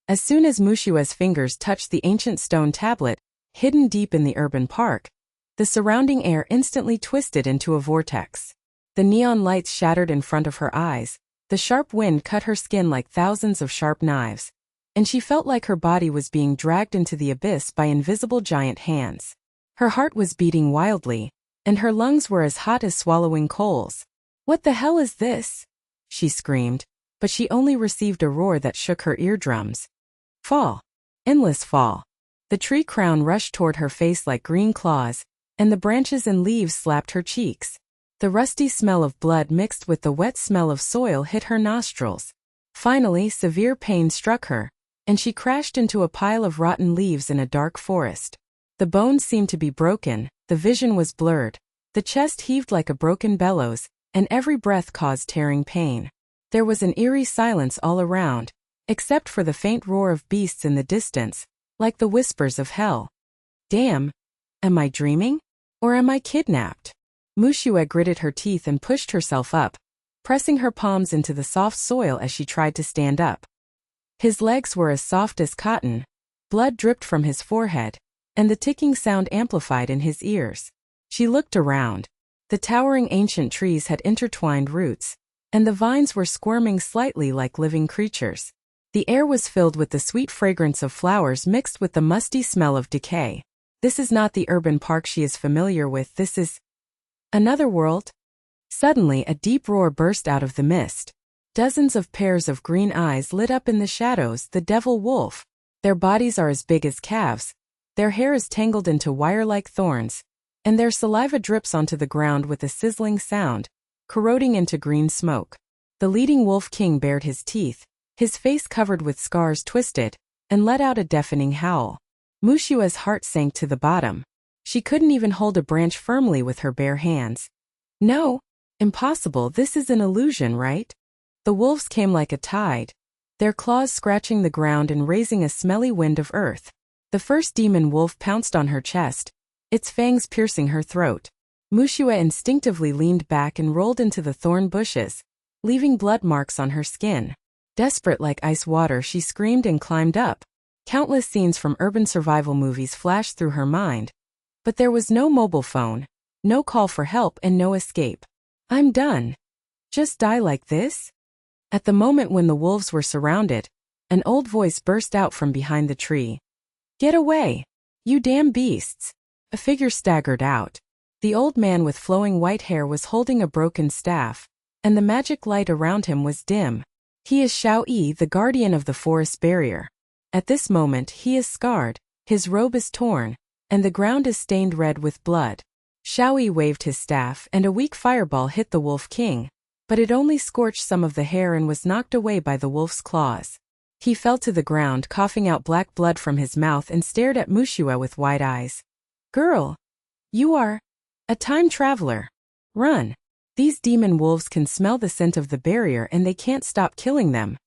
As soon as Muxue's fingers touched the ancient stone tablet, hidden deep in the urban park, the surrounding air instantly twisted into a vortex. The neon lights shattered in front of her eyes, the sharp wind cut her skin like thousands of sharp knives, and she felt like her body was being dragged into the abyss by invisible giant hands. Her heart was beating wildly, and her lungs were as hot as swallowing coals. "What the hell is this?" she screamed, but she only received a roar that shook her eardrums. Fall. Endless fall. The tree crown rushed toward her face like green claws, and the branches and leaves slapped her cheeks. The rusty smell of blood mixed with the wet smell of soil hit her nostrils. Finally, severe pain struck her, and she crashed into a pile of rotten leaves in a dark forest. The bones seemed to be broken, the vision was blurred, the chest heaved like a broken bellows, and every breath caused tearing pain. There was an eerie silence all around, except for the faint roar of beasts in the distance, like the whispers of hell. Damn! Am I dreaming? Or am I kidnapped? Muxue gritted her teeth and pushed herself up, pressing her palms into the soft soil as she tried to stand up. His legs were as soft as cotton, blood dripped from his forehead, and the ticking sound amplified in his ears. She looked around. The towering ancient trees had intertwined roots, and the vines were squirming slightly like living creatures. The air was filled with the sweet fragrance of flowers mixed with the musty smell of decay. This is not the urban park she is familiar with, this is another world. Suddenly a deep roar burst out of the mist. Dozens of pairs of green eyes lit up in the shadows, the devil wolf. Their bodies are as big as calves, their hair is tangled into wire-like thorns, and their saliva drips onto the ground with a sizzling sound, corroding into green smoke. The leading wolf king bared his teeth, his face covered with scars twisted, and let out a deafening howl. Muxue's heart sank to the bottom. She couldn't even hold a branch firmly with her bare hands. No, impossible, this is an illusion, right? The wolves came like a tide, their claws scratching the ground and raising a smelly wind of earth. The first demon wolf pounced on her chest, its fangs piercing her throat. Muxue instinctively leaned back and rolled into the thorn bushes, leaving blood marks on her skin. Desperate like ice water, she screamed and climbed up. Countless scenes from urban survival movies flashed through her mind, but there was no mobile phone, no call for help, and no escape. I'm done. Just die like this? At the moment when the wolves were surrounded, an old voice burst out from behind the tree. Get away! You damn beasts! A figure staggered out. The old man with flowing white hair was holding a broken staff, and the magic light around him was dim. He is Xiao Yi, the guardian of the forest barrier. At this moment he is scarred, his robe is torn, and the ground is stained red with blood. Xiao Yi waved his staff and a weak fireball hit the wolf king, but it only scorched some of the hair and was knocked away by the wolf's claws. He fell to the ground, coughing out black blood from his mouth, and stared at Muxue with wide eyes. Girl! You are a time traveler. Run! These demon wolves can smell the scent of the barrier and they can't stop killing them.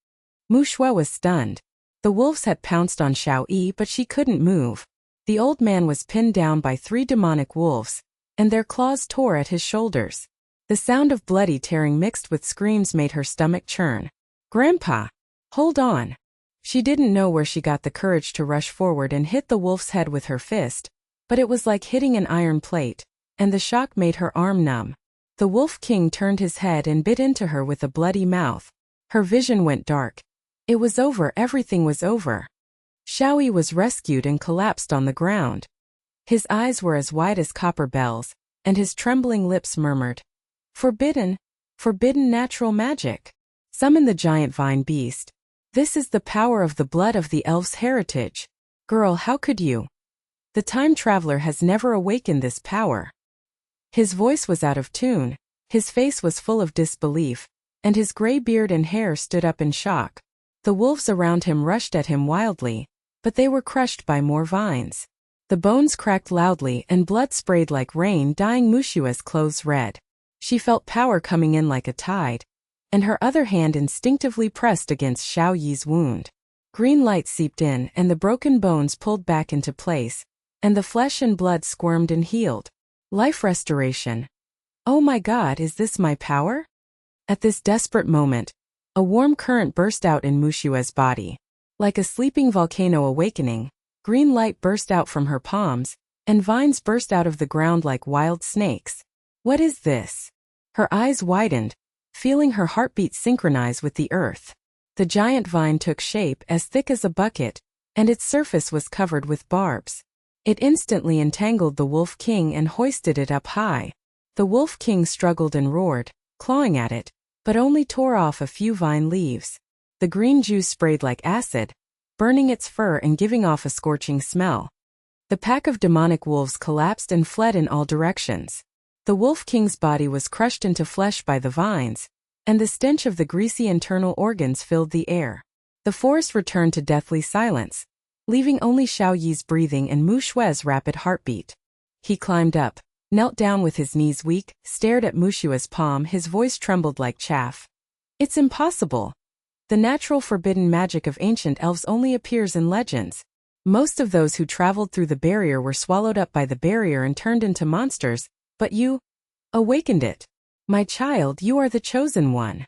Muxue was stunned. The wolves had pounced on Xiao Yi, but she couldn't move. The old man was pinned down by 3 demonic wolves, and their claws tore at his shoulders. The sound of bloody tearing mixed with screams made her stomach churn. Grandpa! Hold on! She didn't know where she got the courage to rush forward and hit the wolf's head with her fist, but it was like hitting an iron plate, and the shock made her arm numb. The wolf king turned his head and bit into her with a bloody mouth. Her vision went dark. It was over, everything was over. Xiao Yi was rescued and collapsed on the ground. His eyes were as wide as copper bells, and his trembling lips murmured, Forbidden, forbidden natural magic. Summon the giant vine beast. This is the power of the blood of the elf's heritage. Girl, how could you? The time traveler has never awakened this power. His voice was out of tune, his face was full of disbelief, and his gray beard and hair stood up in shock. The wolves around him rushed at him wildly, but they were crushed by more vines. The bones cracked loudly and blood sprayed like rain, dyeing Muxue's clothes red. She felt power coming in like a tide, and her other hand instinctively pressed against Xiao Yi's wound. Green light seeped in and the broken bones pulled back into place, and the flesh and blood squirmed and healed. Life restoration. Oh my God, is this my power? At this desperate moment, a warm current burst out in Muxue's body. Like a sleeping volcano awakening, green light burst out from her palms, and vines burst out of the ground like wild snakes. What is this? Her eyes widened, feeling her heartbeat synchronize with the earth. The giant vine took shape as thick as a bucket, and its surface was covered with barbs. It instantly entangled the Wolf King and hoisted it up high. The Wolf King struggled and roared, clawing at it, but only tore off a few vine leaves. The green juice sprayed like acid, burning its fur and giving off a scorching smell. The pack of demonic wolves collapsed and fled in all directions. The Wolf King's body was crushed into flesh by the vines, and the stench of the greasy internal organs filled the air. The forest returned to deathly silence, leaving only Xiao Yi's breathing and Muxue's rapid heartbeat. He climbed up, knelt down with his knees weak, stared at Muxue's palm, his voice trembled like chaff. It's impossible. The natural forbidden magic of ancient elves only appears in legends. Most of those who traveled through the barrier were swallowed up by the barrier and turned into monsters, but you awakened it. My child, you are the chosen one.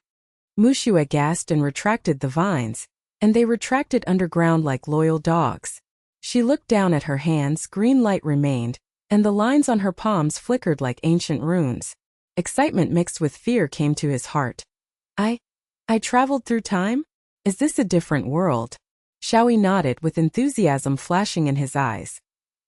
Muxue gasped and retracted the vines, and they retracted underground like loyal dogs. She looked down at her hands, green light remained, and the lines on her palms flickered like ancient runes. Excitement mixed with fear came to his heart. I traveled through time? Is this a different world? Xiao Yi nodded with enthusiasm flashing in his eyes.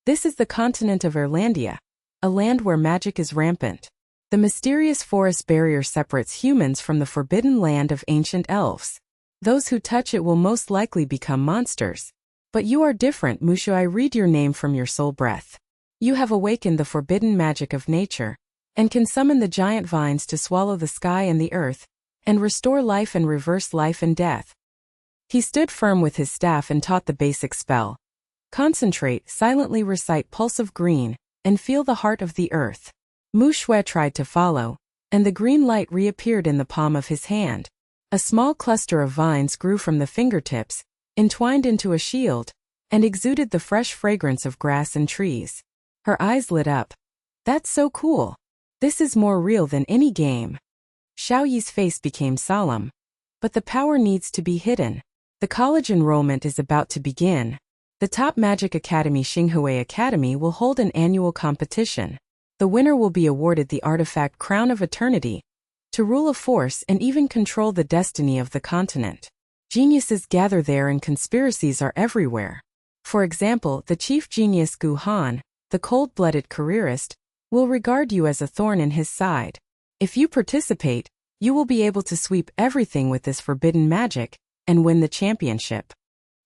This is the continent of Erlandia, a land where magic is rampant. The mysterious forest barrier separates humans from the forbidden land of ancient elves. Those who touch it will most likely become monsters. But you are different, Muxue. I read your name from your soul breath. You have awakened the forbidden magic of nature, and can summon the giant vines to swallow the sky and the earth, and restore life and reverse life and death. He stood firm with his staff and taught the basic spell. Concentrate, silently recite Pulse of Green, and feel the heart of the earth. Muxue tried to follow, and the green light reappeared in the palm of his hand. A small cluster of vines grew from the fingertips, entwined into a shield, and exuded the fresh fragrance of grass and trees. Her eyes lit up. That's so cool. This is more real than any game. Xiao Yi's face became solemn. But the power needs to be hidden. The college enrollment is about to begin. The top magic academy, Xinghui Academy, will hold an annual competition. The winner will be awarded the artifact Crown of Eternity, to rule a force and even control the destiny of the continent. Geniuses gather there and conspiracies are everywhere. For example, the chief genius Gu Han, the cold-blooded careerist, will regard you as a thorn in his side. If you participate, you will be able to sweep everything with this forbidden magic and win the championship.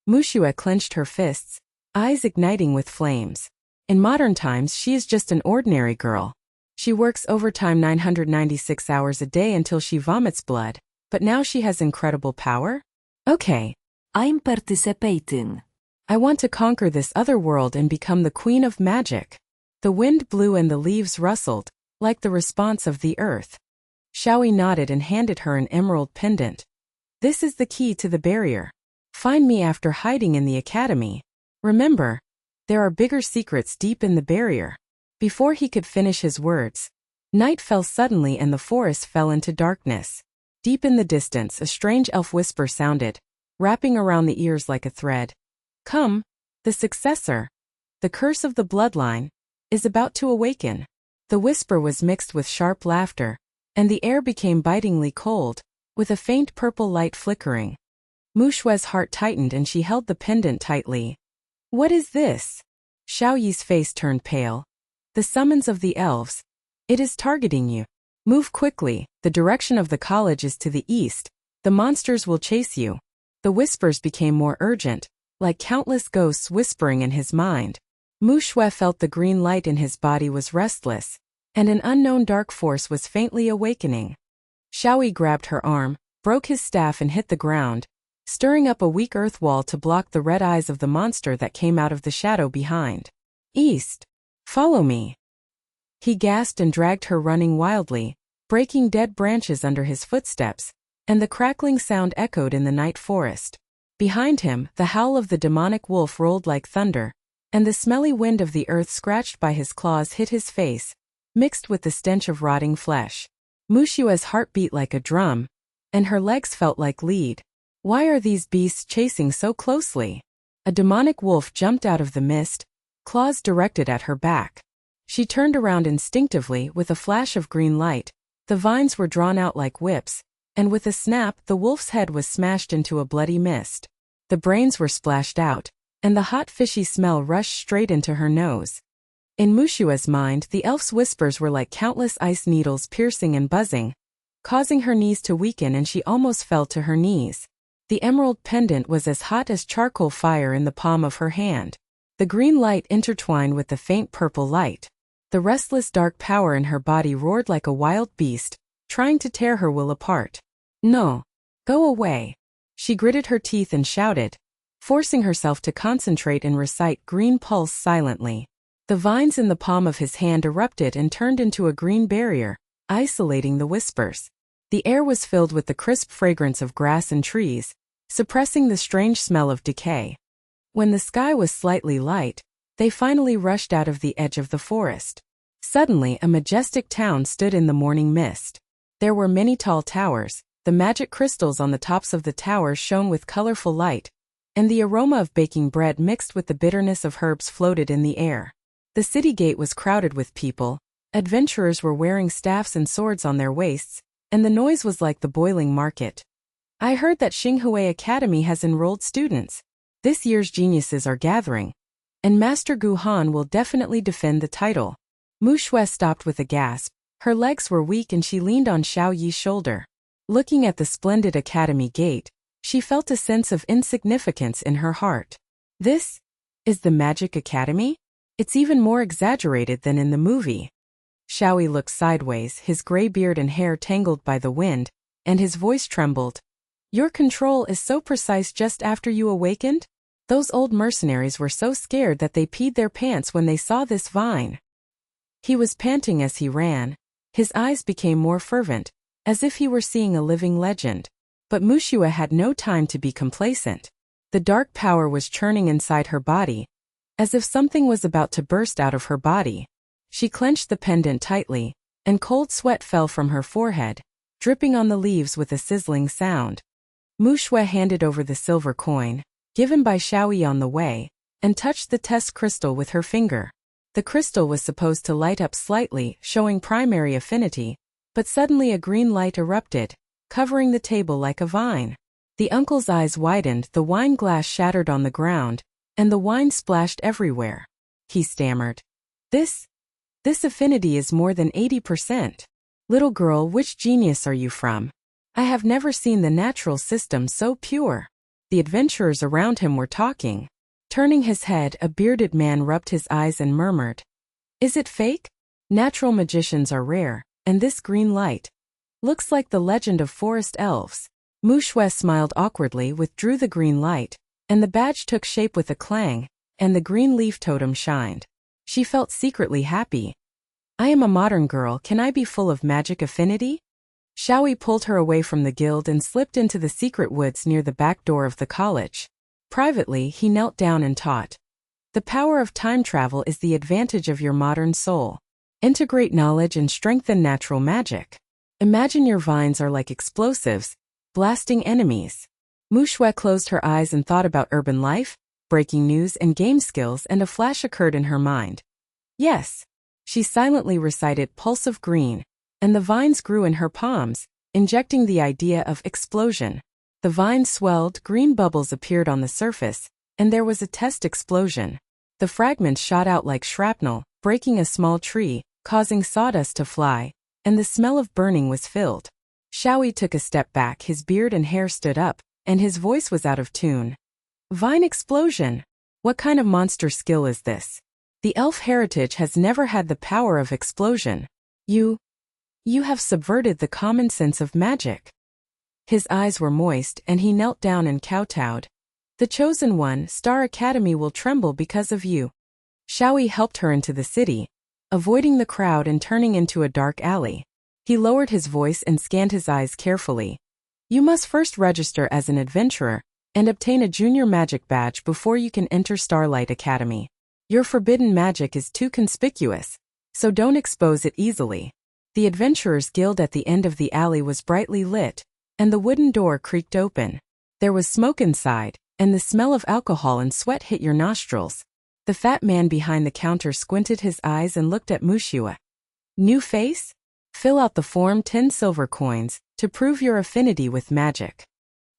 Muxue clenched her fists, eyes igniting with flames. In modern times, she is just an ordinary girl. She works overtime 996 hours a day until she vomits blood, but now she has incredible power? Okay. I'm participating. I want to conquer this other world and become the queen of magic. The wind blew and the leaves rustled, like the response of the earth. Xiao Yi nodded and handed her an emerald pendant. This is the key to the barrier. Find me after hiding in the academy. Remember, there are bigger secrets deep in the barrier. Before he could finish his words, night fell suddenly and the forest fell into darkness. Deep in the distance, a strange elf whisper sounded, wrapping around the ears like a thread. Come, the successor, the curse of the bloodline, is about to awaken. The whisper was mixed with sharp laughter, and the air became bitingly cold, with a faint purple light flickering. Muxue's heart tightened and she held the pendant tightly. What is this? Xiao Yi's face turned pale. The summons of the elves. It is targeting you. Move quickly, the direction of the college is to the east. The monsters will chase you. The whispers became more urgent, like countless ghosts whispering in his mind. Muxue felt the green light in his body was restless, and an unknown dark force was faintly awakening. Xiao Yi grabbed her arm, broke his staff and hit the ground, stirring up a weak earth wall to block the red eyes of the monster that came out of the shadow behind. East. Follow me. He gasped and dragged her running wildly, breaking dead branches under his footsteps, and the crackling sound echoed in the night forest. Behind him, the howl of the demonic wolf rolled like thunder, and the smelly wind of the earth scratched by his claws hit his face, mixed with the stench of rotting flesh. Muxue's heart beat like a drum, and her legs felt like lead. Why are these beasts chasing so closely? A demonic wolf jumped out of the mist, claws directed at her back. She turned around instinctively with a flash of green light. The vines were drawn out like whips, and with a snap the wolf's head was smashed into a bloody mist. The brains were splashed out, and the hot fishy smell rushed straight into her nose. In Muxue's mind, the elf's whispers were like countless ice needles piercing and buzzing, causing her knees to weaken, and she almost fell to her knees. The emerald pendant was as hot as charcoal fire in the palm of her hand. The green light intertwined with the faint purple light. The restless dark power in her body roared like a wild beast, trying to tear her will apart. No. Go away. She gritted her teeth and shouted, forcing herself to concentrate and recite Green Pulse silently. The vines in the palm of his hand erupted and turned into a green barrier, isolating the whispers. The air was filled with the crisp fragrance of grass and trees, suppressing the strange smell of decay. When the sky was slightly light, they finally rushed out of the edge of the forest. Suddenly, a majestic town stood in the morning mist. There were many tall towers. The magic crystals on the tops of the towers shone with colorful light, and the aroma of baking bread mixed with the bitterness of herbs floated in the air. The city gate was crowded with people. Adventurers were wearing staffs and swords on their waists, and the noise was like the boiling market. I heard that Xinghui Academy has enrolled students. This year's geniuses are gathering, and Master Gu Han will definitely defend the title. Muxue stopped with a gasp. Her legs were weak and she leaned on Xiao Yi's shoulder. Looking at the splendid academy gate, she felt a sense of insignificance in her heart. This is the Magic Academy? It's even more exaggerated than in the movie. Xiao Yi looked sideways, his gray beard and hair tangled by the wind, and his voice trembled. Your control is so precise just after you awakened? Those old mercenaries were so scared that they peed their pants when they saw this vine. He was panting as he ran. His eyes became more fervent, as if he were seeing a living legend. But Muxue had no time to be complacent. The dark power was churning inside her body, as if something was about to burst out of her body. She clenched the pendant tightly, and cold sweat fell from her forehead, dripping on the leaves with a sizzling sound. Muxue handed over the silver coin, given by Xiao Yi on the way, and touched the test crystal with her finger. The crystal was supposed to light up slightly, showing primary affinity, but suddenly a green light erupted, covering the table like a vine. The uncle's eyes widened, the wine glass shattered on the ground, and the wine splashed everywhere. He stammered. This affinity is more than 80%. Little girl, which genius are you from? I have never seen the natural system so pure. The adventurers around him were talking. Turning his head, a bearded man rubbed his eyes and murmured, Is it fake? Natural magicians are rare, and this green light looks like the legend of forest elves. Muxue smiled awkwardly, withdrew the green light, and the badge took shape with a clang, and the green leaf totem shined. She felt secretly happy. I am a modern girl, can I be full of magic affinity? Xiao Yi pulled her away from the guild and slipped into the secret woods near the back door of the college. Privately, he knelt down and taught. The power of time travel is the advantage of your modern soul. Integrate knowledge and strengthen natural magic. Imagine your vines are like explosives, blasting enemies. Muxue closed her eyes and thought about urban life, breaking news and game skills, and a flash occurred in her mind. Yes. She silently recited Pulse of Green, and the vines grew in her palms, injecting the idea of explosion. The vines swelled, green bubbles appeared on the surface, and there was a test explosion. The fragments shot out like shrapnel, breaking a small tree, causing sawdust to fly, and the smell of burning was filled. Xiao Yi took a step back, his beard and hair stood up, and his voice was out of tune. Vine explosion! What kind of monster skill is this? The elf heritage has never had the power of explosion. You have subverted the common sense of magic. His eyes were moist, and he knelt down and kowtowed. The chosen one, Star Academy, will tremble because of you. Xiao Yi helped her into the city, avoiding the crowd and turning into a dark alley. He lowered his voice and scanned his eyes carefully. You must first register as an adventurer and obtain a junior magic badge before you can enter Starlight Academy. Your forbidden magic is too conspicuous, so don't expose it easily. The Adventurers Guild at the end of the alley was brightly lit, and the wooden door creaked open. There was smoke inside, and the smell of alcohol and sweat hit your nostrils. The fat man behind the counter squinted his eyes and looked at Muxue. New face? Fill out the form 10 silver coins to prove your affinity with magic.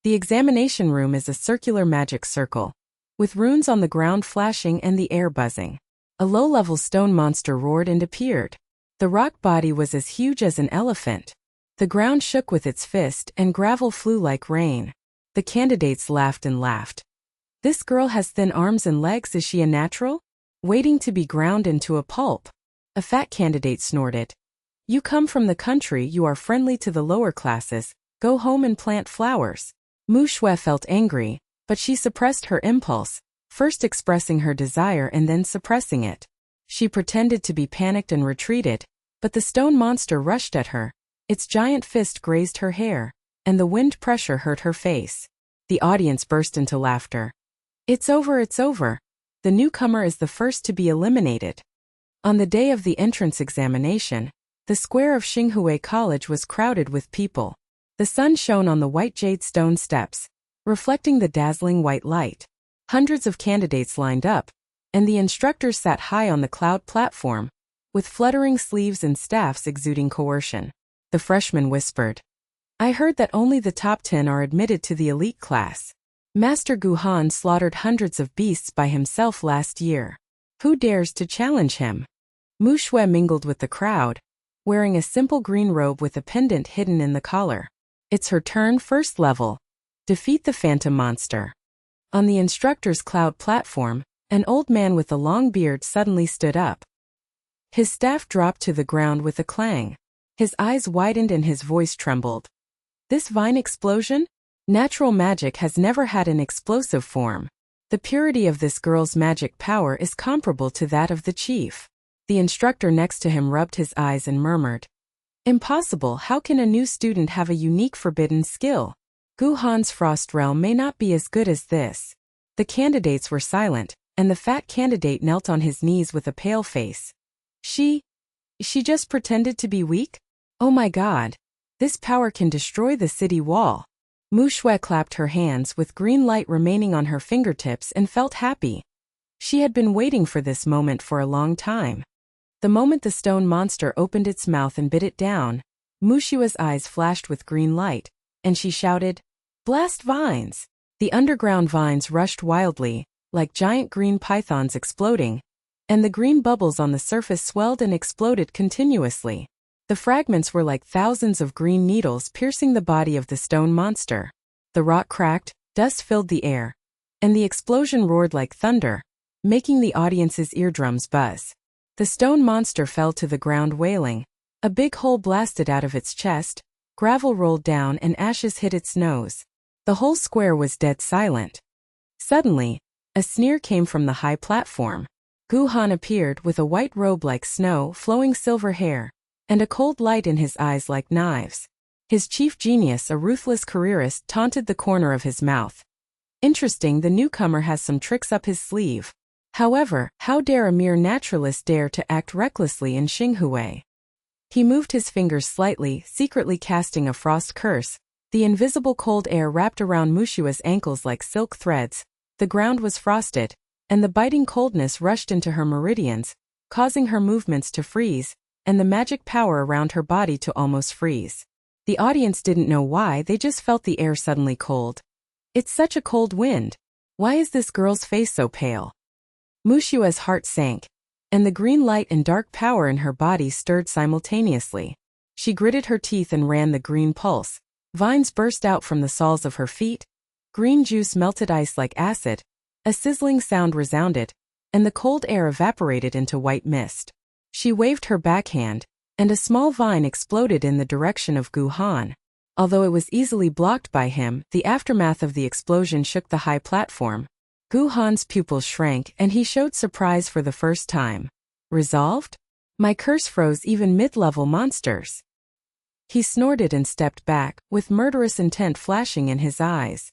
The examination room is a circular magic circle, with runes on the ground flashing and the air buzzing. A low-level stone monster roared and appeared. The rock body was as huge as an elephant. The ground shook with its fist and gravel flew like rain. The candidates laughed and laughed. This girl has thin arms and legs, is she a natural? Waiting to be ground into a pulp. A fat candidate snorted. You come from the country, you are friendly to the lower classes, go home and plant flowers. Muxue felt angry, but she suppressed her impulse, first expressing her desire and then suppressing it. She pretended to be panicked and retreated, but the stone monster rushed at her. Its giant fist grazed her hair, and the wind pressure hurt her face. The audience burst into laughter. It's over, it's over. The newcomer is the first to be eliminated. On the day of the entrance examination, the square of Xinghue College was crowded with people. The sun shone on the white jade stone steps, reflecting the dazzling white light. Hundreds of candidates lined up, and the instructors sat high on the cloud platform, with fluttering sleeves and staffs exuding coercion. The freshman whispered, I heard that only the top 10 are admitted to the elite class. Master Gu Han slaughtered hundreds of beasts by himself last year. Who dares to challenge him? Muxue mingled with the crowd, wearing a simple green robe with a pendant hidden in the collar. It's her turn, first level. Defeat the phantom monster. On the instructor's cloud platform, an old man with a long beard suddenly stood up. His staff dropped to the ground with a clang. His eyes widened and his voice trembled. This vine explosion? Natural magic has never had an explosive form. The purity of this girl's magic power is comparable to that of the chief. The instructor next to him rubbed his eyes and murmured, Impossible, how can a new student have a unique forbidden skill? Gu Han's frost realm may not be as good as this. The candidates were silent, and the fat candidate knelt on his knees with a pale face. She just pretended to be weak? Oh my God. This power can destroy the city wall. Muxue clapped her hands with green light remaining on her fingertips and felt happy. She had been waiting for this moment for a long time. The moment the stone monster opened its mouth and bit it down, Muxue's eyes flashed with green light, and she shouted, Blast vines! The underground vines rushed wildly, like giant green pythons exploding, and the green bubbles on the surface swelled and exploded continuously. The fragments were like thousands of green needles piercing the body of the stone monster. The rock cracked, dust filled the air, and the explosion roared like thunder, making the audience's eardrums buzz. The stone monster fell to the ground wailing. A big hole blasted out of its chest, gravel rolled down and ashes hit its nose. The whole square was dead silent. Suddenly, a sneer came from the high platform. Gu Han appeared with a white robe like snow, flowing silver hair, and a cold light in his eyes like knives. His chief genius, a ruthless careerist, taunted the corner of his mouth. Interesting, the newcomer has some tricks up his sleeve. However, how dare a mere naturalist dare to act recklessly in Xinghue? He moved his fingers slightly, secretly casting a frost curse. The invisible cold air wrapped around Muxue's ankles like silk threads. The ground was frosted, and the biting coldness rushed into her meridians, causing her movements to freeze, and the magic power around her body to almost freeze. The audience didn't know why, they just felt the air suddenly cold. It's such a cold wind. Why is this girl's face so pale? Muxue's heart sank, and the green light and dark power in her body stirred simultaneously. She gritted her teeth and ran the green pulse. Vines burst out from the soles of her feet. Green juice melted ice like acid. A sizzling sound resounded, and the cold air evaporated into white mist. She waved her backhand, and a small vine exploded in the direction of Gu Han. Although it was easily blocked by him, the aftermath of the explosion shook the high platform. Gu Han's pupils shrank and he showed surprise for the first time. Resolved? My curse froze even mid-level monsters. He snorted and stepped back, with murderous intent flashing in his eyes.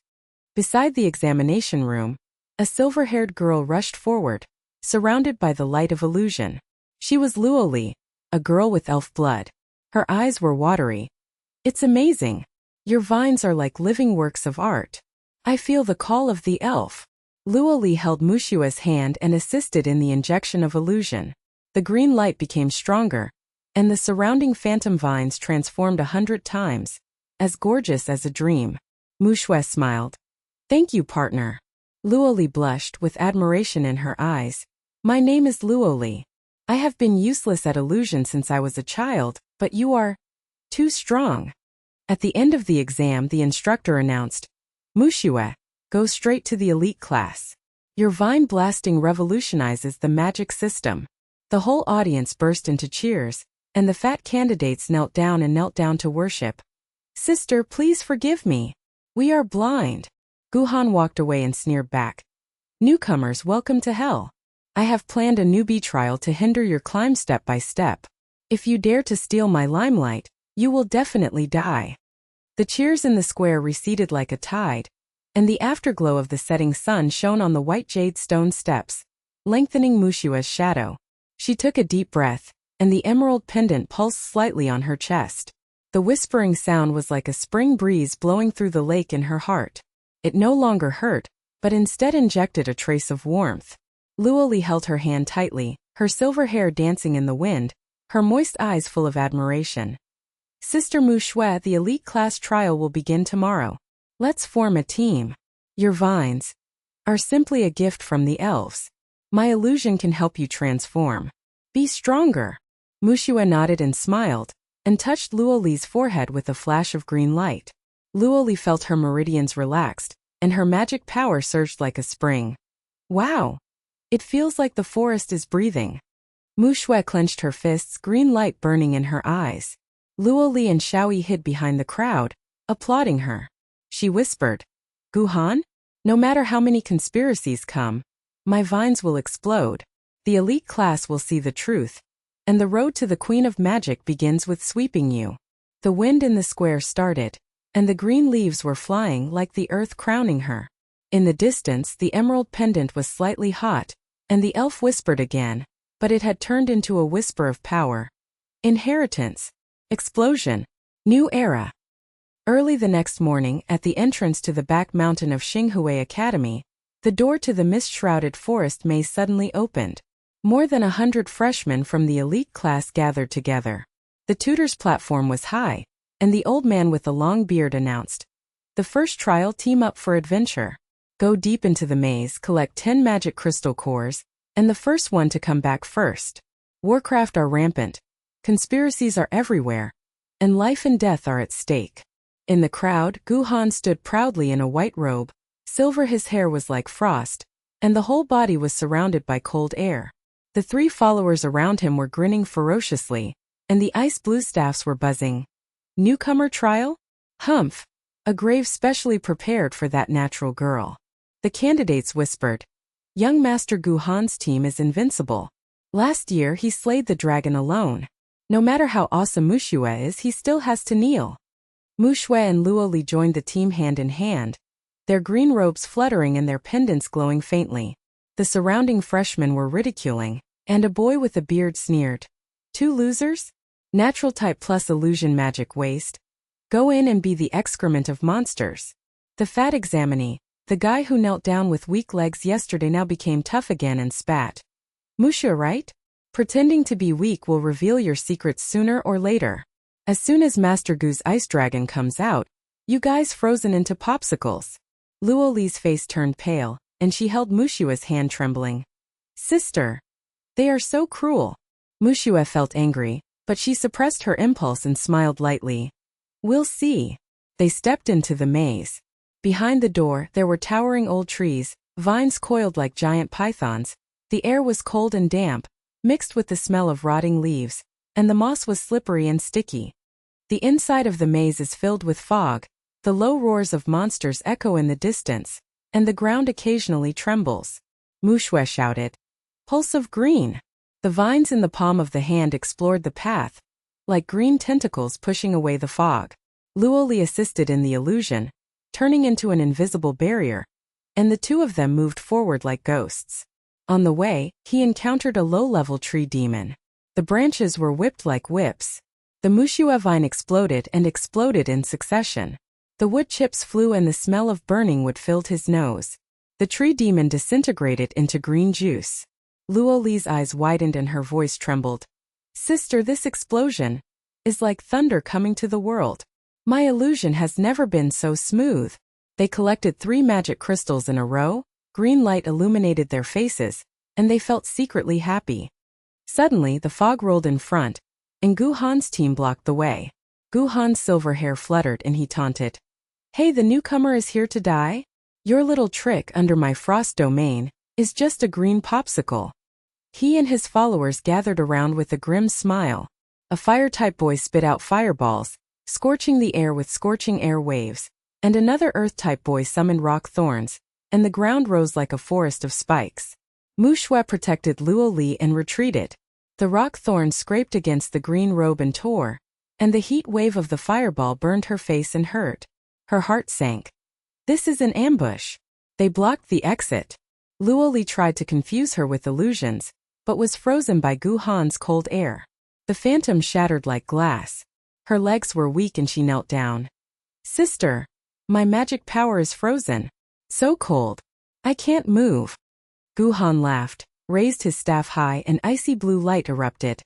Beside the examination room, a silver-haired girl rushed forward, surrounded by the light of illusion. She was Luo Li, a girl with elf blood. Her eyes were watery. It's amazing. Your vines are like living works of art. I feel the call of the elf. Luo Li held Muxue's hand and assisted in the injection of illusion. The green light became stronger, and the surrounding phantom vines transformed 100 times, as gorgeous as a dream. Muxue smiled. Thank you, partner. Luo Li blushed with admiration in her eyes. My name is Luo Li. I have been useless at illusion since I was a child, but you are too strong. At the end of the exam, the instructor announced, Muxue, go straight to the elite class. Your vine blasting revolutionizes the magic system. The whole audience burst into cheers, and the fat candidates knelt down to worship. Sister, please forgive me. We are blind. Gu Han walked away and sneered back. Newcomers, welcome to hell. I have planned a newbie trial to hinder your climb step by step. If you dare to steal my limelight, you will definitely die. The cheers in the square receded like a tide, and the afterglow of the setting sun shone on the white jade stone steps, lengthening Muxue's shadow. She took a deep breath, and the emerald pendant pulsed slightly on her chest. The whispering sound was like a spring breeze blowing through the lake in her heart. It no longer hurt, but instead injected a trace of warmth. Luo Li held her hand tightly, her silver hair dancing in the wind, her moist eyes full of admiration. Sister Muxue, the elite class trial will begin tomorrow. Let's form a team. Your vines are simply a gift from the elves. My illusion can help you transform. Be stronger. Muxue nodded and smiled, and touched Luo Li's forehead with a flash of green light. Luo Li felt her meridians relaxed, and her magic power surged like a spring. Wow! It feels like the forest is breathing. Muxue clenched her fists, green light burning in her eyes. Luo Li and Xiaoyi hid behind the crowd, applauding her. She whispered, Gu Han? No matter how many conspiracies come, my vines will explode. The elite class will see the truth, and the road to the Queen of Magic begins with sweeping you. The wind in the square started, and the green leaves were flying like the earth crowning her. In the distance, the emerald pendant was slightly hot, and the elf whispered again, but it had turned into a whisper of power. Inheritance. Explosion. New era. Early the next morning, at the entrance to the back mountain of Xinghui Academy, the door to the mist-shrouded forest maze suddenly opened. More than 100 freshmen from the elite class gathered together. The tutor's platform was high, and the old man with the long beard announced, the first trial, team up for adventure. Go deep into the maze, collect 10 magic crystal cores, and the first one to come back first. Warcraft are rampant. Conspiracies are everywhere, and life and death are at stake. In the crowd, Gu Han stood proudly in a white robe. Silver, his hair was like frost, and the whole body was surrounded by cold air. The 3 followers around him were grinning ferociously, and the ice blue staffs were buzzing. Newcomer trial? Humph! A grave specially prepared for that natural girl. The candidates whispered. Young Master Gu Han's team is invincible. Last year he slayed the dragon alone. No matter how awesome Muxue is, he still has to kneel. Muxue and Luo Li joined the team hand in hand, their green robes fluttering and their pendants glowing faintly. The surrounding freshmen were ridiculing, and a boy with a beard sneered. 2 losers? Natural type plus illusion magic waste. Go in and be the excrement of monsters. The fat examinee, the guy who knelt down with weak legs yesterday, now became tough again and spat. Muxue, right? Pretending to be weak will reveal your secrets sooner or later. As soon as Master Gu's ice dragon comes out, you guys frozen into popsicles. Luo Li's face turned pale, and she held Muxue's hand trembling. Sister! They are so cruel. Muxue felt angry, but she suppressed her impulse and smiled lightly. We'll see. They stepped into the maze. Behind the door, there were towering old trees, vines coiled like giant pythons. The air was cold and damp, mixed with the smell of rotting leaves, and the moss was slippery and sticky. The inside of the maze is filled with fog, the low roars of monsters echo in the distance, and the ground occasionally trembles. Muxue shouted. Pulse of green! The vines in the palm of the hand explored the path, like green tentacles pushing away the fog. Luo Li assisted in the illusion, turning into an invisible barrier, and the 2 of them moved forward like ghosts. On the way, he encountered a low-level tree demon. The branches were whipped like whips. The Muxue vine exploded and exploded in succession. The wood chips flew and the smell of burning wood filled his nose. The tree demon disintegrated into green juice. Luo Li's eyes widened and her voice trembled. Sister, this explosion is like thunder coming to the world. My illusion has never been so smooth. They collected 3 magic crystals in a row, green light illuminated their faces, and they felt secretly happy. Suddenly, the fog rolled in front, and Gu Han's team blocked the way. Gu Han's silver hair fluttered and he taunted. Hey, the newcomer is here to die? Your little trick under my frost domain is just a green popsicle. He and his followers gathered around with a grim smile. A fire-type boy spit out fireballs, scorching the air with scorching air waves, and another earth-type boy summoned rock thorns, and the ground rose like a forest of spikes. Muxue protected Luo Li and retreated. The rock thorns scraped against the green robe and tore, and the heat wave of the fireball burned her face and hurt. Her heart sank. This is an ambush. They blocked the exit. Luo Li tried to confuse her with illusions, but was frozen by Gu Han's cold air. The phantom shattered like glass. Her legs were weak and she knelt down. Sister, my magic power is frozen. So cold. I can't move. Gu Han laughed, raised his staff high and icy blue light erupted.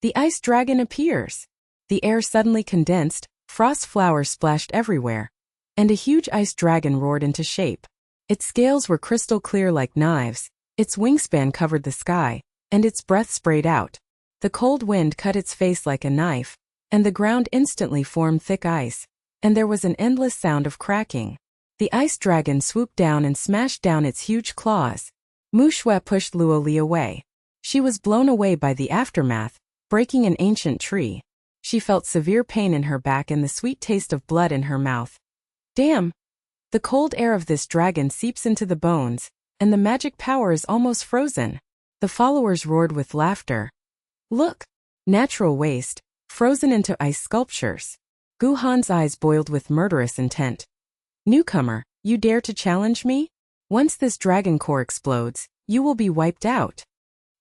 The ice dragon appears. The air suddenly condensed, frost flowers splashed everywhere, and a huge ice dragon roared into shape. Its scales were crystal clear like knives, its wingspan covered the sky, and its breath sprayed out. The cold wind cut its face like a knife, and the ground instantly formed thick ice, and there was an endless sound of cracking. The ice dragon swooped down and smashed down its huge claws. Muxue pushed Luo Li away. She was blown away by the aftermath, breaking an ancient tree. She felt severe pain in her back and the sweet taste of blood in her mouth. Damn! The cold air of this dragon seeps into the bones, and the magic power is almost frozen. The followers roared with laughter. Look! Natural waste, frozen into ice sculptures. Gu Han's eyes boiled with murderous intent. Newcomer, you dare to challenge me? Once this dragon core explodes, you will be wiped out.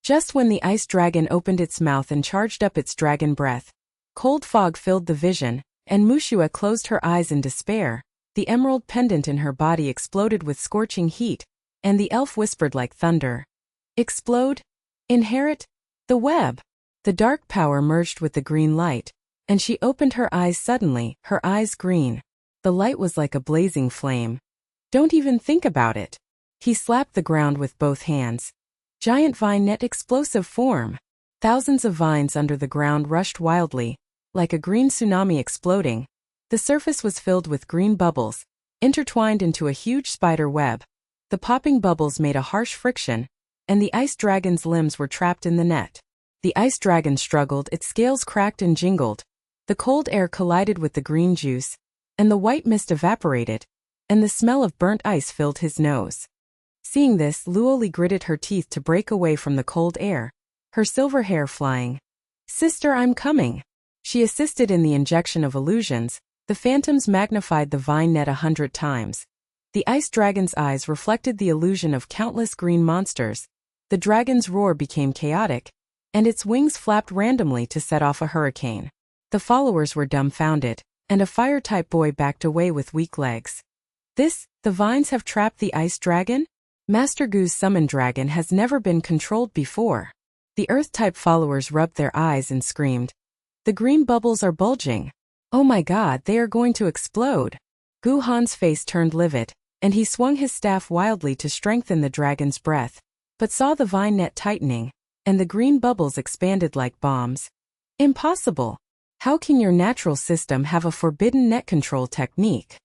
Just when the ice dragon opened its mouth and charged up its dragon breath, cold fog filled the vision, and Muxue closed her eyes in despair. The emerald pendant in her body exploded with scorching heat, and the elf whispered like thunder. Explode? Inherit? The web! The dark power merged with the green light, and she opened her eyes suddenly, her eyes green. The light was like a blazing flame. Don't even think about it. He slapped the ground with both hands. Giant vine net explosive form. Thousands of vines under the ground rushed wildly, like a green tsunami exploding. The surface was filled with green bubbles, intertwined into a huge spider web. The popping bubbles made a harsh friction, and the ice dragon's limbs were trapped in the net. The ice dragon struggled, its scales cracked and jingled. The cold air collided with the green juice, and the white mist evaporated, and the smell of burnt ice filled his nose. Seeing this, Luo Li gritted her teeth to break away from the cold air, her silver hair flying. Sister, I'm coming. She assisted in the injection of illusions. The phantoms magnified the vine net 100 times. The ice dragon's eyes reflected the illusion of countless green monsters. The dragon's roar became chaotic, and its wings flapped randomly to set off a hurricane. The followers were dumbfounded, and a fire-type boy backed away with weak legs. The vines have trapped the ice dragon? Master Gu's summoned dragon has never been controlled before. The earth-type followers rubbed their eyes and screamed. The green bubbles are bulging. Oh my god, they are going to explode. Gu Han's face turned livid, and he swung his staff wildly to strengthen the dragon's breath, but saw the vine net tightening, and the green bubbles expanded like bombs. Impossible! How can your natural system have a forbidden net control technique?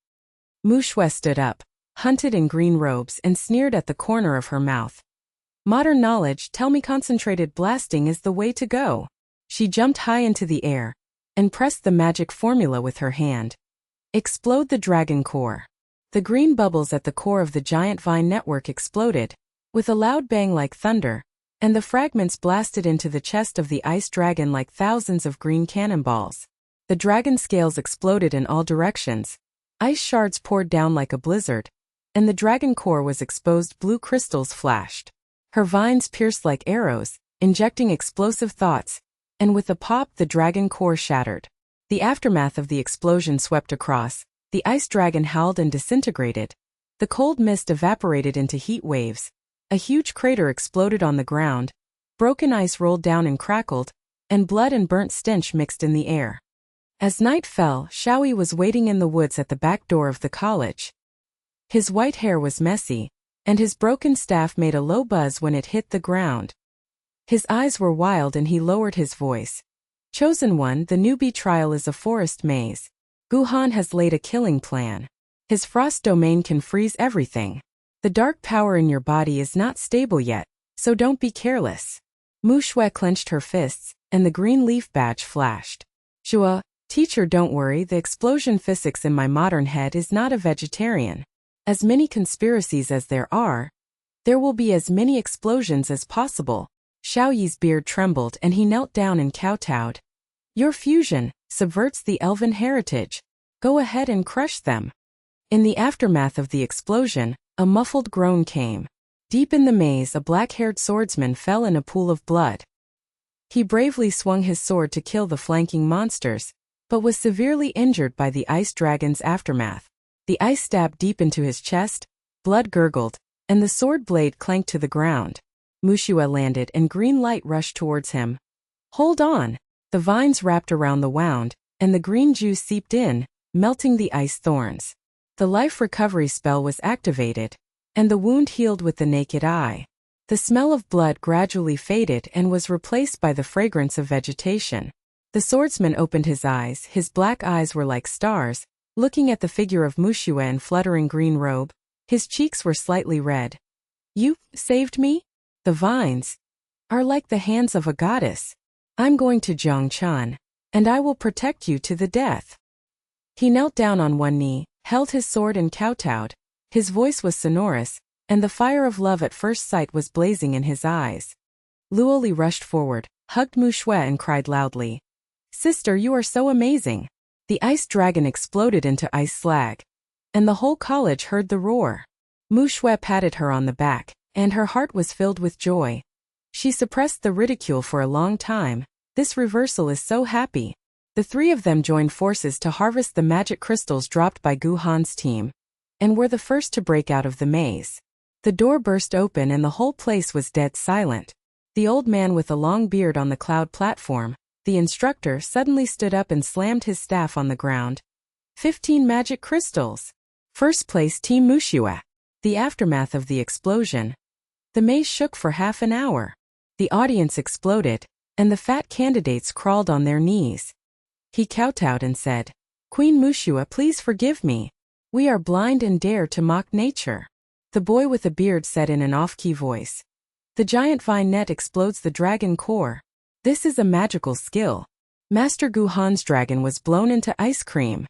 Muxue stood up, hunted in green robes and sneered at the corner of her mouth. Modern knowledge tell me concentrated blasting is the way to go. She jumped high into the air, and pressed the magic formula with her hand. Explode the dragon core. The green bubbles at the core of the giant vine network exploded, with a loud bang like thunder, and the fragments blasted into the chest of the ice dragon like thousands of green cannonballs. The dragon scales exploded in all directions. Ice shards poured down like a blizzard, and the dragon core was exposed. Blue crystals flashed. Her vines pierced like arrows, injecting explosive thoughts, and with a pop the dragon core shattered. The aftermath of the explosion swept across. The ice dragon howled and disintegrated. The cold mist evaporated into heat waves. A huge crater exploded on the ground. Broken ice rolled down and crackled, and blood and burnt stench mixed in the air. As night fell, Xiaoyi was waiting in the woods at the back door of the college. His white hair was messy, and his broken staff made a low buzz when it hit the ground. His eyes were wild and he lowered his voice. Chosen One, the newbie trial is a forest maze. Gu Han has laid a killing plan. His frost domain can freeze everything. The dark power in your body is not stable yet, so don't be careless. Muxue clenched her fists, and the green leaf badge flashed. Shua, teacher, don't worry, the explosion physics in my modern head is not a vegetarian. As many conspiracies as there will be as many explosions as possible. Xiaoyi's beard trembled and he knelt down and kowtowed. Your fusion subverts the elven heritage. Go ahead and crush them. In the aftermath of the explosion, a muffled groan came. Deep in the maze, a black-haired swordsman fell in a pool of blood. He bravely swung his sword to kill the flanking monsters, but was severely injured by the ice dragon's aftermath. The ice stabbed deep into his chest, blood gurgled, and the sword blade clanked to the ground. Muxue landed and green light rushed towards him. Hold on! The vines wrapped around the wound, and the green juice seeped in, melting the ice thorns. The life recovery spell was activated, and the wound healed with the naked eye. The smell of blood gradually faded and was replaced by the fragrance of vegetation. The swordsman opened his eyes. His black eyes were like stars, looking at the figure of Muxue in fluttering green robe. His cheeks were slightly red. You saved me? The vines are like the hands of a goddess. I'm going to Jiang Chen, and I will protect you to the death. He knelt down on one knee, held his sword and kowtowed. His voice was sonorous, and the fire of love at first sight was blazing in his eyes. Luo Li rushed forward, hugged Muxue and cried loudly. Sister, you are so amazing. The ice dragon exploded into ice slag, and the whole college heard the roar. Muxue patted her on the back, and her heart was filled with joy. She suppressed the ridicule for a long time. This reversal is so happy. The three of them joined forces to harvest the magic crystals dropped by Gu Han's team, and were the first to break out of the maze. The door burst open and the whole place was dead silent. The old man with a long beard on the cloud platform, the instructor, suddenly stood up and slammed his staff on the ground. 15 magic crystals! First place Team Muxue. The aftermath of the explosion. The maze shook for half an hour. The audience exploded, and the fat candidates crawled on their knees. He kowtowed and said, Queen Muxue, please forgive me. We are blind and dare to mock nature. The boy with a beard said in an off-key voice. The giant vine net explodes the dragon core. This is a magical skill. Master Gu Han's dragon was blown into ice cream.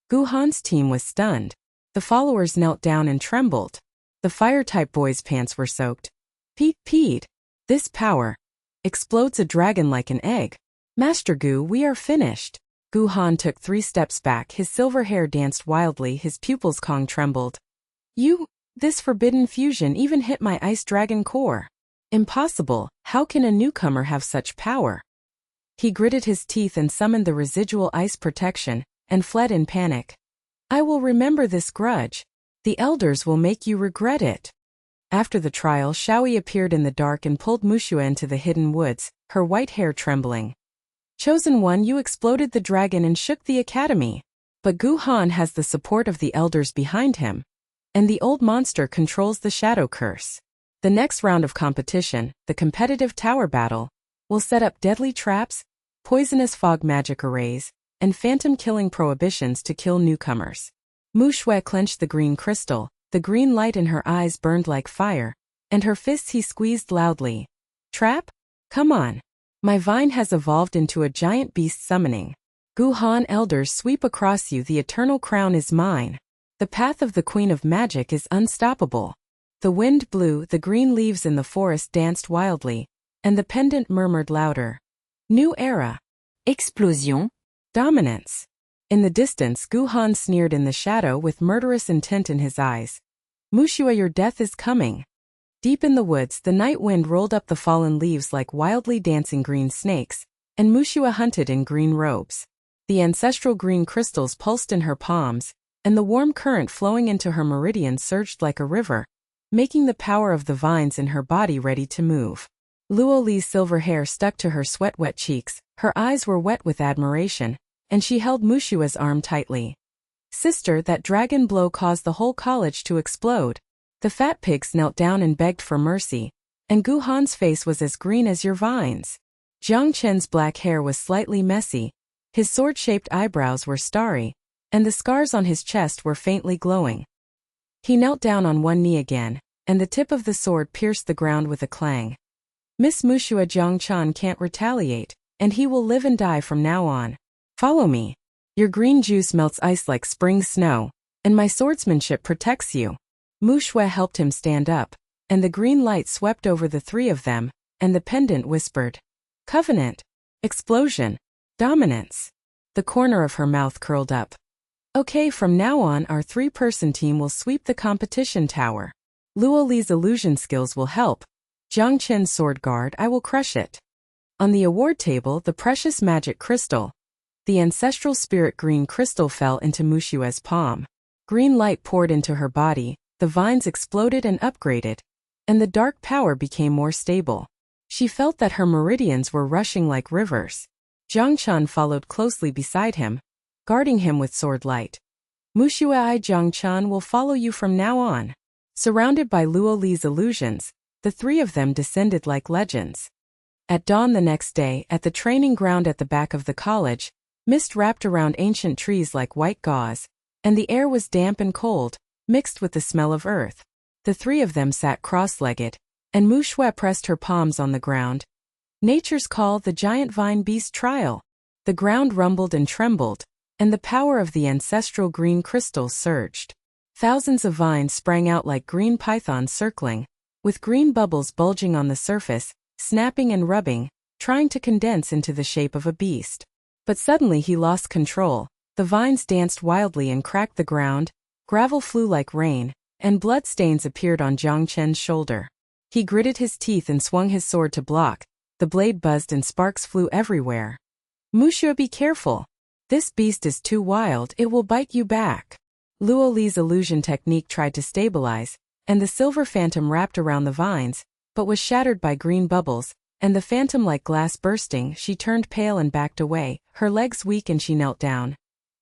Gu Han's team was stunned. The followers knelt down and trembled. The fire-type boy's pants were soaked. Peed. This power explodes a dragon like an egg. Master Gu, we are finished. Gu Han took 3 steps back. His silver hair danced wildly. His pupils trembled. This forbidden fusion even hit my ice dragon core. Impossible. How can a newcomer have such power? He gritted his teeth and summoned the residual ice protection, and fled in panic. I will remember this grudge. The elders will make you regret it. After the trial, Xiaoyi appeared in the dark and pulled Muxue into the hidden woods, her white hair trembling. Chosen One, you exploded the dragon and shook the academy. But Gu Han has the support of the elders behind him, and the old monster controls the shadow curse. The next round of competition, the competitive tower battle, will set up deadly traps, poisonous fog magic arrays, and phantom killing prohibitions to kill newcomers. Muxue clenched the green crystal. The green light in her eyes burned like fire, and her fists he squeezed loudly. Trap? Come on. My vine has evolved into a giant beast summoning. Gu Han elders, sweep across you. The eternal crown is mine. The path of the Queen of Magic is unstoppable. The wind blew, the green leaves in the forest danced wildly, and the pendant murmured louder. New era. Explosion. Dominance. In the distance, Gu Han sneered in the shadow with murderous intent in his eyes. Muxue, your death is coming. Deep in the woods, the night wind rolled up the fallen leaves like wildly dancing green snakes, and Muxue hunted in green robes. The ancestral green crystals pulsed in her palms, and the warm current flowing into her meridian surged like a river, making the power of the vines in her body ready to move. Luo Li's silver hair stuck to her sweat-wet cheeks, her eyes were wet with admiration, and she held Muxue's arm tightly. Sister, that dragon blow caused the whole college to explode. The fat pigs knelt down and begged for mercy, and Gu Han's face was as green as your vines. Jiang Chen's black hair was slightly messy, his sword-shaped eyebrows were starry, and the scars on his chest were faintly glowing. He knelt down on one knee again, and the tip of the sword pierced the ground with a clang. Miss Muxue, Jiang Chen can't retaliate, and he will live and die from now on. Follow me. Your green juice melts ice like spring snow, and my swordsmanship protects you. Muxue helped him stand up, and the green light swept over the three of them, and the pendant whispered, "Covenant. Explosion. Dominance." The corner of her mouth curled up. "Okay, from now on our three-person team will sweep the competition tower. Luo Li's illusion skills will help. Jiang Chen's sword guard, I will crush it." On the award table, the precious magic crystal, the ancestral spirit green crystal, fell into Muxue's palm. Green light poured into her body, the vines exploded and upgraded, and the dark power became more stable. She felt that her meridians were rushing like rivers. Jiang Chen followed closely beside him, guarding him with sword light. "Muxue, I, Jiang Chen, will follow you from now on." Surrounded by Luo Li's illusions, the three of them descended like legends. At dawn the next day, at the training ground at the back of the college, mist wrapped around ancient trees like white gauze, and the air was damp and cold, mixed with the smell of earth. The three of them sat cross-legged, and Muxue pressed her palms on the ground. Nature's call, the giant vine beast trial. The ground rumbled and trembled, and the power of the ancestral green crystals surged. Thousands of vines sprang out like green pythons circling, with green bubbles bulging on the surface, snapping and rubbing, trying to condense into the shape of a beast. But suddenly he lost control. The vines danced wildly and cracked the ground, gravel flew like rain, and bloodstains appeared on Jiang Chen's shoulder. He gritted his teeth and swung his sword to block. The blade buzzed and sparks flew everywhere. "Muxue, be careful. This beast is too wild, it will bite you back." Luo Li's illusion technique tried to stabilize, and the silver phantom wrapped around the vines, but was shattered by green bubbles, and the phantom like glass bursting. She turned pale and backed away, her legs weak, and she knelt down.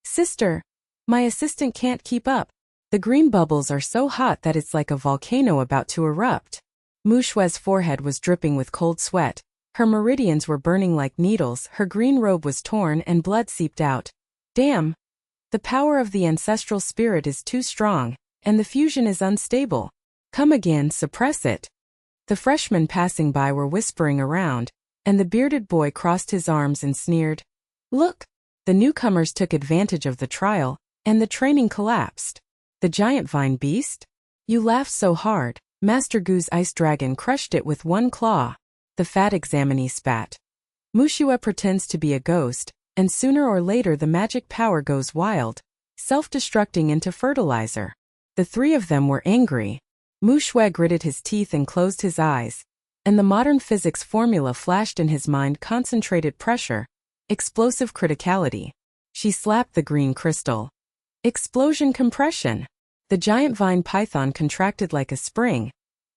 "Sister, my assistant can't keep up. The green bubbles are so hot that it's like a volcano about to erupt." Muxue's forehead was dripping with cold sweat. Her meridians were burning like needles, her green robe was torn and blood seeped out. "Damn! The power of the ancestral spirit is too strong, and the fusion is unstable. Come again, suppress it." The freshmen passing by were whispering around, and the bearded boy crossed his arms and sneered. "Look!" The newcomers took advantage of the trial, and the training collapsed. "The giant vine beast? You laughed so hard. Master Gu's ice dragon crushed it with one claw." The fat examinee spat. "Muxue pretends to be a ghost, and sooner or later the magic power goes wild, self-destructing into fertilizer." The three of them were angry. Muxue gritted his teeth and closed his eyes, and the modern physics formula flashed in his mind: concentrated pressure, explosive criticality. She slapped the green crystal. Explosion compression. The giant vine python contracted like a spring,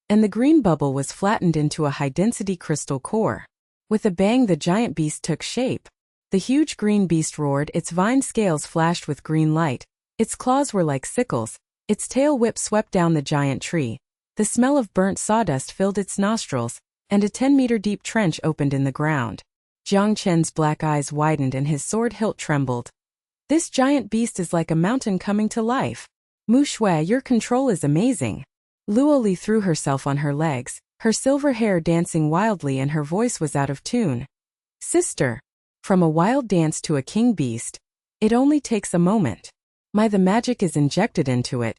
and the green bubble was flattened into a high-density crystal core. With a bang, the giant beast took shape. The huge green beast roared, its vine scales flashed with green light, its claws were like sickles, its tail whip swept down the giant tree. The smell of burnt sawdust filled its nostrils, and a 10-meter-deep trench opened in the ground. Jiang Chen's black eyes widened and his sword hilt trembled. "This giant beast is like a mountain coming to life. Muxue, your control is amazing." Luo Li threw herself on her legs, her silver hair dancing wildly, and her voice was out of tune. "Sister, from a wild dance to a king beast, it only takes a moment. The magic is injected into it,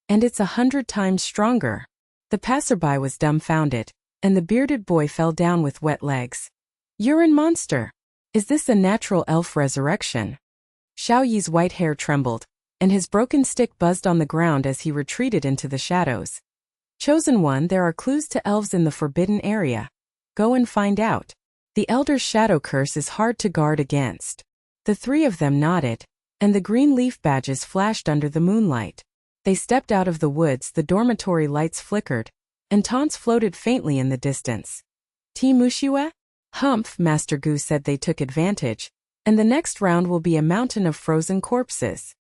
and it's 100 times stronger." The passerby was dumbfounded, and the bearded boy fell down with wet legs. "Urine monster! Is this a natural elf resurrection?" Xiao Yi's white hair trembled, and his broken stick buzzed on the ground as he retreated into the shadows. "Chosen one, there are clues to elves in the forbidden area. Go and find out. The elder's shadow curse is hard to guard against." The three of them nodded, and the green leaf badges flashed under the moonlight. They stepped out of the woods, the dormitory lights flickered, and taunts floated faintly in the distance. Ti Muxue? Humph, Master Gu said they took advantage, and the next round will be a mountain of frozen corpses.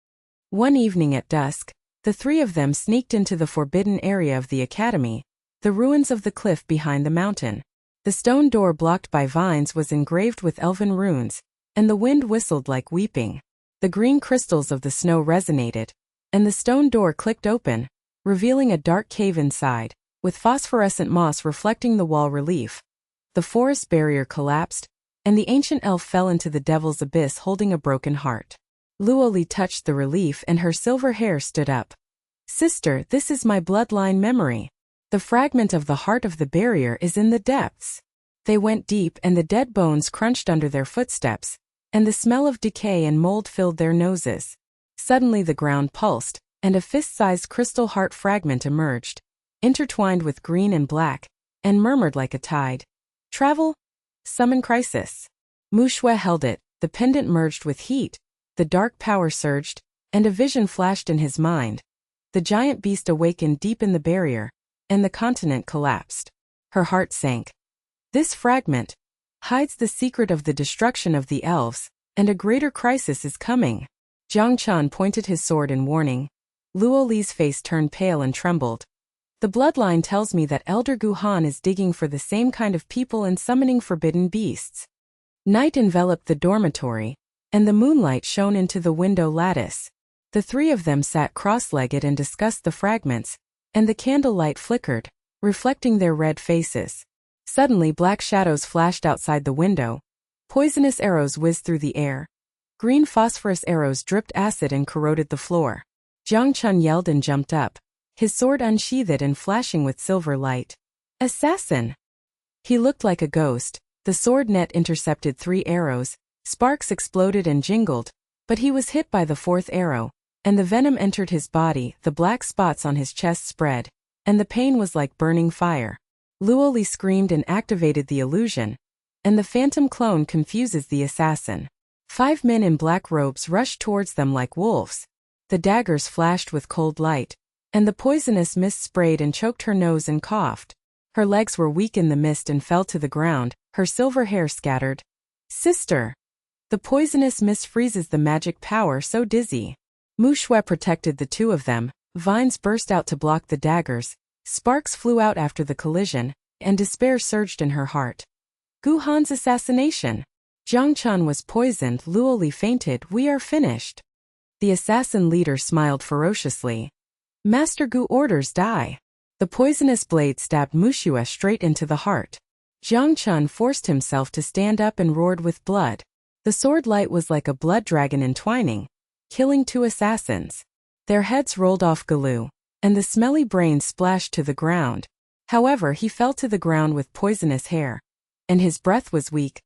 One evening at dusk, the three of them sneaked into the forbidden area of the academy, the ruins of the cliff behind the mountain. The stone door blocked by vines was engraved with elven runes, and the wind whistled like weeping. The green crystals of the snow resonated, and the stone door clicked open, revealing a dark cave inside, with phosphorescent moss reflecting the wall relief. The forest barrier collapsed, and the ancient elf fell into the devil's abyss holding a broken heart. Luo Li touched the relief and her silver hair stood up. Sister, this is my bloodline memory. The fragment of the heart of the barrier is in the depths. They went deep and the dead bones crunched under their footsteps, and the smell of decay and mold filled their noses. Suddenly the ground pulsed, and a fist-sized crystal heart fragment emerged, intertwined with green and black, and murmured like a tide. Travel? Summon crisis. Muxue held it, the pendant merged with heat, the dark power surged, and a vision flashed in his mind. The giant beast awakened deep in the barrier, and the continent collapsed. Her heart sank. This fragment hides the secret of the destruction of the elves, and a greater crisis is coming. Jiang Chen pointed his sword in warning. Luo Li's face turned pale and trembled. The bloodline tells me that Elder Gu Han is digging for the same kind of people and summoning forbidden beasts. Night enveloped the dormitory, and the moonlight shone into the window lattice. The three of them sat cross-legged and discussed the fragments, and the candlelight flickered, reflecting their red faces. Suddenly black shadows flashed outside the window. Poisonous arrows whizzed through the air. Green phosphorus arrows dripped acid and corroded the floor. Jiang Chen yelled and jumped up, his sword unsheathed and flashing with silver light. Assassin! He looked like a ghost. The sword net intercepted 3 arrows, sparks exploded and jingled, but he was hit by the 4th arrow, and the venom entered his body, the black spots on his chest spread, and the pain was like burning fire. Luo Li screamed and activated the illusion, and the phantom clone confuses the assassin. 5 men in black robes rushed towards them like wolves. The daggers flashed with cold light, and the poisonous mist sprayed and choked her nose and coughed. Her legs were weak in the mist and fell to the ground, her silver hair scattered. Sister! The poisonous mist freezes the magic power so dizzy. Muxue protected the two of them, vines burst out to block the daggers, sparks flew out after the collision, and despair surged in her heart. Gu Han's assassination! Jiang Chen was poisoned, Luo Li fainted, we are finished. The assassin leader smiled ferociously. Master Gu orders die. The poisonous blade stabbed Muxue straight into the heart. Jiang Chen forced himself to stand up and roared with blood. The sword light was like a blood dragon entwining, killing 2 assassins. Their heads rolled off Galu, and the smelly brains splashed to the ground. However, he fell to the ground with poisonous hair, and his breath was weak.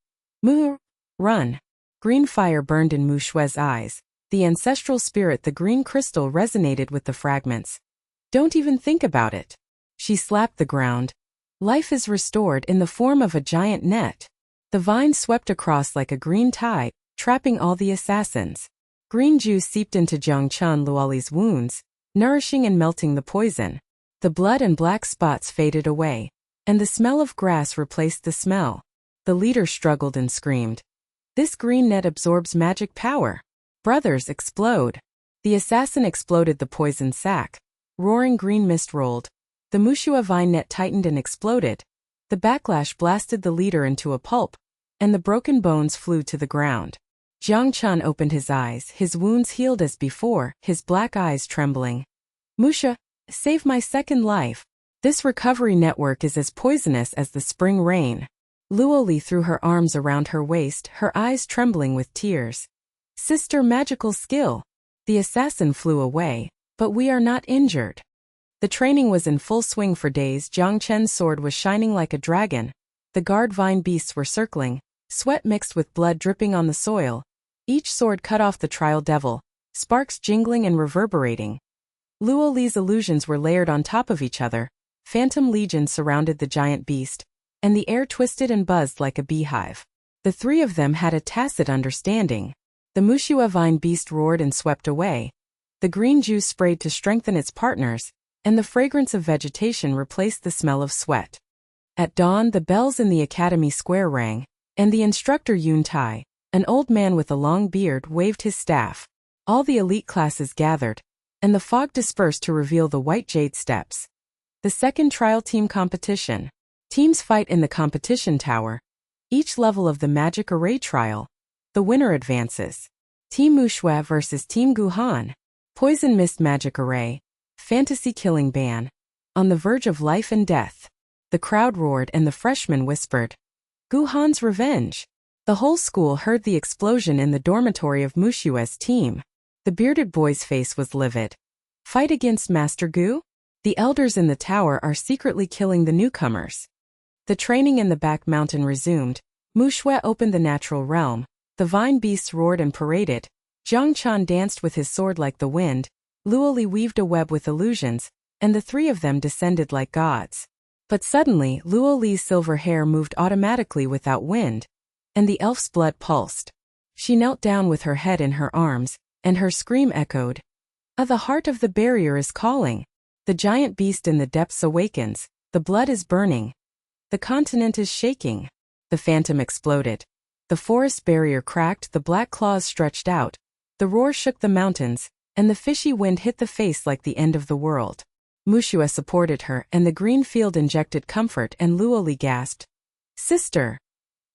Run! Green fire burned in Muxue's eyes. The ancestral spirit, the green crystal, resonated with the fragments. Don't even think about it. She slapped the ground. Life is restored in the form of a giant net. The vine swept across like a green tide, trapping all the assassins. Green juice seeped into Jiang Chen Luo Li's wounds, nourishing and melting the poison. The blood and black spots faded away, and the smell of grass replaced the smell. The leader struggled and screamed. This green net absorbs magic power. Brothers, explode. The assassin exploded the poison sac. Roaring green mist rolled. The Muxue vine net tightened and exploded. The backlash blasted the leader into a pulp, and the broken bones flew to the ground. Jiang Chen opened his eyes, his wounds healed as before, his black eyes trembling. Muxue, save my second life. This recovery network is as poisonous as the spring rain. Luo Li threw her arms around her waist, her eyes trembling with tears. Sister, magical skill. The assassin flew away, but we are not injured. The training was in full swing for days. Jiang Chen's sword was shining like a dragon. The guard vine beasts were circling, sweat mixed with blood dripping on the soil. Each sword cut off the trial devil, sparks jingling and reverberating. Luo Li's illusions were layered on top of each other. Phantom legions surrounded the giant beast, and the air twisted and buzzed like a beehive. The three of them had a tacit understanding. The Muxue vine beast roared and swept away. The green juice sprayed to strengthen its partners, and the fragrance of vegetation replaced the smell of sweat. At dawn, the bells in the academy square rang, and the instructor Yun Tai, an old man with a long beard, waved his staff. All the elite classes gathered, and the fog dispersed to reveal the white jade steps. The second trial team competition. Teams fight in the competition tower. Each level of the magic array trial. The winner advances. Team Muxue versus Team Gu Han. Poison mist magic array. Fantasy killing ban. On the verge of life and death. The crowd roared and the freshmen whispered, Gu Han's revenge. The whole school heard the explosion in the dormitory of Muxue's team. The bearded boy's face was livid. Fight against Master Gu? The elders in the tower are secretly killing the newcomers. The training in the back mountain resumed. Muxue opened the natural realm. The vine beasts roared and paraded. Jiang Chen danced with his sword like the wind. Luo Li weaved a web with illusions, and the three of them descended like gods. But suddenly, Luo Li's silver hair moved automatically without wind, and the elf's blood pulsed. She knelt down with her head in her arms, and her scream echoed. The heart of the barrier is calling. The giant beast in the depths awakens. The blood is burning. The continent is shaking. The phantom exploded. The forest barrier cracked, the black claws stretched out. The roar shook the mountains, and the fishy wind hit the face like the end of the world. Muxue supported her, and the green field injected comfort, and Luo Li gasped. Sister!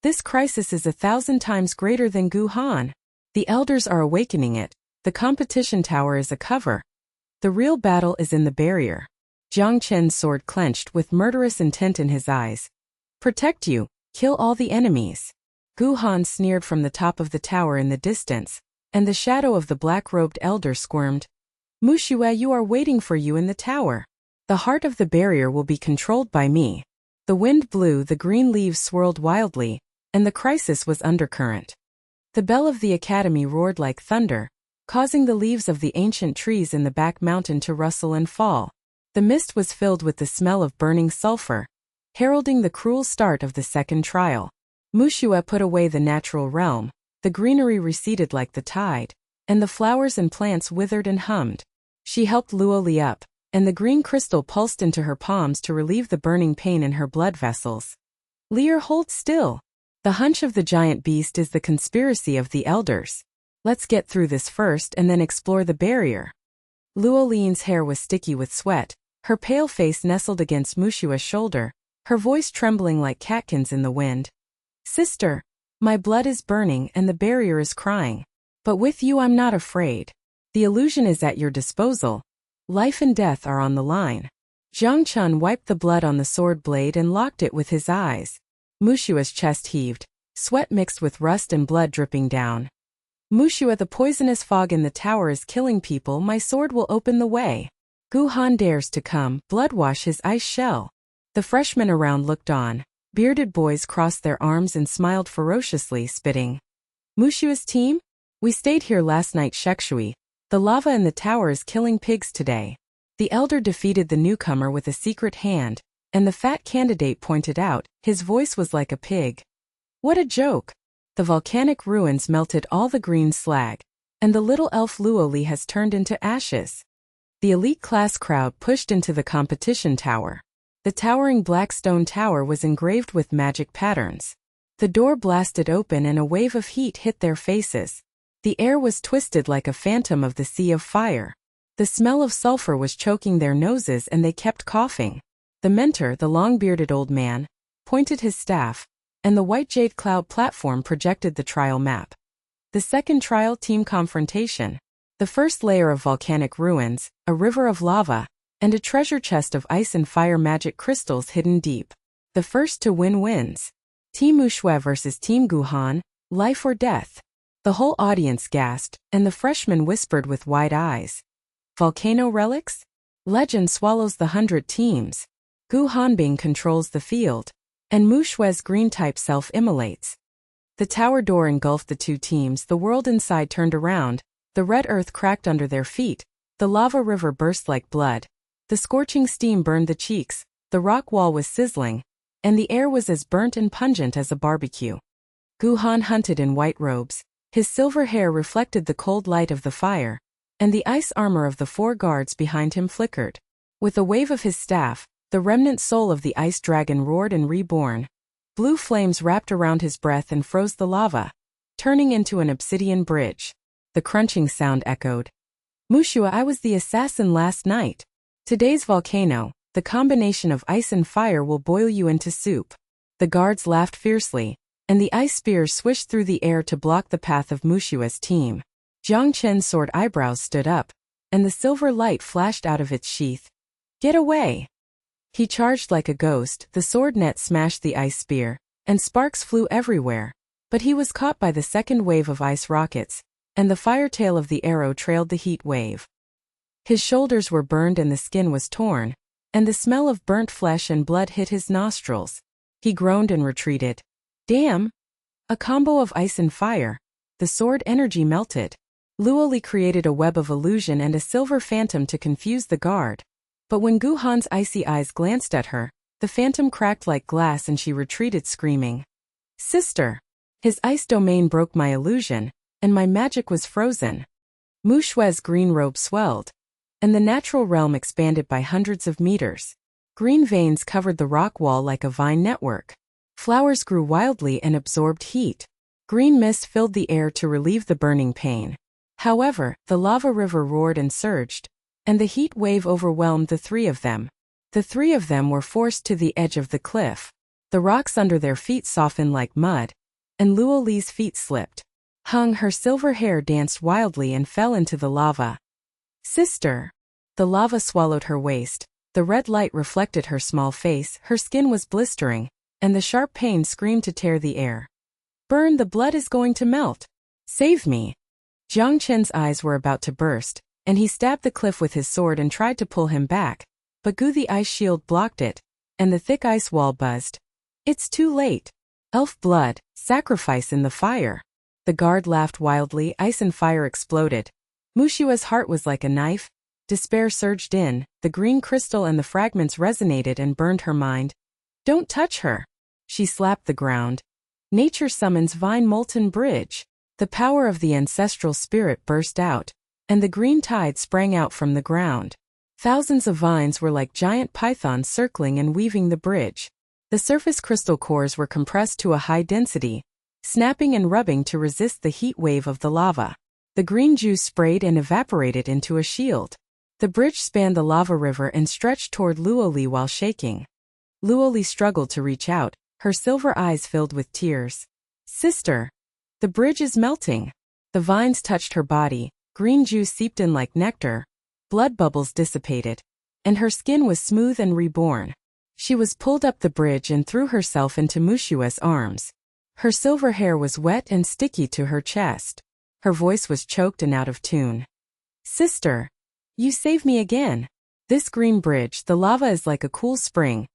This crisis is 1,000 times greater than Gu Han. The elders are awakening it. The competition tower is a cover. The real battle is in the barrier. Jiang Chen's sword clenched with murderous intent in his eyes. Protect you, kill all the enemies. Gu Han sneered from the top of the tower in the distance, and the shadow of the black-robed elder squirmed. Muxue, you are waiting for you in the tower. The heart of the barrier will be controlled by me. The wind blew, the green leaves swirled wildly, and the crisis was undercurrent. The bell of the academy roared like thunder, causing the leaves of the ancient trees in the back mountain to rustle and fall. The mist was filled with the smell of burning sulfur, heralding the cruel start of the second trial. Muxue put away the natural realm. The greenery receded like the tide, and the flowers and plants withered and hummed. She helped Luo Li up, and the green crystal pulsed into her palms to relieve the burning pain in her blood vessels. Lear, hold still. The hunch of the giant beast is the conspiracy of the elders. Let's get through this first and then explore the barrier. Luo Li's hair was sticky with sweat, her pale face nestled against Muxue's shoulder, her voice trembling like catkins in the wind. Sister, my blood is burning and the barrier is crying. But with you I'm not afraid. The illusion is at your disposal. Life and death are on the line. Jiang Chen wiped the blood on the sword blade and locked it with his eyes. Muxue's chest heaved, sweat mixed with rust and blood dripping down. Muxue, the poisonous fog in the tower is killing people. My sword will open the way. Gu Han dares to come, bloodwash his ice shell. The freshmen around looked on. Bearded boys crossed their arms and smiled ferociously, spitting. Muxue's team? We stayed here last night, Shekshui. The lava in the tower is killing pigs today. The elder defeated the newcomer with a secret hand, and the fat candidate pointed out, his voice was like a pig. What a joke! The volcanic ruins melted all the green slag, and the little elf Luo Li has turned into ashes. The elite class crowd pushed into the competition tower. The towering black stone tower was engraved with magic patterns. The door blasted open and a wave of heat hit their faces. The air was twisted like a phantom of the sea of fire. The smell of sulfur was choking their noses and they kept coughing. The mentor, the long-bearded old man, pointed his staff, and the white jade cloud platform projected the trial map. The second trial team confrontation. The first layer of volcanic ruins, a river of lava, and a treasure chest of ice and fire magic crystals hidden deep. The first to win wins. Team Muxue versus Team Gu Han, life or death. The whole audience gasped, and the freshmen whispered with wide eyes. Volcano relics? Legend swallows the 100 teams. Gu Hanbing controls the field, and Muxue's green-type self immolates. The tower door engulfed the two teams. The world inside turned around. The red earth cracked under their feet. The lava river burst like blood. The scorching steam burned the cheeks, the rock wall was sizzling, and the air was as burnt and pungent as a barbecue. Gu Han hunted in white robes, His silver hair reflected the cold light of the fire, and the ice armor of the 4 guards behind him flickered. With a wave of his staff, the remnant soul of the ice dragon roared and reborn. Blue flames wrapped around his breath and froze the lava, turning into an obsidian bridge. The crunching sound echoed. Muxue, I was the assassin last night. Today's volcano, the combination of ice and fire will boil you into soup. The guards laughed fiercely, and the ice spears swished through the air to block the path of Muxue's team. Jiang Chen's sword eyebrows stood up, and the silver light flashed out of its sheath. Get away! He charged like a ghost, the sword net smashed the ice spear, and sparks flew everywhere. But he was caught by the second wave of ice rockets, and the fire tail of the arrow trailed the heat wave. His shoulders were burned and the skin was torn, and the smell of burnt flesh and blood hit his nostrils. He groaned and retreated. Damn! A combo of ice and fire. The sword energy melted. Luo Li created a web of illusion and a silver phantom to confuse the guard. But when Gu Han's icy eyes glanced at her, the phantom cracked like glass and she retreated screaming. Sister! His ice domain broke my illusion, and my magic was frozen. Muxue's green robe swelled, and the natural realm expanded by hundreds of meters. Green veins covered the rock wall like a vine network. Flowers grew wildly and absorbed heat. Green mist filled the air to relieve the burning pain. However, the lava river roared and surged, and the heat wave overwhelmed the 3 of them. The 3 of them were forced to the edge of the cliff. The rocks under their feet softened like mud, and Luo Li's feet slipped. Her silver hair danced wildly and fell into the lava. Sister! The lava swallowed her waist. The red light reflected her small face, her skin was blistering, and the sharp pain screamed to tear the air. Burn, the blood is going to melt. Save me! Jiang Chen's eyes were about to burst, and he stabbed the cliff with his sword and tried to pull him back, but Gu the ice shield blocked it, and the thick ice wall buzzed. It's too late. Elf blood, sacrifice in the fire. The guard laughed wildly, ice and fire exploded. Muxue's heart was like a knife. Despair surged in, the green crystal and the fragments resonated and burned her mind. Don't touch her! She slapped the ground. Nature summons vine molten bridge. The power of the ancestral spirit burst out, and the green tide sprang out from the ground. Thousands of vines were like giant pythons circling and weaving the bridge. The surface crystal cores were compressed to a high density, snapping and rubbing to resist the heat wave of the lava. The green juice sprayed and evaporated into a shield. The bridge spanned the lava river and stretched toward Luo Li while shaking. Luo Li struggled to reach out, her silver eyes filled with tears. Sister! The bridge is melting. The vines touched her body, green juice seeped in like nectar, blood bubbles dissipated, and her skin was smooth and reborn. She was pulled up the bridge and threw herself into Muxue's arms. Her silver hair was wet and sticky to her chest. Her voice was choked and out of tune. Sister! You saved me again. This green bridge, the lava is like a cool spring,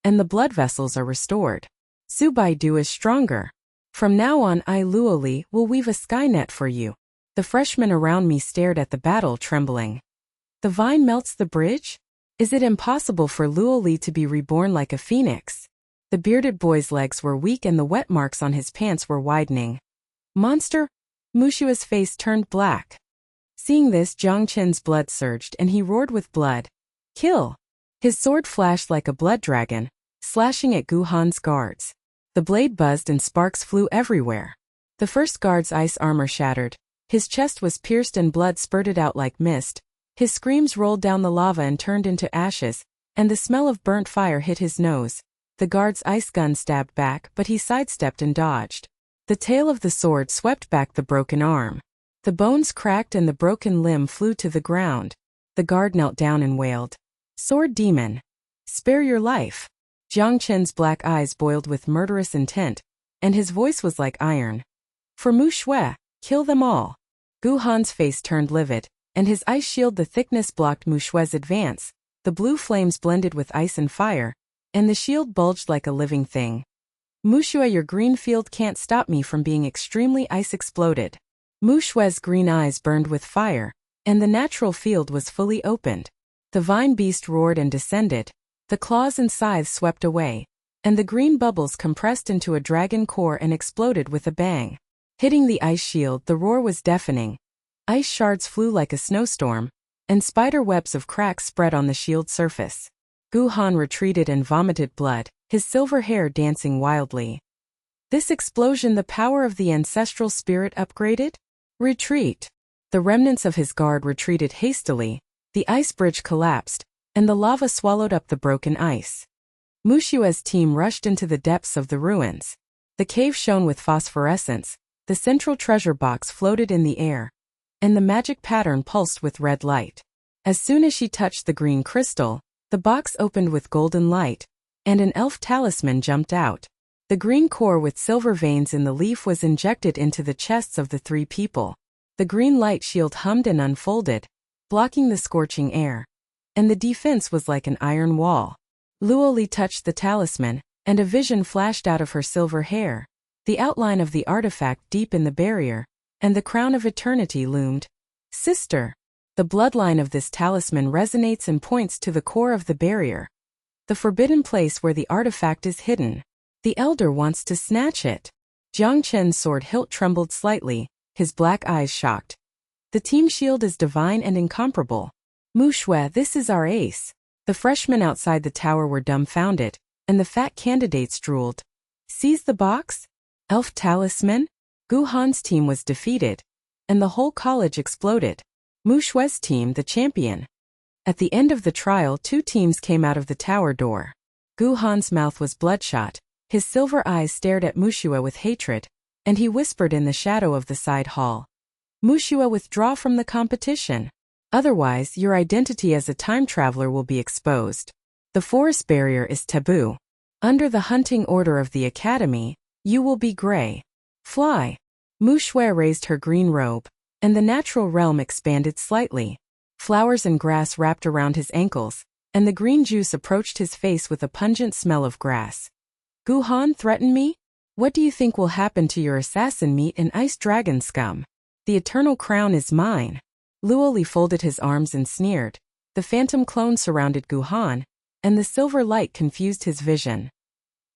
and the blood vessels are restored. Subaidu is stronger. From now on I, Luo Li, will weave a sky net for you. The freshmen around me stared at the battle trembling. The vine melts the bridge? Is it impossible for Luo Li to be reborn like a phoenix? The bearded boy's legs were weak and the wet marks on his pants were widening. Monster! Muxue's face turned black. Seeing this, Jiang Chen's blood surged and he roared with blood. Kill! His sword flashed like a blood dragon, slashing at Gu Han's guards. The blade buzzed and sparks flew everywhere. The first guard's ice armor shattered. His chest was pierced and blood spurted out like mist. His screams rolled down the lava and turned into ashes, and the smell of burnt fire hit his nose. The guard's ice gun stabbed back, but he sidestepped and dodged. The tail of the sword swept back the broken arm. The bones cracked and the broken limb flew to the ground. The guard knelt down and wailed. Sword demon! Spare your life! Jiang Chen's black eyes boiled with murderous intent, and his voice was like iron. For Muxue, kill them all! Gu Han's face turned livid, and his ice shield the thickness blocked Muxue's advance. The blue flames blended with ice and fire, and the shield bulged like a living thing. Muxue, your green field can't stop me from being extremely ice exploded. Muxue's green eyes burned with fire, and the natural field was fully opened. The vine beast roared and descended. The claws and scythes swept away, and the green bubbles compressed into a dragon core and exploded with a bang. Hitting the ice shield, the roar was deafening. Ice shards flew like a snowstorm, and spider webs of cracks spread on the shield surface. Gu Han retreated and vomited blood, his silver hair dancing wildly. This explosion, the power of the ancestral spirit upgraded? Retreat. The remnants of his guard retreated hastily, the ice bridge collapsed, and the lava swallowed up the broken ice. Muxue's team rushed into the depths of the ruins. The cave shone with phosphorescence, the central treasure box floated in the air, and the magic pattern pulsed with red light. As soon as she touched the green crystal, the box opened with golden light, and an elf talisman jumped out. The green core with silver veins in the leaf was injected into the chests of the three people. The green light shield hummed and unfolded, blocking the scorching air, and the defense was like an iron wall. Luo Li touched the talisman, and a vision flashed out of her silver hair. The outline of the artifact deep in the barrier, and the crown of eternity loomed. Sister! The bloodline of this talisman resonates and points to the core of the barrier. The forbidden place where the artifact is hidden. The elder wants to snatch it. Jiang Chen's sword hilt trembled slightly, his black eyes shocked. The team shield is divine and incomparable. Muxue, this is our ace. The freshmen outside the tower were dumbfounded, and the fat candidates drooled. Seize the box? Elf talisman? Gu Han's team was defeated, and the whole college exploded. Muxue's team, the champion. At the end of the trial, two teams came out of the tower door. Gu Han's mouth was bloodshot, his silver eyes stared at Muxue with hatred, and he whispered in the shadow of the side hall. Muxue, withdraw from the competition. Otherwise, your identity as a time traveler will be exposed. The forest barrier is taboo. Under the hunting order of the academy, you will be gray. Fly. Muxue raised her green robe, and the natural realm expanded slightly. Flowers and grass wrapped around his ankles, and the green juice approached his face with a pungent smell of grass. Gu Han, threaten me? What do you think will happen to your assassin meat and ice dragon scum? The eternal crown is mine. Luo Li folded his arms and sneered. The phantom clone surrounded Gu Han, and the silver light confused his vision.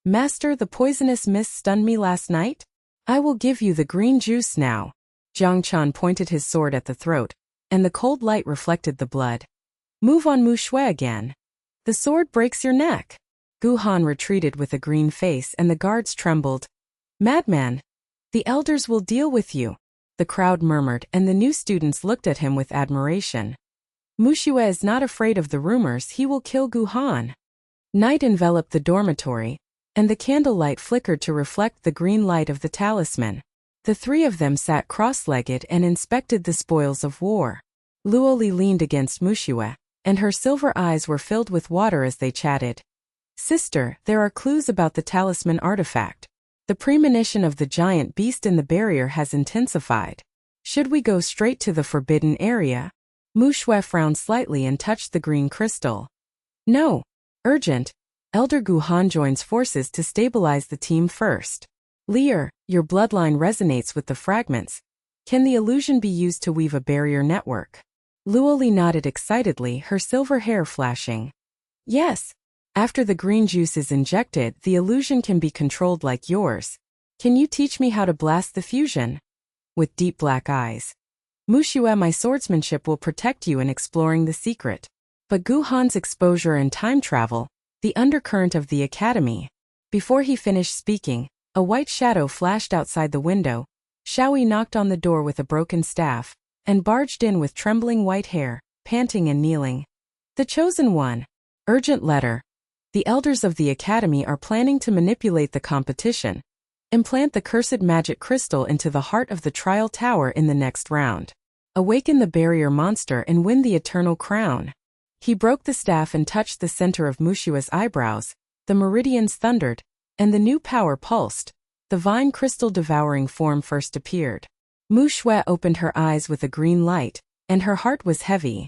Master, the poisonous mist stunned me last night? I will give you the green juice now. Jiang Chen pointed his sword at the throat, and the cold light reflected the blood. Move on, Muxue again. The sword breaks your neck. Gu Han retreated with a green face and the guards trembled. Madman! The elders will deal with you. The crowd murmured and the new students looked at him with admiration. Muxue is not afraid of the rumors, he will kill Gu Han. Night enveloped the dormitory, and the candlelight flickered to reflect the green light of the talisman. The three of them sat cross-legged and inspected the spoils of war. Luo Li leaned against Muxue, and her silver eyes were filled with water as they chatted. Sister, there are clues about the talisman artifact. The premonition of the giant beast in the barrier has intensified. Should we go straight to the forbidden area? Muxue frowned slightly and touched the green crystal. No. Urgent. Elder Gu Han joins forces to stabilize the team first. Lear, your bloodline resonates with the fragments. Can the illusion be used to weave a barrier network? Luo Li nodded excitedly, her silver hair flashing. Yes. After the green juice is injected, the illusion can be controlled like yours. Can you teach me how to blast the fusion? With deep black eyes. Muxue, my swordsmanship will protect you in exploring the secret. But Gu Han's exposure and time travel, the undercurrent of the academy. Before he finished speaking, a white shadow flashed outside the window. Shaoyi knocked on the door with a broken staff, and barged in with trembling white hair, panting and kneeling. The chosen one. Urgent letter. The elders of the academy are planning to manipulate the competition. Implant the cursed magic crystal into the heart of the trial tower in the next round. Awaken the barrier monster and win the eternal crown. He broke the staff and touched the center of Muxue's eyebrows. The meridians thundered, and the new power pulsed. The vine crystal devouring form first appeared. Muxue opened her eyes with a green light, and her heart was heavy.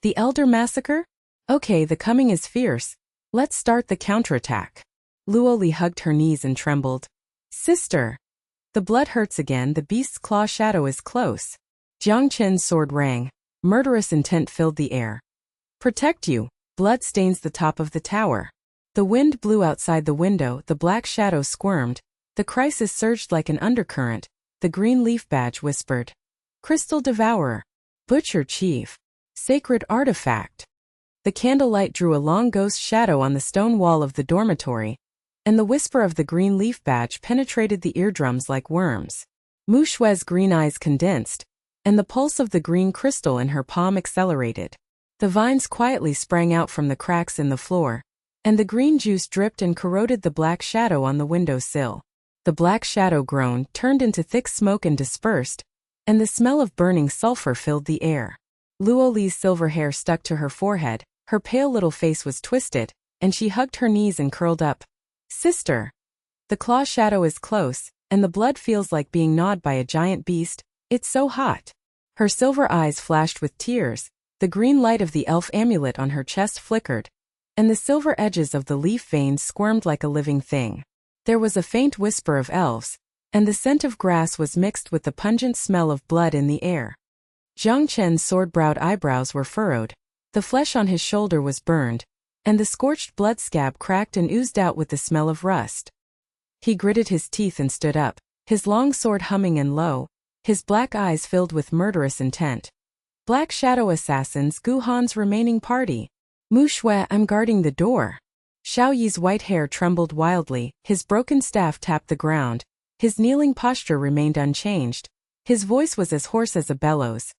The elder massacre? Okay, the coming is fierce. Let's start the counterattack. Luo Li hugged her knees and trembled. Sister! The blood hurts again, the beast's claw shadow is close. Jiang Chen's sword rang. Murderous intent filled the air. Protect you! Blood stains the top of the tower. The wind blew outside the window, the black shadow squirmed. The crisis surged like an undercurrent. the green leaf badge whispered. Crystal Devourer. Butcher Chief. Sacred Artifact. The candlelight drew a long ghost shadow on the stone wall of the dormitory, and the whisper of the green leaf badge penetrated the eardrums like worms. Muxue's green eyes condensed, and the pulse of the green crystal in her palm accelerated. The vines quietly sprang out from the cracks in the floor, and the green juice dripped and corroded the black shadow on the window sill. The black shadow groaned, turned into thick smoke and dispersed, and the smell of burning sulfur filled the air. Luo Li's silver hair stuck to her forehead, her pale little face was twisted, and she hugged her knees and curled up. Sister! The claw shadow is close, and the blood feels like being gnawed by a giant beast. It's so hot. Her silver eyes flashed with tears, the green light of the elf amulet on her chest flickered, and the silver edges of the leaf veins squirmed like a living thing. There was a faint whisper of elves, and the scent of grass was mixed with the pungent smell of blood in the air. Jiang Chen's sword-browed eyebrows were furrowed, the flesh on his shoulder was burned, and the scorched blood scab cracked and oozed out with the smell of rust. He gritted his teeth and stood up, his long sword humming and low, his black eyes filled with murderous intent. Black Shadow Assassins, Gu Han's remaining party. Muxue, I'm guarding the door. Xiao Yi's white hair trembled wildly, his broken staff tapped the ground, his kneeling posture remained unchanged. His voice was as hoarse as a bellows.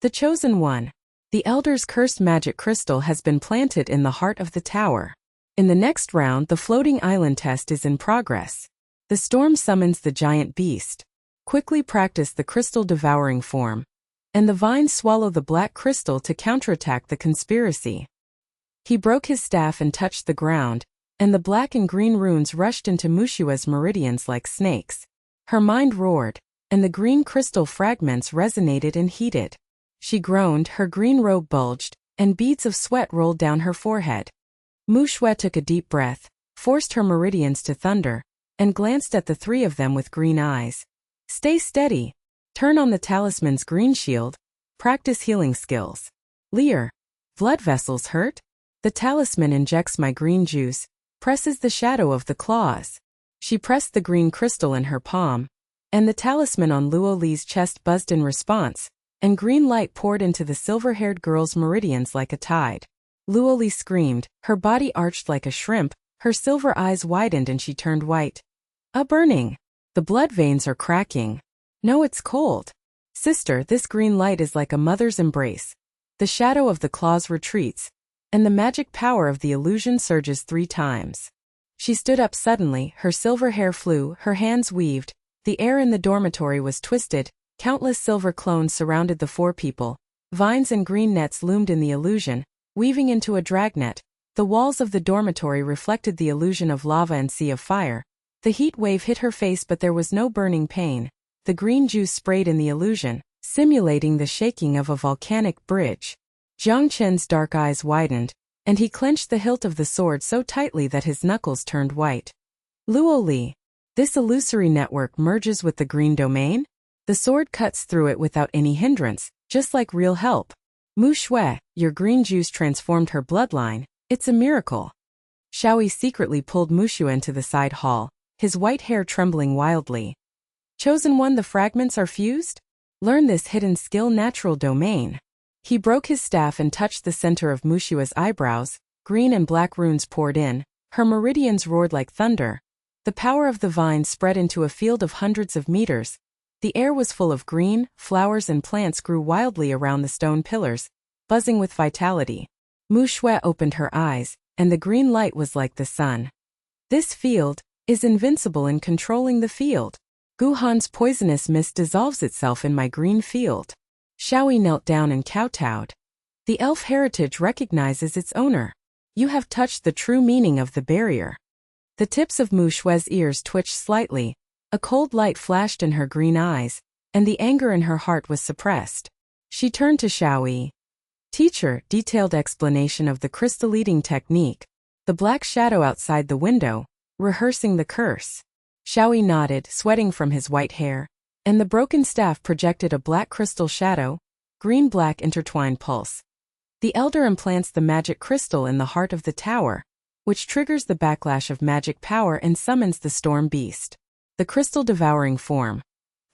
The Chosen One. The Elder's cursed magic crystal has been planted in the heart of the tower. In the next round, the floating island test is in progress. The storm summons the giant beast. Quickly practice the crystal devouring form, and the vines swallow the black crystal to counterattack the conspiracy. He broke his staff and touched the ground, and the black and green runes rushed into Muxue's meridians like snakes. Her mind roared, and the green crystal fragments resonated and heated. She groaned, her green robe bulged, and beads of sweat rolled down her forehead. Muxue took a deep breath, forced her meridians to thunder, and glanced at the three of them with green eyes. Stay steady. Turn on the talisman's green shield. Practice healing skills. Leer. Blood vessels hurt? The talisman injects my green juice, presses the shadow of the claws. She pressed the green crystal in her palm, and the talisman on Luo Li's chest buzzed in response, and green light poured into the silver-haired girl's meridians like a tide. Luo Li screamed, her body arched like a shrimp, her silver eyes widened and she turned white. A burning. The blood veins are cracking. No, it's cold. Sister, this green light is like a mother's embrace. The shadow of the claws retreats, and the magic power of the illusion surges 3 times. She stood up suddenly, her silver hair flew, her hands weaved, the air in the dormitory was twisted, countless silver clones surrounded the 4 people, vines and green nets loomed in the illusion, weaving into a dragnet. The walls of the dormitory reflected the illusion of lava and sea of fire. The heat wave hit her face but there was no burning pain. The green juice sprayed in the illusion, simulating the shaking of a volcanic bridge. Jiang Chen's dark eyes widened, and he clenched the hilt of the sword so tightly that his knuckles turned white. Luo Li. This illusory network merges with the green domain? The sword cuts through it without any hindrance, just like real help. Muxue, your green juice transformed her bloodline. It's a miracle. Xiao Yi secretly pulled Muxue into the side hall, his white hair trembling wildly. Chosen One, the fragments are fused? Learn this hidden skill, natural domain. He broke his staff and touched the center of Muxue's eyebrows. Green and black runes poured in, her meridians roared like thunder. The power of the vine spread into a field of hundreds of meters. The air was full of green, flowers and plants grew wildly around the stone pillars, buzzing with vitality. Muxue opened her eyes, and the green light was like the sun. This field is invincible in controlling the field. Gu Han's poisonous mist dissolves itself in my green field. Xiao Yi knelt down and kowtowed. The elf heritage recognizes its owner. You have touched the true meaning of the barrier. The tips of Muxue's ears twitched slightly, a cold light flashed in her green eyes, and the anger in her heart was suppressed. She turned to Xiao Yi. Teacher, detailed explanation of the crystal-eating technique. The black shadow outside the window, rehearsing the curse. Xiao Yi nodded, sweating from his white hair, and the broken staff projected a black crystal shadow, green-black intertwined pulse. The elder implants the magic crystal in the heart of the tower, which triggers the backlash of magic power and summons the storm beast. The crystal devouring form.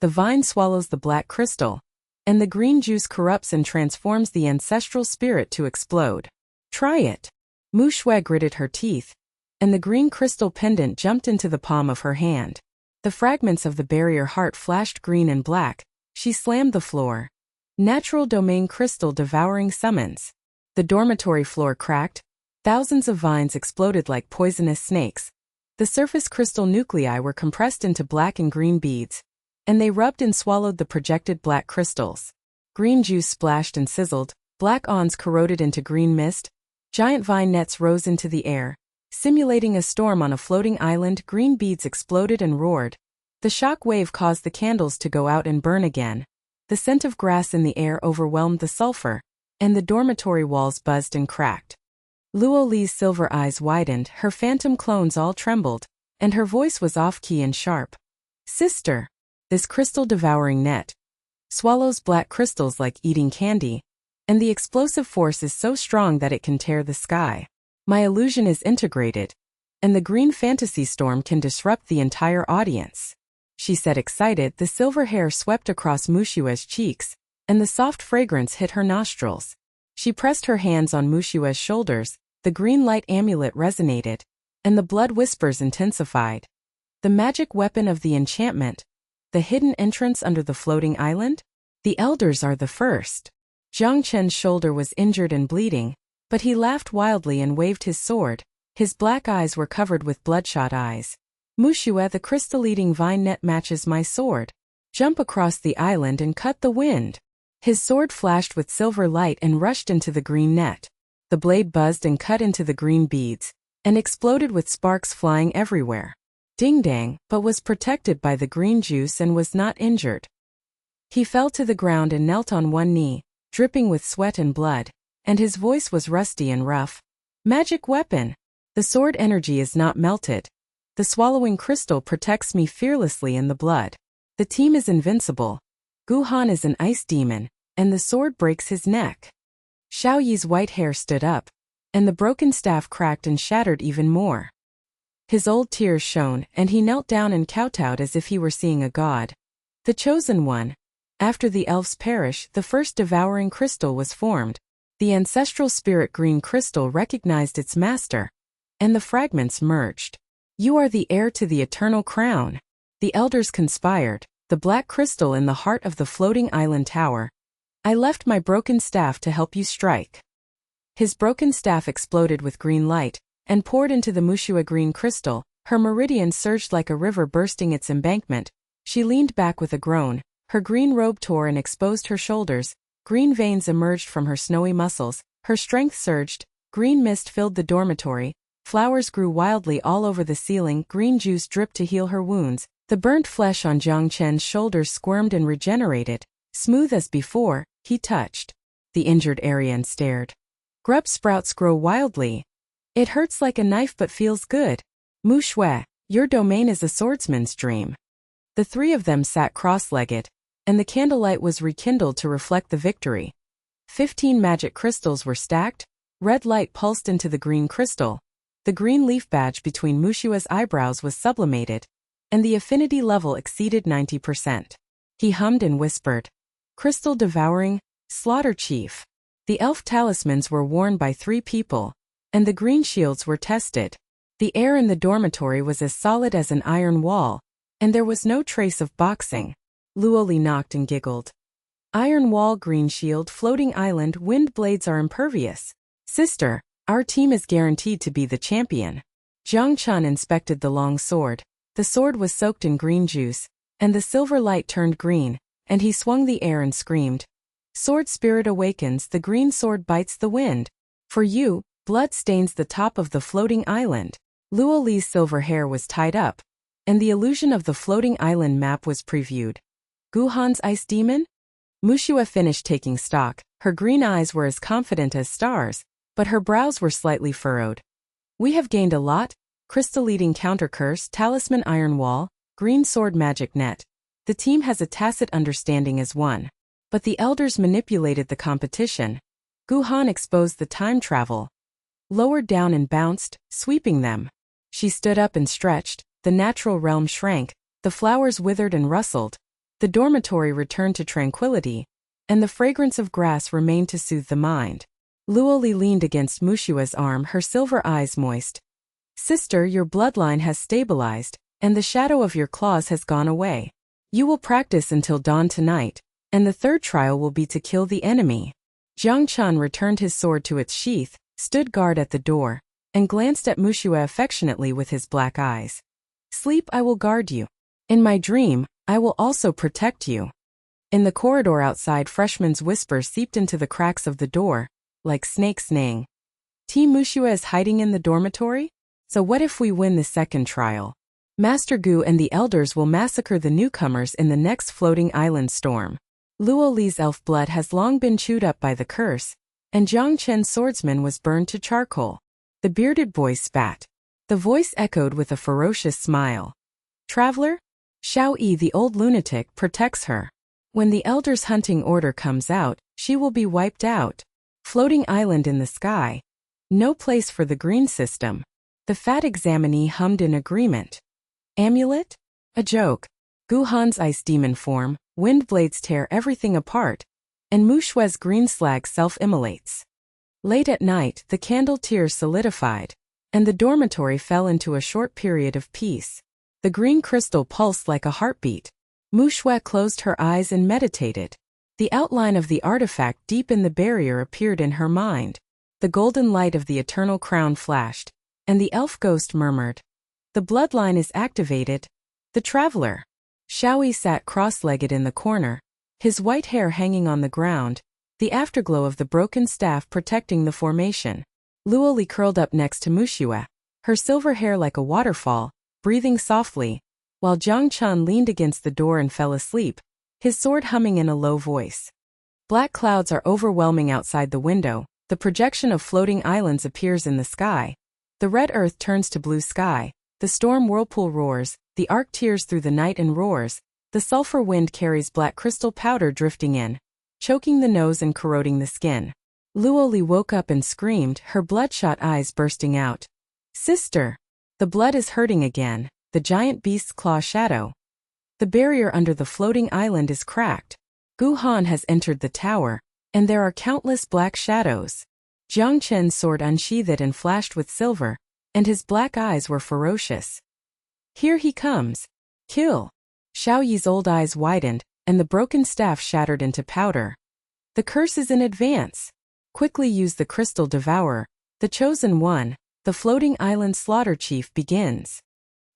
the vine swallows the black crystal, and the green juice corrupts and transforms the ancestral spirit to explode. Try it. Muxue gritted her teeth, and the green crystal pendant jumped into the palm of her hand. The fragments of the barrier heart flashed green and black. She slammed the floor. Natural domain crystal devouring summons. The dormitory floor cracked. Thousands of vines exploded like poisonous snakes. The surface crystal nuclei were compressed into black and green beads, and they rubbed and swallowed the projected black crystals. Green juice splashed and sizzled, black awns corroded into green mist, giant vine nets rose into the air. Simulating a storm on a floating island, green beads exploded and roared. The shock wave caused the candles to go out and burn again. The scent of grass in the air overwhelmed the sulfur, and the dormitory walls buzzed and cracked. Luo Li's silver eyes widened, her phantom clones all trembled, and her voice was off-key and sharp. Sister, this crystal-devouring net swallows black crystals like eating candy, and the explosive force is so strong that it can tear the sky. My illusion is integrated, and the green fantasy storm can disrupt the entire audience, she said excited. The silver hair swept across Muxue's cheeks, and the soft fragrance hit her nostrils. She pressed her hands on Muxue's shoulders, the green light amulet resonated, and the blood whispers intensified. The magic weapon of the enchantment, the hidden entrance under the floating island? The elders are the first. Jiang Chen's shoulder was injured and bleeding, but he laughed wildly and waved his sword. His black eyes were covered with bloodshot eyes. Muxue, the crystal-eating vine net matches my sword. Jump across the island and cut the wind. His sword flashed with silver light and rushed into the green net. The blade buzzed and cut into the green beads, and exploded with sparks flying everywhere. Ding-dang, but was protected by the green juice and was not injured. He fell to the ground and knelt on one knee, dripping with sweat and blood, and his voice was rusty and rough. Magic weapon! The sword energy is not melted. The swallowing crystal protects me fearlessly in the blood. The team is invincible. Gu Han is an ice demon, and the sword breaks his neck. Xiao Yi's white hair stood up, and the broken staff cracked and shattered even more. His old tears shone, and he knelt down and kowtowed as if he were seeing a god. The chosen one. After the elves perish, the first devouring crystal was formed. The ancestral spirit green crystal recognized its master, and the fragments merged. You are the heir to the eternal crown. The elders conspired, the black crystal in the heart of the floating island tower. I left my broken staff to help you strike. His broken staff exploded with green light, and poured into the Muxue green crystal. Her meridian surged like a river bursting its embankment. She leaned back with a groan. Her green robe tore and exposed her shoulders. Green veins emerged from her snowy muscles. Her strength surged. Green mist filled the dormitory. Flowers grew wildly all over the ceiling. Green juice dripped to heal her wounds. The burnt flesh on Jiang Chen's shoulders squirmed and regenerated. Smooth as before, he touched the injured area and stared. Grub sprouts grow wildly. It hurts like a knife but feels good. Muxue, your domain is a swordsman's dream. The three of them sat cross-legged, and the candlelight was rekindled to reflect the victory. 15 magic crystals were stacked. Red light pulsed into the green crystal. The green leaf badge between Muxue's eyebrows was sublimated, and the affinity level exceeded 90%. He hummed and whispered. Crystal devouring, slaughter chief. The elf talismans were worn by 3 people, and the green shields were tested. The air in the dormitory was as solid as an iron wall, and there was no trace of boxing. Luo Li knocked and giggled. Iron wall, green shield, floating island, wind blades are impervious. Sister, our team is guaranteed to be the champion. Jiang Chen inspected the long sword. The sword was soaked in green juice, and the silver light turned green, and he swung the air and screamed. Sword spirit awakens, the green sword bites the wind. For you, blood stains the top of the floating island. Luo Li's silver hair was tied up, and the illusion of the floating island map was previewed. Gu Han's ice demon? Muxue finished taking stock. Her green eyes were as confident as stars, but her brows were slightly furrowed. We have gained a lot. Crystal-eating counter curse, talisman iron wall, green sword magic net. The team has a tacit understanding as one. But the elders manipulated the competition. Gu Han exposed the time travel. Lowered down and bounced, sweeping them. She stood up and stretched. The natural realm shrank. The flowers withered and rustled. The dormitory returned to tranquility, and the fragrance of grass remained to soothe the mind. Luo Li leaned against Muxue's arm, her silver eyes moist. Sister, your bloodline has stabilized, and the shadow of your claws has gone away. You will practice until dawn tonight, and the third trial will be to kill the enemy. Jiang Chen returned his sword to its sheath, stood guard at the door, and glanced at Muxue affectionately with his black eyes. Sleep, I will guard you. In my dream, I will also protect you. In the corridor outside, freshmen's whispers seeped into the cracks of the door, like snakes neighing. Team Muxue is hiding in the dormitory? So what if we win the second trial? Master Gu and the elders will massacre the newcomers in the next floating island storm. Luo Li's elf blood has long been chewed up by the curse, and Jiang Chen's swordsman was burned to charcoal. The bearded boy spat. The voice echoed with a ferocious smile. Traveler? Xiao Yi, the old lunatic, protects her. When the elder's hunting order comes out, she will be wiped out. Floating island in the sky. No place for the green system. The fat examinee hummed in agreement. Amulet? A joke. Gu Han's ice demon form, wind blades tear everything apart, and Muxue's green slag self-immolates. Late at night, the candle tears solidified, and the dormitory fell into a short period of peace. The green crystal pulsed like a heartbeat. Muxue closed her eyes and meditated. The outline of the artifact deep in the barrier appeared in her mind. The golden light of the eternal crown flashed, and the elf ghost murmured. The bloodline is activated. The traveler. Xiao Yi sat cross-legged in the corner, his white hair hanging on the ground, the afterglow of the broken staff protecting the formation. Luo Li curled up next to Muxue, her silver hair like a waterfall, breathing softly, while Jiang Chen leaned against the door and fell asleep, his sword humming in a low voice. Black clouds are overwhelming outside the window, the projection of floating islands appears in the sky. The red earth turns to blue sky, the storm whirlpool roars, the arc tears through the night and roars, the sulfur wind carries black crystal powder drifting in, choking the nose and corroding the skin. Luo Li woke up and screamed, her bloodshot eyes bursting out. Sister! The blood is hurting again, the giant beast's claw shadow. The barrier under the floating island is cracked. Gu Han has entered the tower, and there are countless black shadows. Jiang Chen's sword unsheathed and flashed with silver, and his black eyes were ferocious. Here he comes. Kill! Xiao Yi's old eyes widened, and the broken staff shattered into powder. The curse is in advance. Quickly use the crystal devourer, the chosen one, the floating island slaughter chief begins.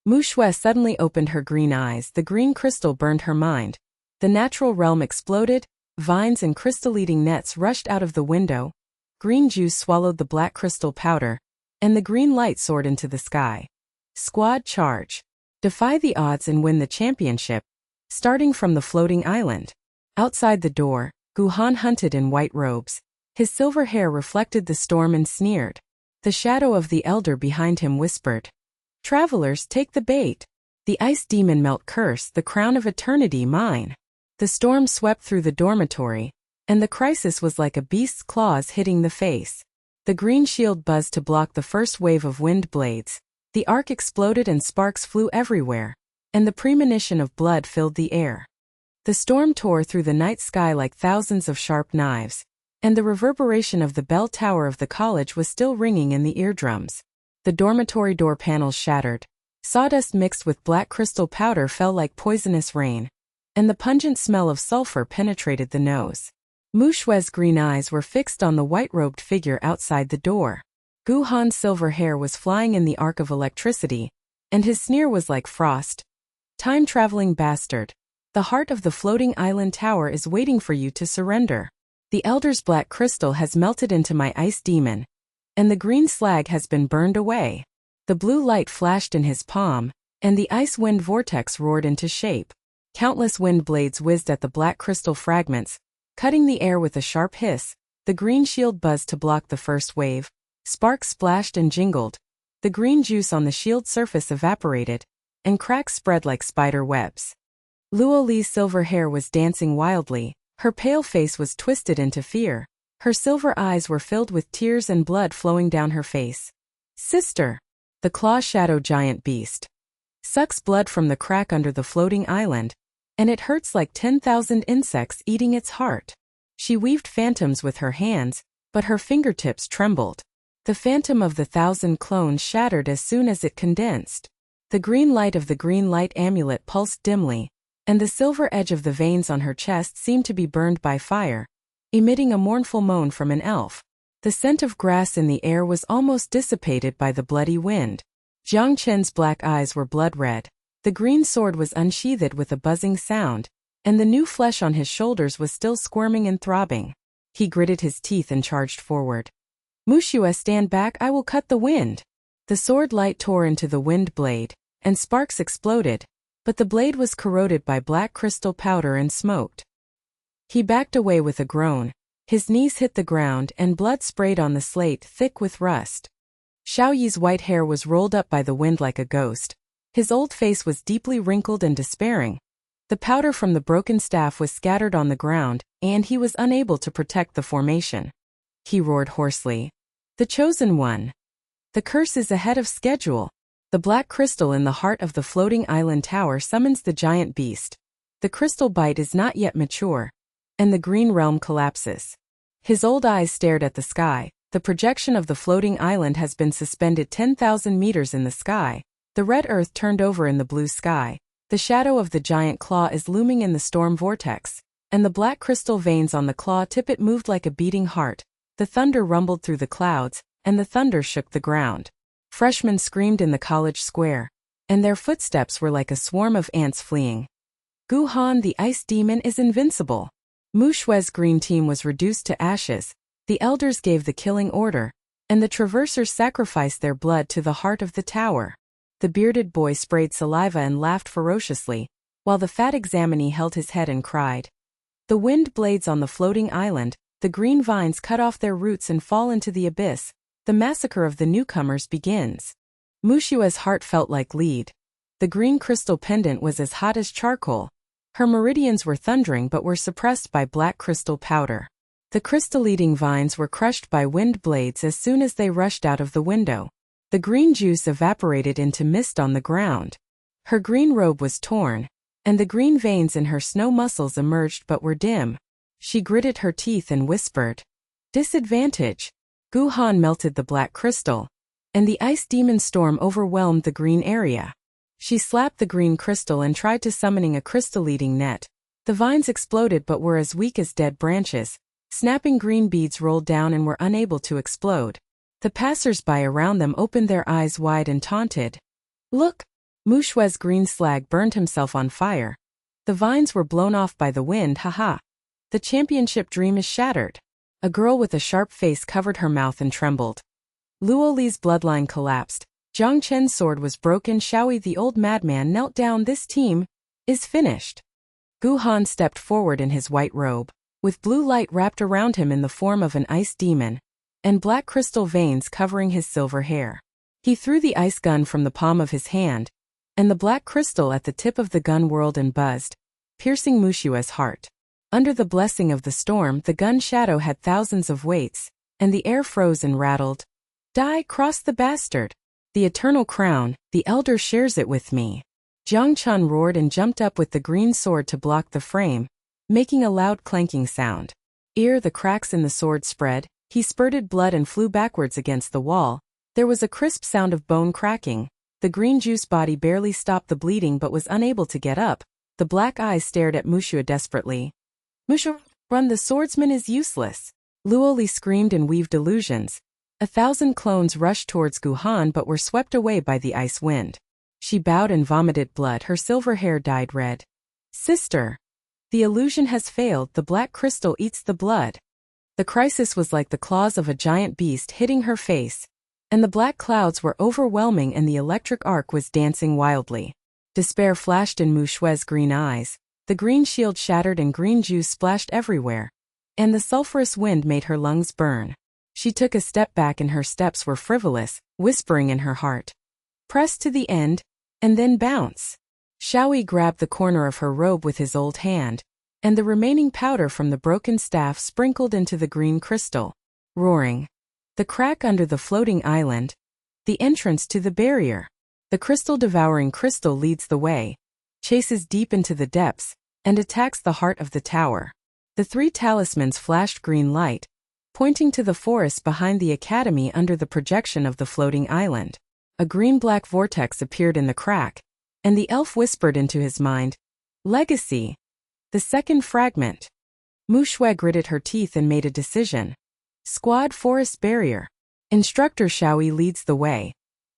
Muxue suddenly opened her green eyes, the green crystal burned her mind. The natural realm exploded, vines and crystal-eating nets rushed out of the window, green juice swallowed the black crystal powder, and the green light soared into the sky. Squad charge. Defy the odds and win the championship, starting from the floating island. Outside the door, Gu Han hunted in white robes. His silver hair reflected the storm and sneered. The shadow of the elder behind him whispered. Travelers, take the bait. The ice demon melt curse, the crown of eternity mine. The storm swept through the dormitory, and the crisis was like a beast's claws hitting the face. The green shield buzzed to block the first wave of wind blades. The arc exploded and sparks flew everywhere, and the premonition of blood filled the air. The storm tore through the night sky like thousands of sharp knives, and the reverberation of the bell tower of the college was still ringing in the eardrums. The dormitory door panels shattered. Sawdust mixed with black crystal powder fell like poisonous rain, and the pungent smell of sulfur penetrated the nose. Muxue's green eyes were fixed on the white-robed figure outside the door. Gu Han's silver hair was flying in the arc of electricity, and his sneer was like frost. Time-traveling bastard. The heart of the floating island tower is waiting for you to surrender. The elder's black crystal has melted into my ice demon, and the green slag has been burned away. The blue light flashed in his palm, and the ice wind vortex roared into shape. Countless wind blades whizzed at the black crystal fragments, cutting the air with a sharp hiss. The green shield buzzed to block the first wave. Sparks splashed and jingled. The green juice on the shield surface evaporated, and cracks spread like spider webs. Luo Li's silver hair was dancing wildly. Her pale face was twisted into fear. Her silver eyes were filled with tears and blood flowing down her face. Sister! The claw shadow giant beast sucks blood from the crack under the floating island, and it hurts like 10,000 insects eating its heart. She weaved phantoms with her hands, but her fingertips trembled. The phantom of the 1,000 clones shattered as soon as it condensed. The green light of the green light amulet pulsed dimly, and the silver edge of the veins on her chest seemed to be burned by fire, emitting a mournful moan from an elf. The scent of grass in the air was almost dissipated by the bloody wind. Jiang Chen's black eyes were blood red. The green sword was unsheathed with a buzzing sound, and the new flesh on his shoulders was still squirming and throbbing. He gritted his teeth and charged forward. Muxue, stand back, I will cut the wind. The sword light tore into the wind blade, and sparks exploded, but the blade was corroded by black crystal powder and smoked. He backed away with a groan. His knees hit the ground and blood sprayed on the slate thick with rust. Xiaoyi's white hair was rolled up by the wind like a ghost. His old face was deeply wrinkled and despairing. The powder from the broken staff was scattered on the ground, and he was unable to protect the formation. He roared hoarsely. The chosen one. The curse is ahead of schedule. The black crystal in the heart of the floating island tower summons the giant beast. The crystal bite is not yet mature, and the green realm collapses. His old eyes stared at the sky. The projection of the floating island has been suspended 10,000 meters in the sky. The red earth turned over in the blue sky. The shadow of the giant claw is looming in the storm vortex, and the black crystal veins on the claw tippet moved like a beating heart. The thunder rumbled through the clouds, and the thunder shook the ground. Freshmen screamed in the college square, and their footsteps were like a swarm of ants fleeing. Gu Han, the ice demon, is invincible. Muxue's green team was reduced to ashes. The elders gave the killing order, and the traversers sacrificed their blood to the heart of the tower. The bearded boy sprayed saliva and laughed ferociously, while the fat examinee held his head and cried. The wind blades on the floating island, the green vines cut off their roots and fall into the abyss. The massacre of the newcomers begins. Muxue's heart felt like lead. The green crystal pendant was as hot as charcoal. Her meridians were thundering but were suppressed by black crystal powder. The crystal-eating vines were crushed by wind blades as soon as they rushed out of the window. The green juice evaporated into mist on the ground. Her green robe was torn, and the green veins in her snow muscles emerged but were dim. She gritted her teeth and whispered, "Disadvantage." Gu Han melted the black crystal, and the ice demon storm overwhelmed the green area. She slapped the green crystal and tried to summoning a crystal-eating net. The vines exploded but were as weak as dead branches. Snapping green beads rolled down and were unable to explode. The passers-by around them opened their eyes wide and taunted. Look! Muxue's green slag burned himself on fire. The vines were blown off by the wind, haha. The championship dream is shattered. A girl with a sharp face covered her mouth and trembled. Luo Li's bloodline collapsed. Jiang Chen's sword was broken. Xiaoyi the old madman knelt down. This team is finished. Gu Han stepped forward in his white robe, with blue light wrapped around him in the form of an ice demon, and black crystal veins covering his silver hair. He threw the ice gun from the palm of his hand, and the black crystal at the tip of the gun whirled and buzzed, piercing Muxue's heart. Under the blessing of the storm, the gun shadow had thousands of weights, and the air froze and rattled. Die, cross the bastard! The eternal crown, the elder shares it with me. Jiang Chen roared and jumped up with the green sword to block the frame, making a loud clanking sound. Ere the cracks in the sword spread, he spurted blood and flew backwards against the wall. There was a crisp sound of bone cracking. The green juice body barely stopped the bleeding but was unable to get up. The black eyes stared at Muxue desperately. Muxue, run, the swordsman is useless. Luo Li screamed and weaved illusions. 1,000 clones rushed towards Gu Han but were swept away by the ice wind. She bowed and vomited blood. Her silver hair dyed red. Sister! The illusion has failed. The black crystal eats the blood. The crisis was like the claws of a giant beast hitting her face, and the black clouds were overwhelming and the electric arc was dancing wildly. Despair flashed in Muxue's green eyes. The green shield shattered and green juice splashed everywhere, and the sulphurous wind made her lungs burn. She took a step back and her steps were frivolous, whispering in her heart. Press to the end, and then bounce. Xiaoyi grabbed the corner of her robe with his old hand, and the remaining powder from the broken staff sprinkled into the green crystal. Roaring. The crack under the floating island. The entrance to the barrier. The crystal-devouring crystal leads the way, chases deep into the depths, and attacks the heart of the tower. The three talismans flashed green light, pointing to the forest behind the academy under the projection of the floating island. A green-black vortex appeared in the crack, and the elf whispered into his mind, "Legacy." The second fragment. Muxue gritted her teeth and made a decision. Squad forest barrier. Instructor Xiaoyi leads the way,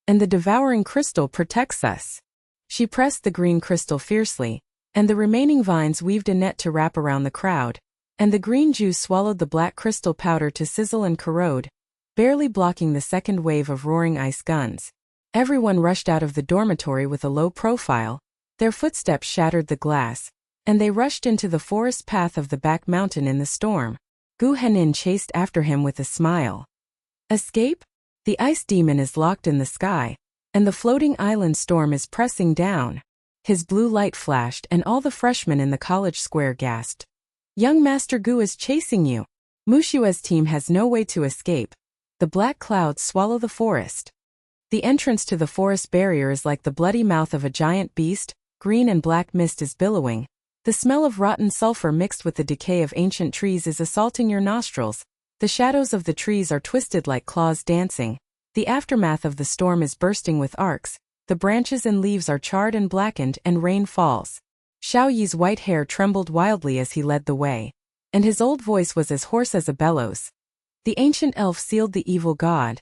and the devouring crystal protects us. She pressed the green crystal fiercely, and the remaining vines weaved a net to wrap around the crowd, and the green juice swallowed the black crystal powder to sizzle and corrode, barely blocking the second wave of roaring ice guns. Everyone rushed out of the dormitory with a low profile, their footsteps shattered the glass, and they rushed into the forest path of the back mountain in the storm. Gu Hanxiao chased after him with a smile. Escape? The ice demon is locked in the sky, and the floating island storm is pressing down. His blue light flashed and all the freshmen in the college square gasped. Young Master Gu is chasing you. Muxue's team has no way to escape. The black clouds swallow the forest. The entrance to the forest barrier is like the bloody mouth of a giant beast, green and black mist is billowing. The smell of rotten sulfur mixed with the decay of ancient trees is assaulting your nostrils. The shadows of the trees are twisted like claws dancing. The aftermath of the storm is bursting with arcs. The branches and leaves are charred and blackened, and rain falls. Xiaoyi's white hair trembled wildly as he led the way, and his old voice was as hoarse as a bellows. The ancient elf sealed the evil god.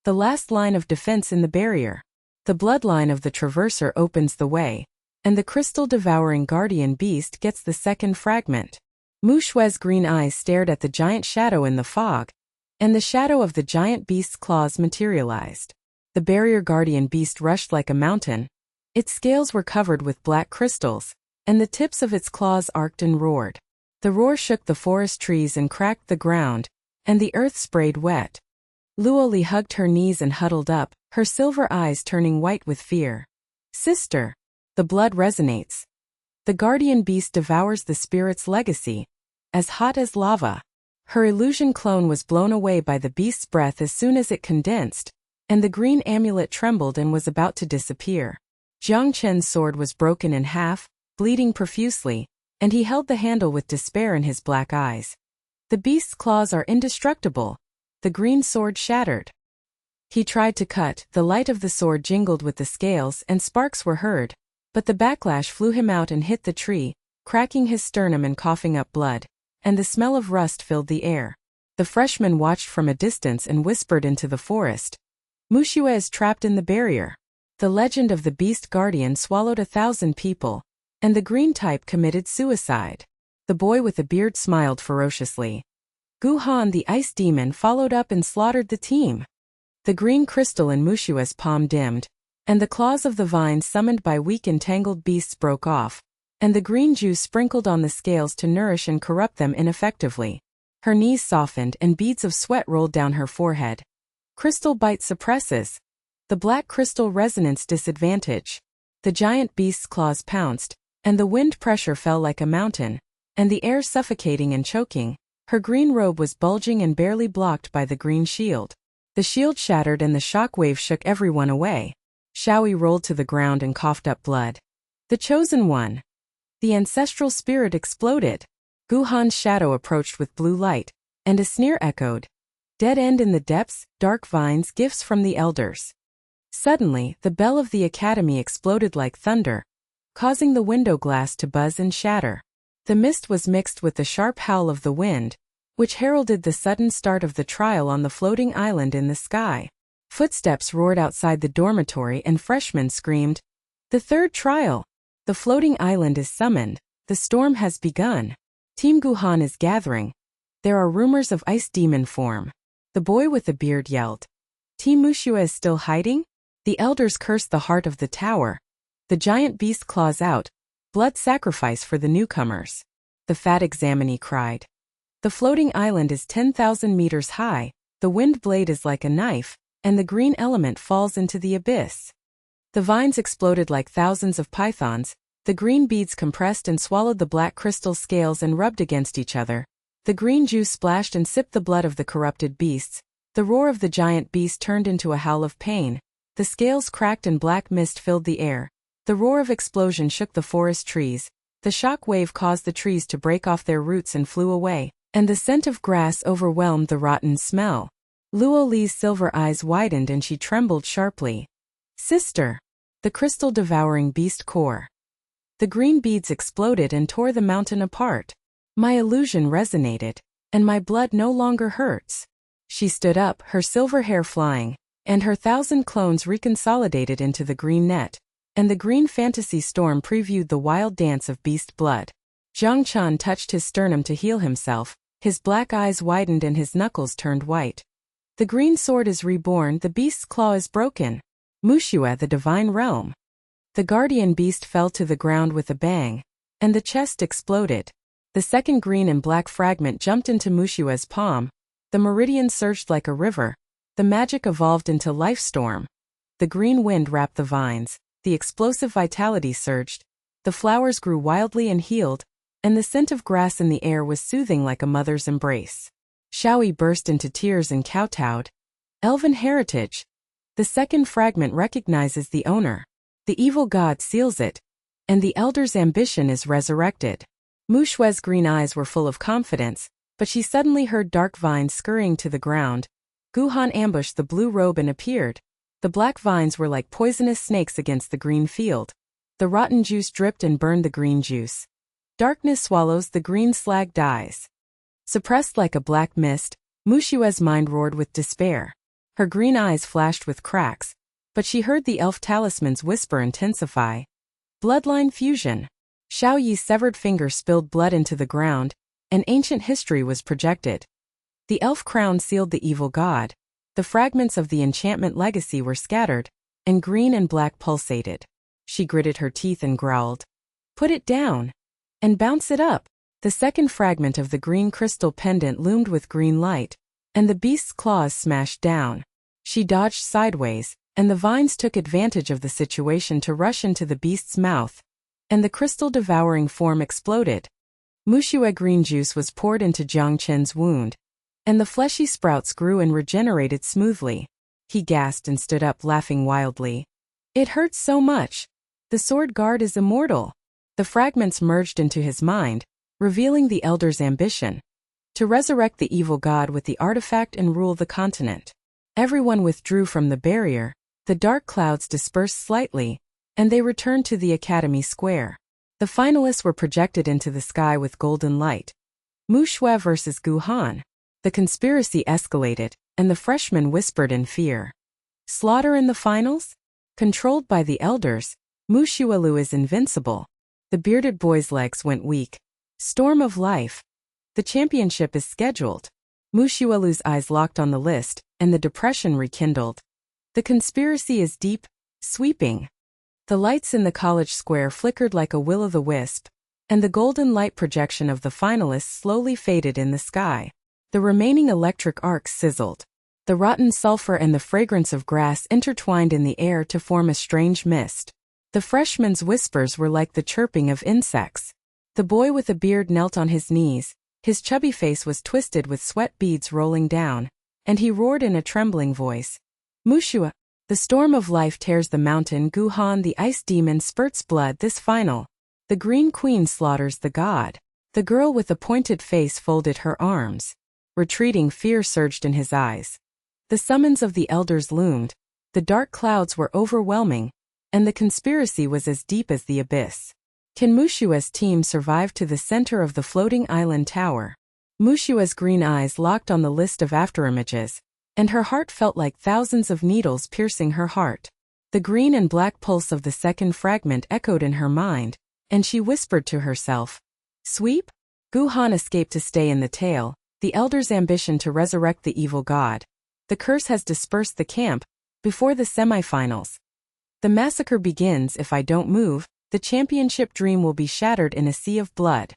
The last line of defense in the barrier. The bloodline of the traverser opens the way, and the crystal-devouring guardian beast gets the second fragment. Muxue's green eyes stared at the giant shadow in the fog, and the shadow of the giant beast's claws materialized. The barrier guardian beast rushed like a mountain. Its scales were covered with black crystals, and the tips of its claws arced and roared. The roar shook the forest trees and cracked the ground, and the earth sprayed wet. Luo Li hugged her knees and huddled up, her silver eyes turning white with fear. Sister! The blood resonates. The guardian beast devours the spirit's legacy, as hot as lava. Her illusion clone was blown away by the beast's breath as soon as it condensed, and the green amulet trembled and was about to disappear. Jiang Chen's sword was broken in half, bleeding profusely, and he held the handle with despair in his black eyes. The beast's claws are indestructible. The green sword shattered. He tried to cut, the light of the sword jingled with the scales and sparks were heard, but the backlash flew him out and hit the tree, cracking his sternum and coughing up blood, and the smell of rust filled the air. The freshman watched from a distance and whispered into the forest. Muxue is trapped in the barrier. The legend of the beast guardian swallowed 1,000 people, and the green type committed suicide. The boy with the beard smiled ferociously. Gu Han the ice demon followed up and slaughtered the team. The green crystal in Muxue's palm dimmed, and the claws of the vines summoned by weak entangled beasts broke off, and the green juice sprinkled on the scales to nourish and corrupt them ineffectively. Her knees softened and beads of sweat rolled down her forehead. Crystal bite suppresses. The black crystal resonance disadvantage. The giant beast's claws pounced, and the wind pressure fell like a mountain, and the air suffocating and choking. Her green robe was bulging and barely blocked by the green shield. The shield shattered and the shock wave shook everyone away. Xiaoyi rolled to the ground and coughed up blood. The chosen one. The ancestral spirit exploded. Gu Han's shadow approached with blue light, and a sneer echoed. Dead end in the depths, dark vines, gifts from the elders. Suddenly, the bell of the academy exploded like thunder, causing the window glass to buzz and shatter. The mist was mixed with the sharp howl of the wind, which heralded the sudden start of the trial on the floating island in the sky. Footsteps roared outside the dormitory and freshmen screamed, "The third trial! The floating island is summoned. The storm has begun. Team Gu Han is gathering. There are rumors of ice demon form." The boy with the beard yelled. Team Muxue is still hiding? The elders cursed the heart of the tower. The giant beast claws out. Blood sacrifice for the newcomers. The fat examinee cried. The floating island is 10,000 meters high, the wind blade is like a knife, and the green element falls into the abyss. The vines exploded like thousands of pythons, the green beads compressed and swallowed the black crystal scales and rubbed against each other. The green juice splashed and sipped the blood of the corrupted beasts. The roar of the giant beast turned into a howl of pain. The scales cracked and black mist filled the air. The roar of explosion shook the forest trees. The shock wave caused the trees to break off their roots and flew away, and the scent of grass overwhelmed the rotten smell. Luo Li's silver eyes widened and she trembled sharply. Sister! The crystal-devouring beast core. The green beads exploded and tore the mountain apart. My illusion resonated, and my blood no longer hurts. She stood up, her silver hair flying, and her 1,000 clones reconsolidated into the green net, and the green fantasy storm previewed the wild dance of beast blood. Jiang Chen touched his sternum to heal himself, his black eyes widened and his knuckles turned white. The green sword is reborn, the beast's claw is broken. Muxue, the divine realm. The guardian beast fell to the ground with a bang, and the chest exploded. The second green and black fragment jumped into Muxue's palm. The meridian surged like a river. The magic evolved into life storm. The green wind wrapped the vines. The explosive vitality surged. The flowers grew wildly and healed, and the scent of grass in the air was soothing like a mother's embrace. Shaoyi burst into tears and kowtowed. Elven heritage. The second fragment recognizes the owner. The evil god seals it, and the elder's ambition is resurrected. Muxue's green eyes were full of confidence, but she suddenly heard dark vines scurrying to the ground. Gu Han ambushed the blue robe and appeared. The black vines were like poisonous snakes against the green field. The rotten juice dripped and burned the green juice. Darkness swallows, the green slag dies. Suppressed like a black mist, Muxue's mind roared with despair. Her green eyes flashed with cracks, but she heard the elf talisman's whisper intensify. Bloodline fusion. Shaoyi's severed finger spilled blood into the ground, and ancient history was projected. The elf crown sealed the evil god. The fragments of the enchantment legacy were scattered, and green and black pulsated. She gritted her teeth and growled. Put it down. And bounce it up. The second fragment of the green crystal pendant loomed with green light, and the beast's claws smashed down. She dodged sideways, and the vines took advantage of the situation to rush into the beast's mouth, and the crystal-devouring form exploded. Muxue green juice was poured into Jiang Chen's wound, and the fleshy sprouts grew and regenerated smoothly. He gasped and stood up, laughing wildly. It hurts so much. The sword guard is immortal. The fragments merged into his mind, revealing the elder's ambition. To resurrect the evil god with the artifact and rule the continent. Everyone withdrew from the barrier, the dark clouds dispersed slightly, and they returned to the Academy Square. The finalists were projected into the sky with golden light. Muxue versus Gu Han. The conspiracy escalated, and the freshmen whispered in fear. Slaughter in the finals? Controlled by the elders, Muxue is invincible. The bearded boy's legs went weak. Storm of life. The championship is scheduled. Muxue's eyes locked on the list, and the depression rekindled. The conspiracy is deep, sweeping. The lights in the college square flickered like a will-o'-the-wisp, and the golden light projection of the finalists slowly faded in the sky. The remaining electric arcs sizzled. The rotten sulfur and the fragrance of grass intertwined in the air to form a strange mist. The freshmen's whispers were like the chirping of insects. The boy with a beard knelt on his knees. His chubby face was twisted with sweat beads rolling down, and he roared in a trembling voice. Muxue, the storm of life tears the mountain. Gu Han, the ice demon, spurts blood this final. The green queen slaughters the god. The girl with the pointed face folded her arms. Retreating fear surged in his eyes. The summons of the elders loomed. The dark clouds were overwhelming, and the conspiracy was as deep as the abyss. Can Muxue's team survive to the center of the floating island tower? Muxue's green eyes locked on the list of afterimages, and her heart felt like thousands of needles piercing her heart. The green and black pulse of the second fragment echoed in her mind, and she whispered to herself. Sweep? Gu Han escaped to stay in the tail, the elder's ambition to resurrect the evil god. The curse has dispersed the camp, before the semifinals. The massacre begins. If I don't move, the championship dream will be shattered in a sea of blood.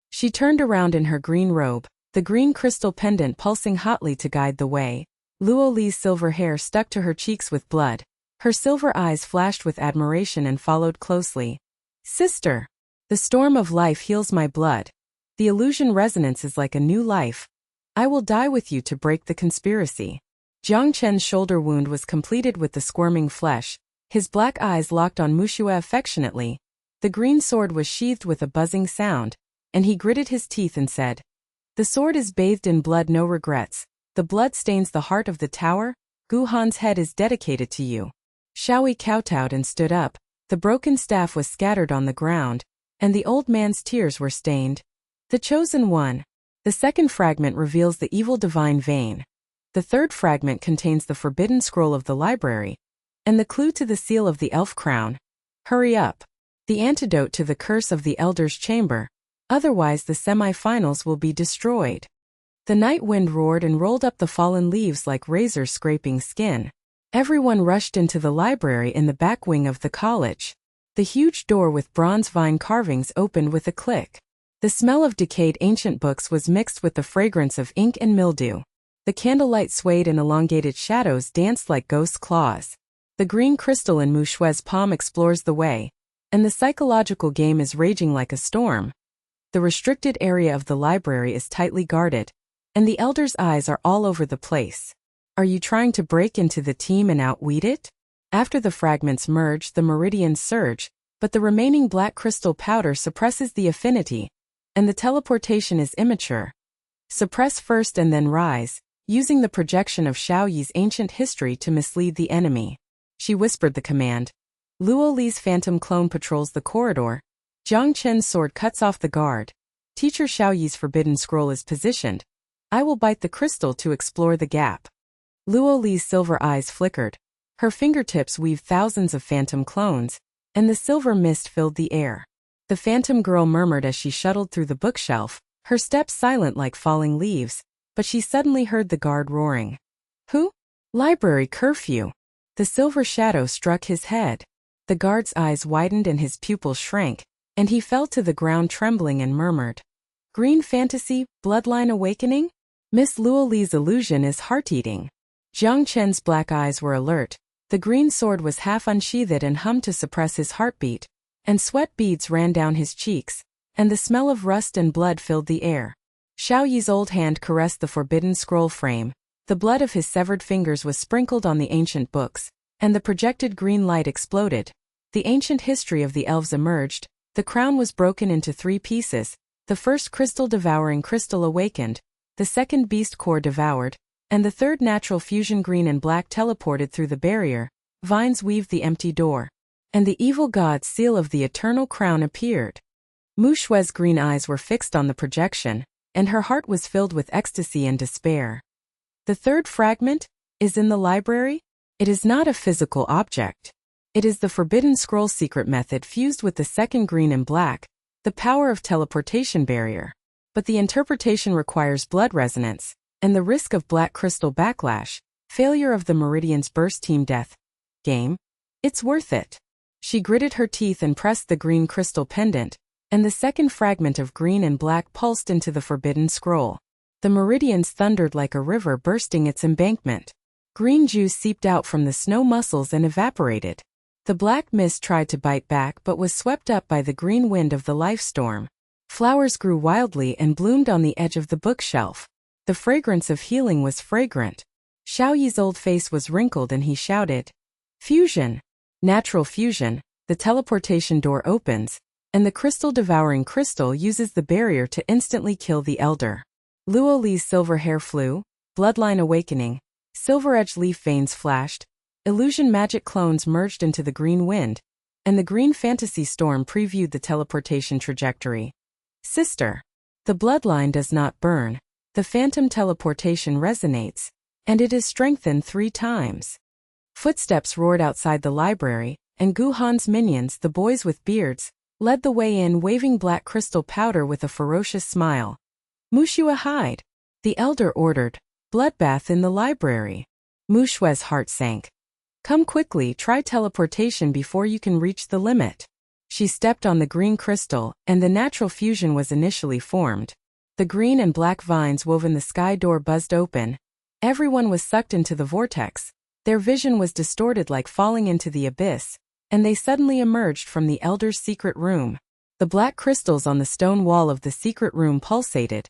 She turned around in her green robe, the green crystal pendant pulsing hotly to guide the way. Luo Li's silver hair stuck to her cheeks with blood. Her silver eyes flashed with admiration and followed closely. Sister! The storm of life heals my blood. The illusion resonance is like a new life. I will die with you to break the conspiracy. Jiang Chen's shoulder wound was completed with the squirming flesh. His black eyes locked on Muxue affectionately. The green sword was sheathed with a buzzing sound, and he gritted his teeth and said, "The sword is bathed in blood, no regrets. The blood stains the heart of the tower. Gu Han's head is dedicated to you." Xiaoyi kowtowed and stood up. The broken staff was scattered on the ground, and the old man's tears were stained. The chosen one. The second fragment reveals the evil divine vein. The third fragment contains the forbidden scroll of the library, and the clue to the seal of the elf crown. Hurry up. The antidote to the curse of the elder's chamber. Otherwise the semi-finals will be destroyed. The night wind roared and rolled up the fallen leaves like razors scraping skin. Everyone rushed into the library in the back wing of the college. The huge door with bronze vine carvings opened with a click. The smell of decayed ancient books was mixed with the fragrance of ink and mildew. The candlelight swayed and elongated shadows danced like ghost claws. The green crystal in Muxue's palm explores the way, and the psychological game is raging like a storm. The restricted area of the library is tightly guarded, and the elder's eyes are all over the place. Are you trying to break into the team and outweed it? After the fragments merge, the meridians surge, but the remaining black crystal powder suppresses the affinity, and the teleportation is immature. Suppress first and then rise, using the projection of Xiaoyi's ancient history to mislead the enemy. She whispered the command. Luo Li's phantom clone patrols the corridor. Jiang Chen's sword cuts off the guard. Teacher Xiaoyi's forbidden scroll is positioned. I will bite the crystal to explore the gap. Luo Li's silver eyes flickered. Her fingertips weaved thousands of phantom clones, and the silver mist filled the air. The phantom girl murmured as she shuttled through the bookshelf, her steps silent like falling leaves, but she suddenly heard the guard roaring. Who? Library curfew. The silver shadow struck his head. The guard's eyes widened and his pupils shrank, and he fell to the ground trembling and murmured. Green fantasy, bloodline awakening? Miss Luo Li's illusion is heart-eating. Jiang Chen's black eyes were alert. The green sword was half unsheathed and hummed to suppress his heartbeat, and sweat beads ran down his cheeks, and the smell of rust and blood filled the air. Xiaoyi's old hand caressed the forbidden scroll frame. The blood of his severed fingers was sprinkled on the ancient books, and the projected green light exploded. The ancient history of the elves emerged. The crown was broken into 3 pieces. The first crystal-devouring crystal awakened, the second beast core devoured, and the third natural fusion green and black teleported through the barrier. Vines weaved the empty door, and the evil god's seal of the eternal crown appeared. Muxue's green eyes were fixed on the projection, and her heart was filled with ecstasy and despair. The third fragment is in the library. It is not a physical object. It is the forbidden scroll secret method fused with the second green and black, the power of teleportation barrier. But the interpretation requires blood resonance, and the risk of black crystal backlash, failure of the meridian's burst team death. Game? It's worth it. She gritted her teeth and pressed the green crystal pendant, and the second fragment of green and black pulsed into the forbidden scroll. The meridians thundered like a river bursting its embankment. Green juice seeped out from the snow muscles and evaporated. The black mist tried to bite back but was swept up by the green wind of the life storm. Flowers grew wildly and bloomed on the edge of the bookshelf. The fragrance of healing was fragrant. Xiaoyi's old face was wrinkled and he shouted, Fusion! Natural fusion. The teleportation door opens, and the crystal-devouring crystal uses the barrier to instantly kill the elder. Luo Li's silver hair flew, bloodline awakening, silver-edged leaf veins flashed, illusion magic clones merged into the green wind, and the green fantasy storm previewed the teleportation trajectory. Sister. The bloodline does not burn, the phantom teleportation resonates, and it is strengthened 3 times. Footsteps roared outside the library, and Gu Han's minions, the boys with beards, led the way in waving black crystal powder with a ferocious smile. Muxue hide. The elder ordered. Bloodbath in the library. Muxue's heart sank. Come quickly, try teleportation before you can reach the limit. She stepped on the green crystal, and the natural fusion was initially formed. The green and black vines woven the sky door buzzed open. Everyone was sucked into the vortex. Their vision was distorted like falling into the abyss, and they suddenly emerged from the elder's secret room. The black crystals on the stone wall of the secret room pulsated,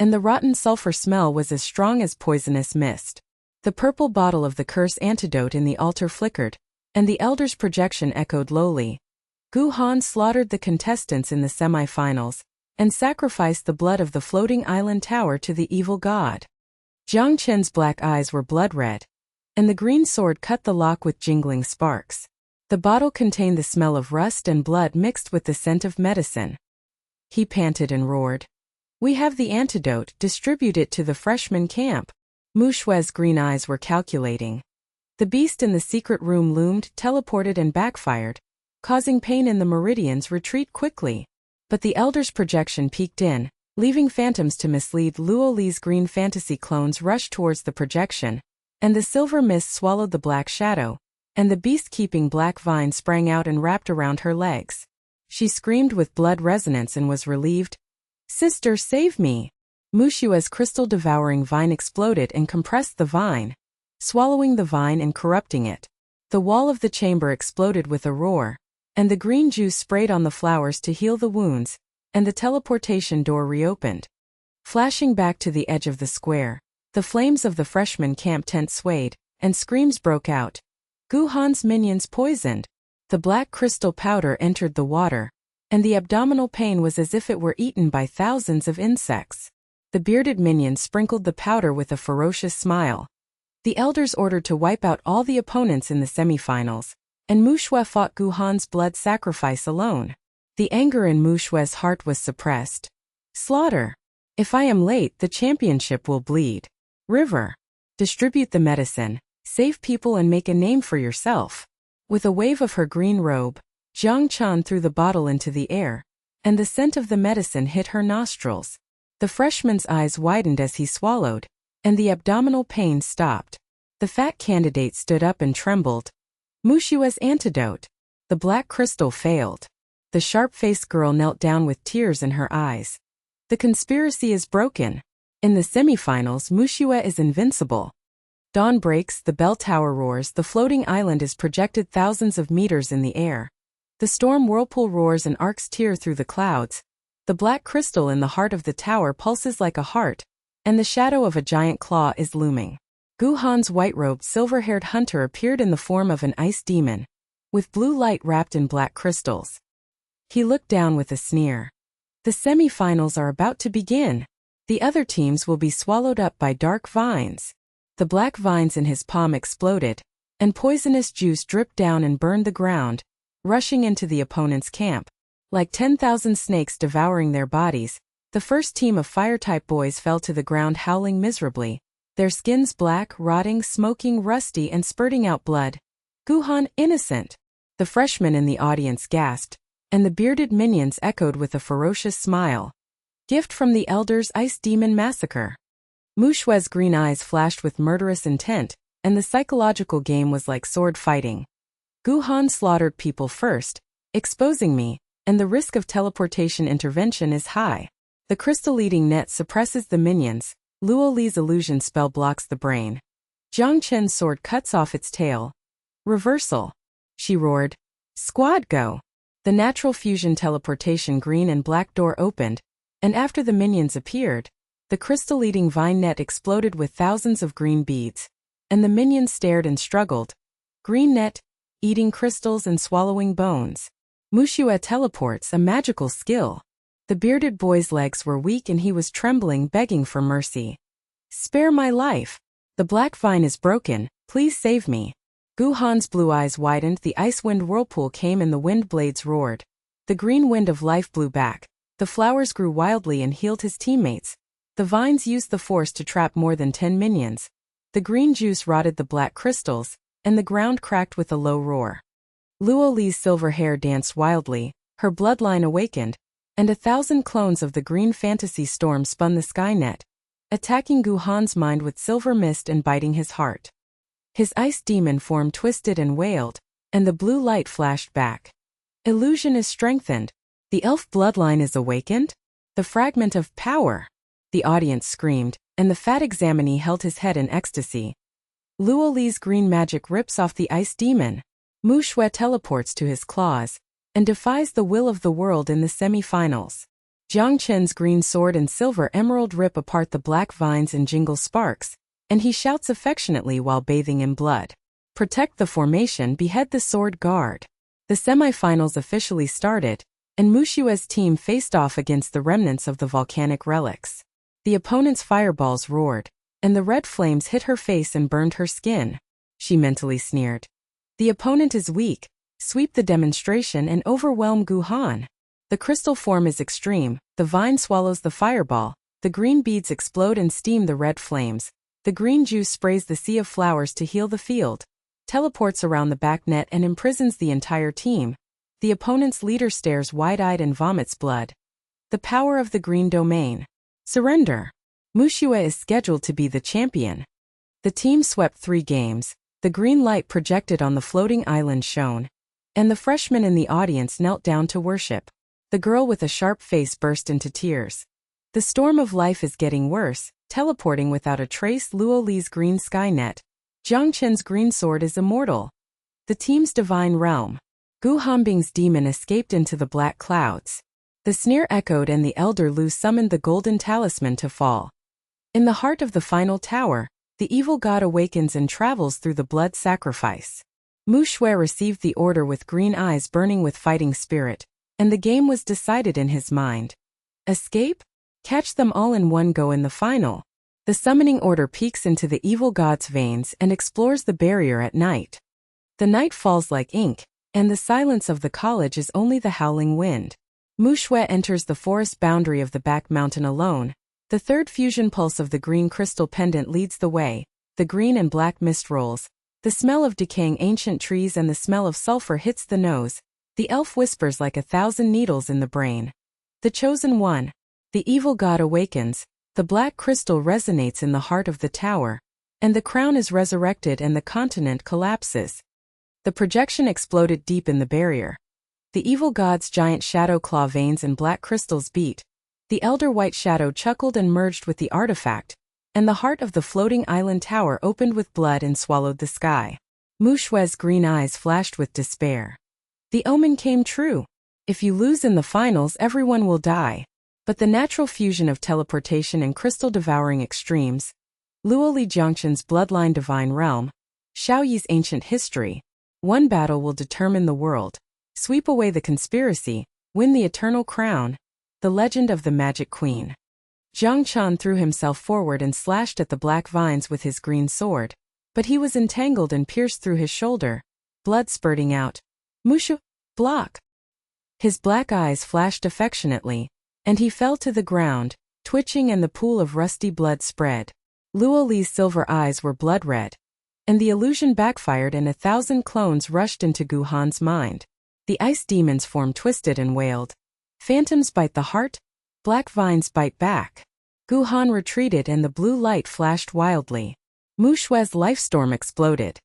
and the rotten sulfur smell was as strong as poisonous mist. The purple bottle of the curse antidote in the altar flickered, and the elder's projection echoed lowly. Gu Han slaughtered the contestants in the semi-finals and sacrificed the blood of the floating island tower to the evil god. Jiang Chen's black eyes were blood red, and the green sword cut the lock with jingling sparks. The bottle contained the smell of rust and blood mixed with the scent of medicine. He panted and roared. "We have the antidote, distribute it to the freshman camp." Muxue's green eyes were calculating. The beast in the secret room loomed, teleported and backfired, causing pain in the meridians retreat quickly. But the elder's projection peeked in, leaving phantoms to mislead. Luo Li's green fantasy clones rushed towards the projection, and the silver mist swallowed the black shadow, and the beast-keeping black vine sprang out and wrapped around her legs. She screamed with blood resonance and was relieved. "Sister, save me!" Muxue's crystal-devouring vine exploded and compressed the vine, swallowing the vine and corrupting it. The wall of the chamber exploded with a roar, and the green juice sprayed on the flowers to heal the wounds, and the teleportation door reopened. Flashing back to the edge of the square, the flames of the freshman camp tent swayed, and screams broke out. Gu Han's minions poisoned. The black crystal powder entered the water, and the abdominal pain was as if it were eaten by thousands of insects. The bearded minions sprinkled the powder with a ferocious smile. The elders ordered to wipe out all the opponents in the semifinals, and Muxue fought Gu Han's blood sacrifice alone. The anger in Muxue's heart was suppressed. "Slaughter. If I am late, the championship will bleed. River. Distribute the medicine, save people and make a name for yourself." With a wave of her green robe, Jiang Chen threw the bottle into the air, and the scent of the medicine hit her nostrils. The freshman's eyes widened as he swallowed, and the abdominal pain stopped. The fat candidate stood up and trembled. Muxue's antidote. The black crystal failed. The sharp-faced girl knelt down with tears in her eyes. The conspiracy is broken. In the semifinals, Muxue is invincible. Dawn breaks, the bell tower roars, the floating island is projected thousands of meters in the air. The storm whirlpool roars and arcs tear through the clouds. The black crystal in the heart of the tower pulses like a heart, and the shadow of a giant claw is looming. Gu Han's white-robed, silver-haired hunter appeared in the form of an ice demon, with blue light wrapped in black crystals. He looked down with a sneer. "The semi-finals are about to begin. The other teams will be swallowed up by dark vines." The black vines in his palm exploded, and poisonous juice dripped down and burned the ground, rushing into the opponent's camp. Like 10,000 snakes devouring their bodies, the first team of fire-type boys fell to the ground howling miserably, their skins black, rotting, smoking, rusty, and spurting out blood. "Gu Han, innocent!" The freshmen in the audience gasped, and the bearded minions echoed with a ferocious smile. "Gift from the elders, Ice Demon Massacre." Muxue's green eyes flashed with murderous intent, and the psychological game was like sword fighting. Gu Han slaughtered people first, exposing me, and the risk of teleportation intervention is high. The crystal-eating net suppresses the minions. Luo Li's illusion spell blocks the brain. Jiang Chen's sword cuts off its tail. "Reversal," she roared. "Squad, go!" The natural fusion teleportation green and black door opened, and after the minions appeared, the crystal-eating vine net exploded with thousands of green beads, and the minions stared and struggled. Green net, eating crystals and swallowing bones. Muxue teleports, a magical skill. The bearded boy's legs were weak and he was trembling, begging for mercy. "Spare my life. The black vine is broken, please save me." Gu Han's blue eyes widened, the ice wind whirlpool came and the wind blades roared. The green wind of life blew back. The flowers grew wildly and healed his teammates. The vines used the force to trap more than 10 minions. The green juice rotted the black crystals, and the ground cracked with a low roar. Luo Li's silver hair danced wildly, her bloodline awakened, and 1,000 clones of the green fantasy storm spun the sky net, attacking Gu Han's mind with silver mist and biting his heart. His ice demon form twisted and wailed, and the blue light flashed back. "Illusion is strengthened. The elf bloodline is awakened? The fragment of power!" The audience screamed, and the fat examinee held his head in ecstasy. Luo Li's green magic rips off the ice demon. Muxue teleports to his claws, and defies the will of the world in the semi-finals. Jiang Chen's green sword and silver emerald rip apart the black vines and jingle sparks, and he shouts affectionately while bathing in blood. "Protect the formation, behead the sword guard." The semifinals officially started, and Muxue's team faced off against the remnants of the volcanic relics. The opponent's fireballs roared, and the red flames hit her face and burned her skin. She mentally sneered. The opponent is weak. Sweep the demonstration and overwhelm Gu Han. The crystal form is extreme. The vine swallows the fireball. The green beads explode and steam the red flames. The green juice sprays the sea of flowers to heal the field, teleports around the back net and imprisons the entire team. The opponent's leader stares wide-eyed and vomits blood. The power of the green domain. Surrender. Muxue is scheduled to be the champion. The team swept 3 games. The green light projected on the floating island shone, and the freshmen in the audience knelt down to worship. The girl with a sharp face burst into tears. The storm of life is getting worse, teleporting without a trace. Luo Li's green sky net. Jiang Chen's green sword is immortal. The team's divine realm. Gu Hanbing's demon escaped into the black clouds. The sneer echoed and the elder Lu summoned the golden talisman to fall. In the heart of the final tower, the evil god awakens and travels through the blood sacrifice. Muxue received the order with green eyes burning with fighting spirit, and the game was decided in his mind. Escape? Catch them all in one go in the final. The summoning order peeks into the evil god's veins and explores the barrier at night. The night falls like ink, and the silence of the college is only the howling wind. Muxue enters the forest boundary of the back mountain alone. The third fusion pulse of the green crystal pendant leads the way. The green and black mist rolls. The smell of decaying ancient trees and the smell of sulfur hits the nose. The elf whispers like 1,000 needles in the brain. The chosen one. The evil god awakens. The black crystal resonates in the heart of the tower, and the crown is resurrected and the continent collapses. The projection exploded deep in the barrier. The evil god's giant shadow claw veins and black crystals beat. The elder white shadow chuckled and merged with the artifact, and the heart of the floating island tower opened with blood and swallowed the sky. Muxue's green eyes flashed with despair. The omen came true. If you lose in the finals, everyone will die. But the natural fusion of teleportation and crystal-devouring extremes, Luo Li Jiang Chen's bloodline divine realm, Xiaoyi's ancient history, one battle will determine the world. Sweep away the conspiracy, win the eternal crown. The legend of the magic queen. Jiang Chen threw himself forward and slashed at the black vines with his green sword, but he was entangled and pierced through his shoulder, blood spurting out. Muxue, block! His black eyes flashed affectionately, and he fell to the ground, twitching, and the pool of rusty blood spread. Luo Li's silver eyes were blood red, and the illusion backfired and 1,000 clones rushed into Gu Han's mind. The ice demon's form twisted and wailed. Phantoms bite the heart, black vines bite back. Gu Han retreated and the blue light flashed wildly. Muxue's life storm exploded.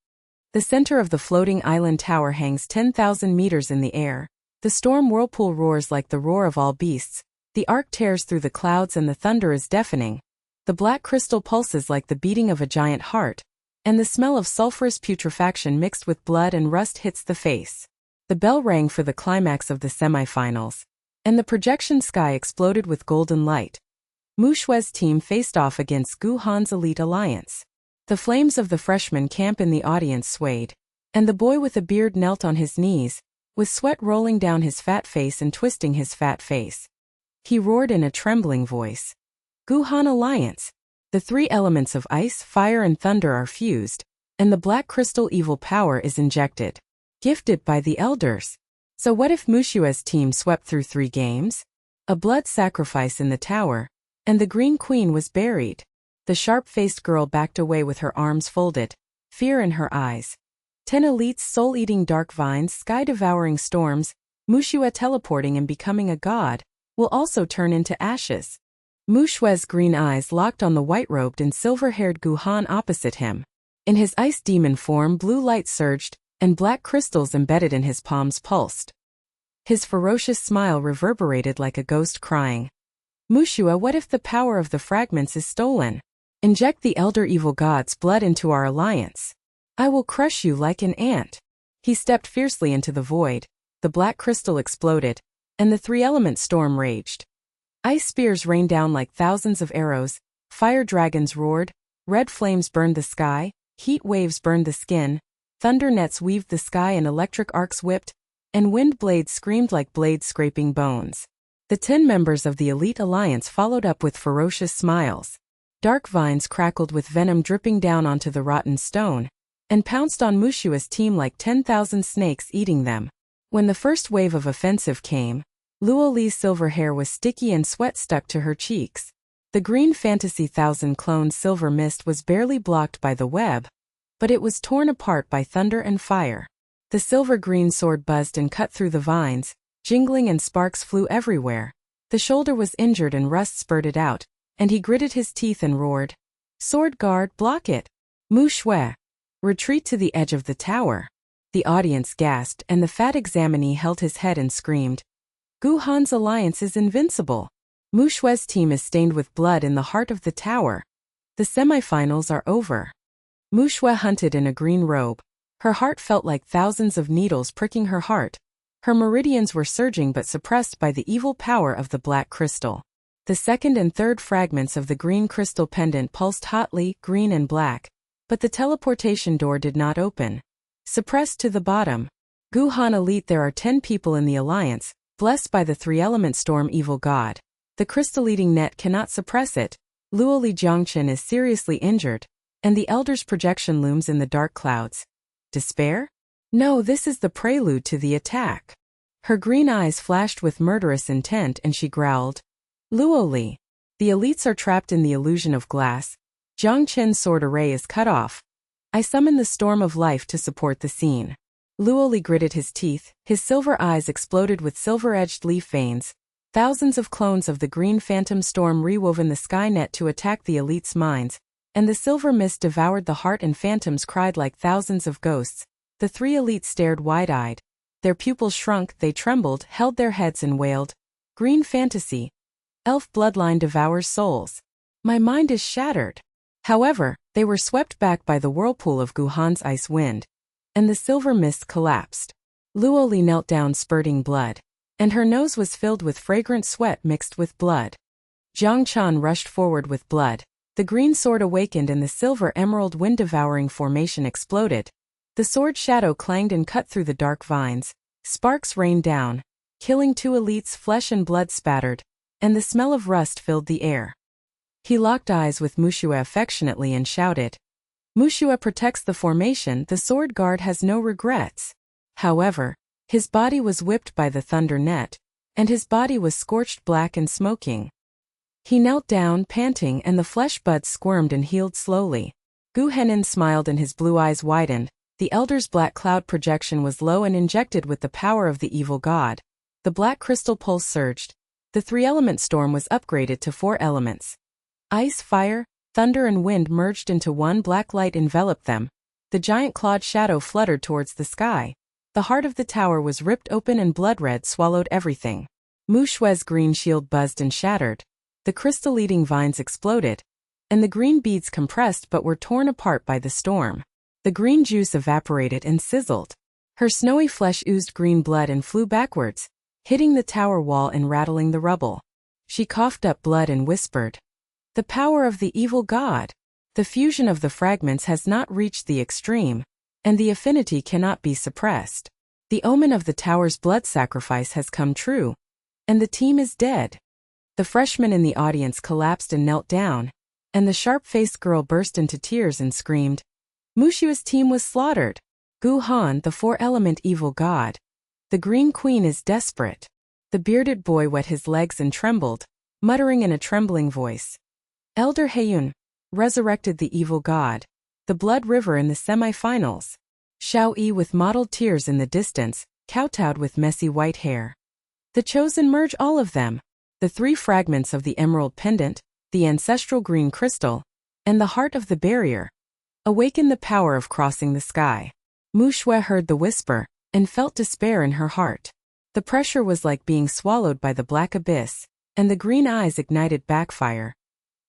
The center of the floating island tower hangs 10,000 meters in the air. The storm whirlpool roars like the roar of all beasts. The arc tears through the clouds and the thunder is deafening. The black crystal pulses like the beating of a giant heart, and the smell of sulfurous putrefaction mixed with blood and rust hits the face. The bell rang for the climax of the semifinals, and the projection sky exploded with golden light. Muxue's team faced off against Gu Han's elite alliance. The flames of the freshman camp in the audience swayed, and the boy with a beard knelt on his knees, with sweat rolling down his fat face and twisting his fat face. He roared in a trembling voice. Gu Han Alliance. The 3 elements of ice, fire and thunder are fused, and the black crystal evil power is injected. Gifted by the elders. So what if Muxue's team swept through 3 games? A blood sacrifice in the tower, and the Green Queen was buried. The sharp-faced girl backed away with her arms folded, fear in her eyes. 10 elites soul-eating dark vines, sky-devouring storms, Muxue teleporting and becoming a god, will also turn into ashes. Muxue's green eyes locked on the white-robed and silver-haired Gu Han opposite him. In his ice demon form, blue light surged, and black crystals embedded in his palms pulsed. His ferocious smile reverberated like a ghost crying. Muxue, what if the power of the fragments is stolen? Inject the elder evil god's blood into our alliance. I will crush you like an ant. He stepped fiercely into the void. The black crystal exploded, and the 3-element storm raged. Ice spears rained down like thousands of arrows, fire dragons roared, red flames burned the sky, heat waves burned the skin, thunder nets weaved the sky and electric arcs whipped. and wind blades screamed like blades scraping bones. The 10 members of the elite alliance followed up with ferocious smiles. Dark vines crackled with venom dripping down onto the rotten stone, and pounced on Muxue's team like 10,000 snakes eating them. When the first wave of offensive came, Luo Li's silver hair was sticky and sweat stuck to her cheeks. The green fantasy thousand clones silver mist was barely blocked by the web, but it was torn apart by thunder and fire. The silver-green sword buzzed and cut through the vines, jingling, and sparks flew everywhere. The shoulder was injured and rust spurted out, and he gritted his teeth and roared, "Sword guard, block it! Muxue! Retreat to the edge of the tower!" The audience gasped, and the fat examinee held his head and screamed, "Gu Han's alliance is invincible! Muxue's team is stained with blood in the heart of the tower. The semifinals are over." Muxue hunted in a green robe. Her heart felt like thousands of needles pricking her heart. Her meridians were surging but suppressed by the evil power of the black crystal. The second and third fragments of the green crystal pendant pulsed hotly, green and black, but the teleportation door did not open. Suppressed to the bottom. Gu Han Elite. There are 10 people in the alliance, blessed by the three-element storm evil god. The crystal-eating net cannot suppress it. Luo Li Jiang Chen is seriously injured, and the elder's projection looms in the dark clouds. Despair? No, this is the prelude to the attack. Her green eyes flashed with murderous intent and she growled, "Luo Li, the elites are trapped in the illusion of glass. Jiang Chen's sword array is cut off. I summon the storm of life to support the scene." Luo Li gritted his teeth, his silver eyes exploded with silver-edged leaf veins. Thousands of clones of the green phantom storm rewoven the sky net to attack the elites' minds, and the silver mist devoured the heart and phantoms cried like thousands of ghosts. The 3 elites stared wide-eyed. Their pupils shrunk, they trembled, held their heads and wailed, "Green fantasy! Elf bloodline devours souls. My mind is shattered." However, they were swept back by the whirlpool of Gu Han's ice wind, and the silver mist collapsed. Luo Li knelt down spurting blood, and her nose was filled with fragrant sweat mixed with blood. Jiang Chen rushed forward with blood. The green sword awakened and the silver emerald wind-devouring formation exploded. The sword shadow clanged and cut through the dark vines. Sparks rained down, killing 2 elites. Flesh and blood spattered, and the smell of rust filled the air. He locked eyes with Muxue affectionately and shouted, "Muxue protects the formation, the sword guard has no regrets." However, his body was whipped by the thunder net, and his body was scorched black and smoking. He knelt down, panting, and the flesh buds squirmed and healed slowly. Gu Hanxiao smiled and his blue eyes widened. The elder's black cloud projection was low and injected with the power of the evil god. The black crystal pulse surged. The 3-element storm was upgraded to 4 elements. Ice, fire, thunder and wind merged into one. Black light enveloped them. The giant clawed shadow fluttered towards the sky. The heart of the tower was ripped open and blood red swallowed everything. Muxue's green shield buzzed and shattered. The crystal-eating vines exploded, and the green beads compressed but were torn apart by the storm. The green juice evaporated and sizzled. Her snowy flesh oozed green blood and flew backwards, hitting the tower wall and rattling the rubble. She coughed up blood and whispered, "The power of the evil god. The fusion of the fragments has not reached the extreme, and the affinity cannot be suppressed. The omen of the tower's blood sacrifice has come true, and the team is dead." The freshmen in the audience collapsed and knelt down, and the sharp-faced girl burst into tears and screamed, "Muxue's team was slaughtered. Gu Han, the 4-element evil god. The Green Queen is desperate." The bearded boy wet his legs and trembled, muttering in a trembling voice, "Elder Heiyun resurrected the evil god. The blood river in the semi-finals." Xiao Yi with mottled tears in the distance, kowtowed with messy white hair. "The chosen merge all of them. The 3 fragments of the emerald pendant, the ancestral green crystal, and the heart of the barrier. Awaken the power of crossing the sky." Muxue heard the whisper, and felt despair in her heart. The pressure was like being swallowed by the black abyss, and the green eyes ignited backfire.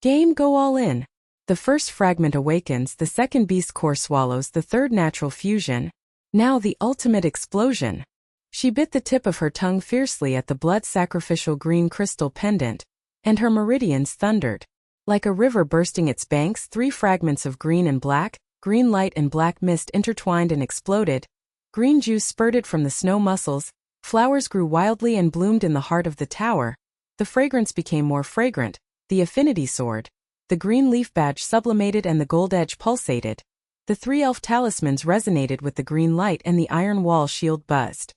Game go all in. The first fragment awakens, the second beast core swallows, the third natural fusion. Now the ultimate explosion. She bit the tip of her tongue fiercely at the blood-sacrificial green crystal pendant, and her meridians thundered. Like a river bursting its banks, 3 fragments of green and black, green light and black mist intertwined and exploded. Green juice spurted from the snow muscles, flowers grew wildly and bloomed in the heart of the tower. The fragrance became more fragrant, the affinity soared. The green leaf badge sublimated and the gold edge pulsated. The 3 elf talismans resonated with the green light and the iron wall shield buzzed.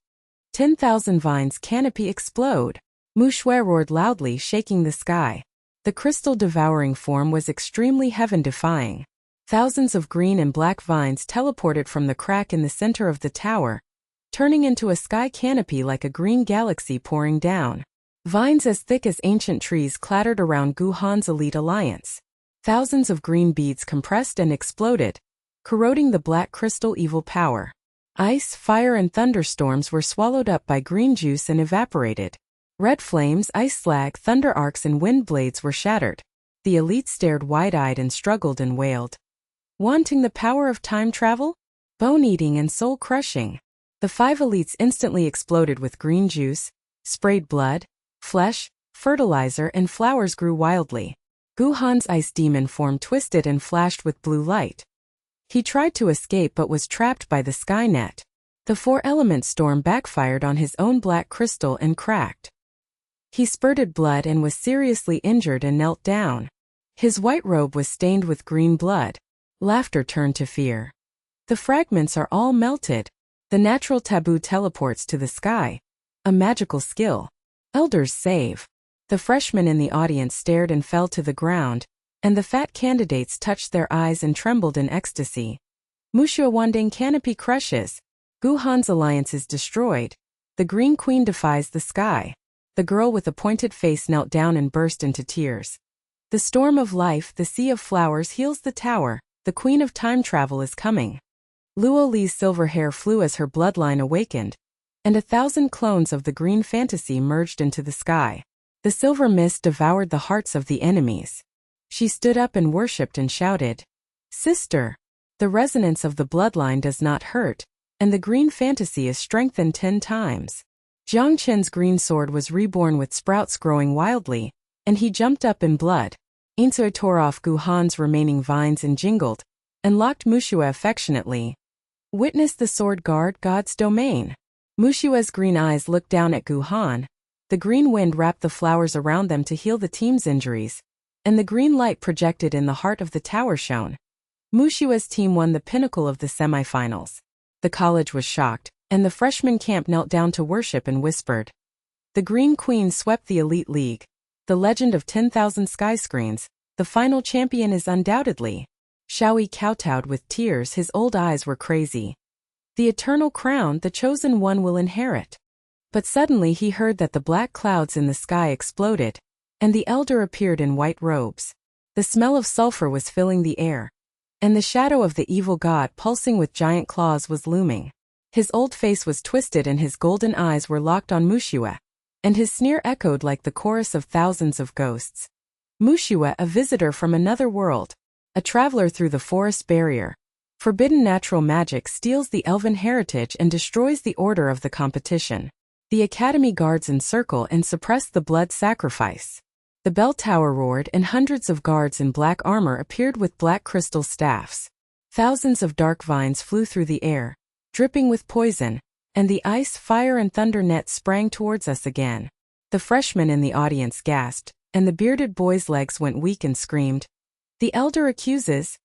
10,000 vines canopy explode. Muxue roared loudly, shaking the sky. The crystal-devouring form was extremely heaven-defying. Thousands of green and black vines teleported from the crack in the center of the tower, turning into a sky canopy like a green galaxy pouring down. Vines as thick as ancient trees clattered around Gu Han's elite alliance. Thousands of green beads compressed and exploded, corroding the black crystal evil power. Ice, fire and thunderstorms were swallowed up by green juice and evaporated. Red flames, ice slag, thunder arcs and wind blades were shattered. The elite stared wide-eyed and struggled and wailed. Wanting the power of time travel? Bone-eating and soul-crushing. The 5 elites instantly exploded with green juice, sprayed blood, flesh, fertilizer and flowers grew wildly. Gu Han's ice demon form twisted and flashed with blue light. He tried to escape but was trapped by the sky net. The 4-element storm backfired on his own black crystal and cracked. He spurted blood and was seriously injured and knelt down. His white robe was stained with green blood. Laughter turned to fear. The fragments are all melted. The natural taboo teleports to the sky. A magical skill. Elders save. The freshmen in the audience stared and fell to the ground, and the fat candidates touched their eyes and trembled in ecstasy. Muxue Wanding canopy crushes. Gu Han's alliance is destroyed. The Green Queen defies the sky. The girl with a pointed face knelt down and burst into tears. The storm of life, the sea of flowers heals the tower. The Queen of Time Travel is coming. Luo Li's silver hair flew as her bloodline awakened, and 1,000 clones of the green fantasy merged into the sky. The silver mist devoured the hearts of the enemies. She stood up and worshipped and shouted, "Sister! The resonance of the bloodline does not hurt, and the green fantasy is strengthened 10 times. Jiang Chen's green sword was reborn with sprouts growing wildly, and he jumped up in blood. Muxue tore off Gu Han's remaining vines and jingled, and locked Muxue affectionately. Witness the sword guard God's domain. Muxue's green eyes looked down at Gu Han. The green wind wrapped the flowers around them to heal the team's injuries, and the green light projected in the heart of the tower shone. Muxue's team won the pinnacle of the semifinals. The college was shocked, and the freshman camp knelt down to worship and whispered. The Green Queen swept the Elite League. The legend of 10,000 skyscreens, the final champion is undoubtedly. Xiaoyi kowtowed with tears, his old eyes were crazy. The eternal crown the chosen one will inherit. But suddenly he heard that the black clouds in the sky exploded, and the elder appeared in white robes. The smell of sulfur was filling the air, and the shadow of the evil god pulsing with giant claws was looming. His old face was twisted and his golden eyes were locked on Muxue, and his sneer echoed like the chorus of thousands of ghosts. Muxue, a visitor from another world, a traveler through the forest barrier. Forbidden natural magic steals the elven heritage and destroys the order of the competition. The academy guards encircle and suppress the blood sacrifice. The bell tower roared and hundreds of guards in black armor appeared with black crystal staffs. Thousands of dark vines flew through the air, dripping with poison, and the ice, fire and thunder net sprang towards us again. The freshmen in the audience gasped, and the bearded boy's legs went weak and screamed. The elder accuses?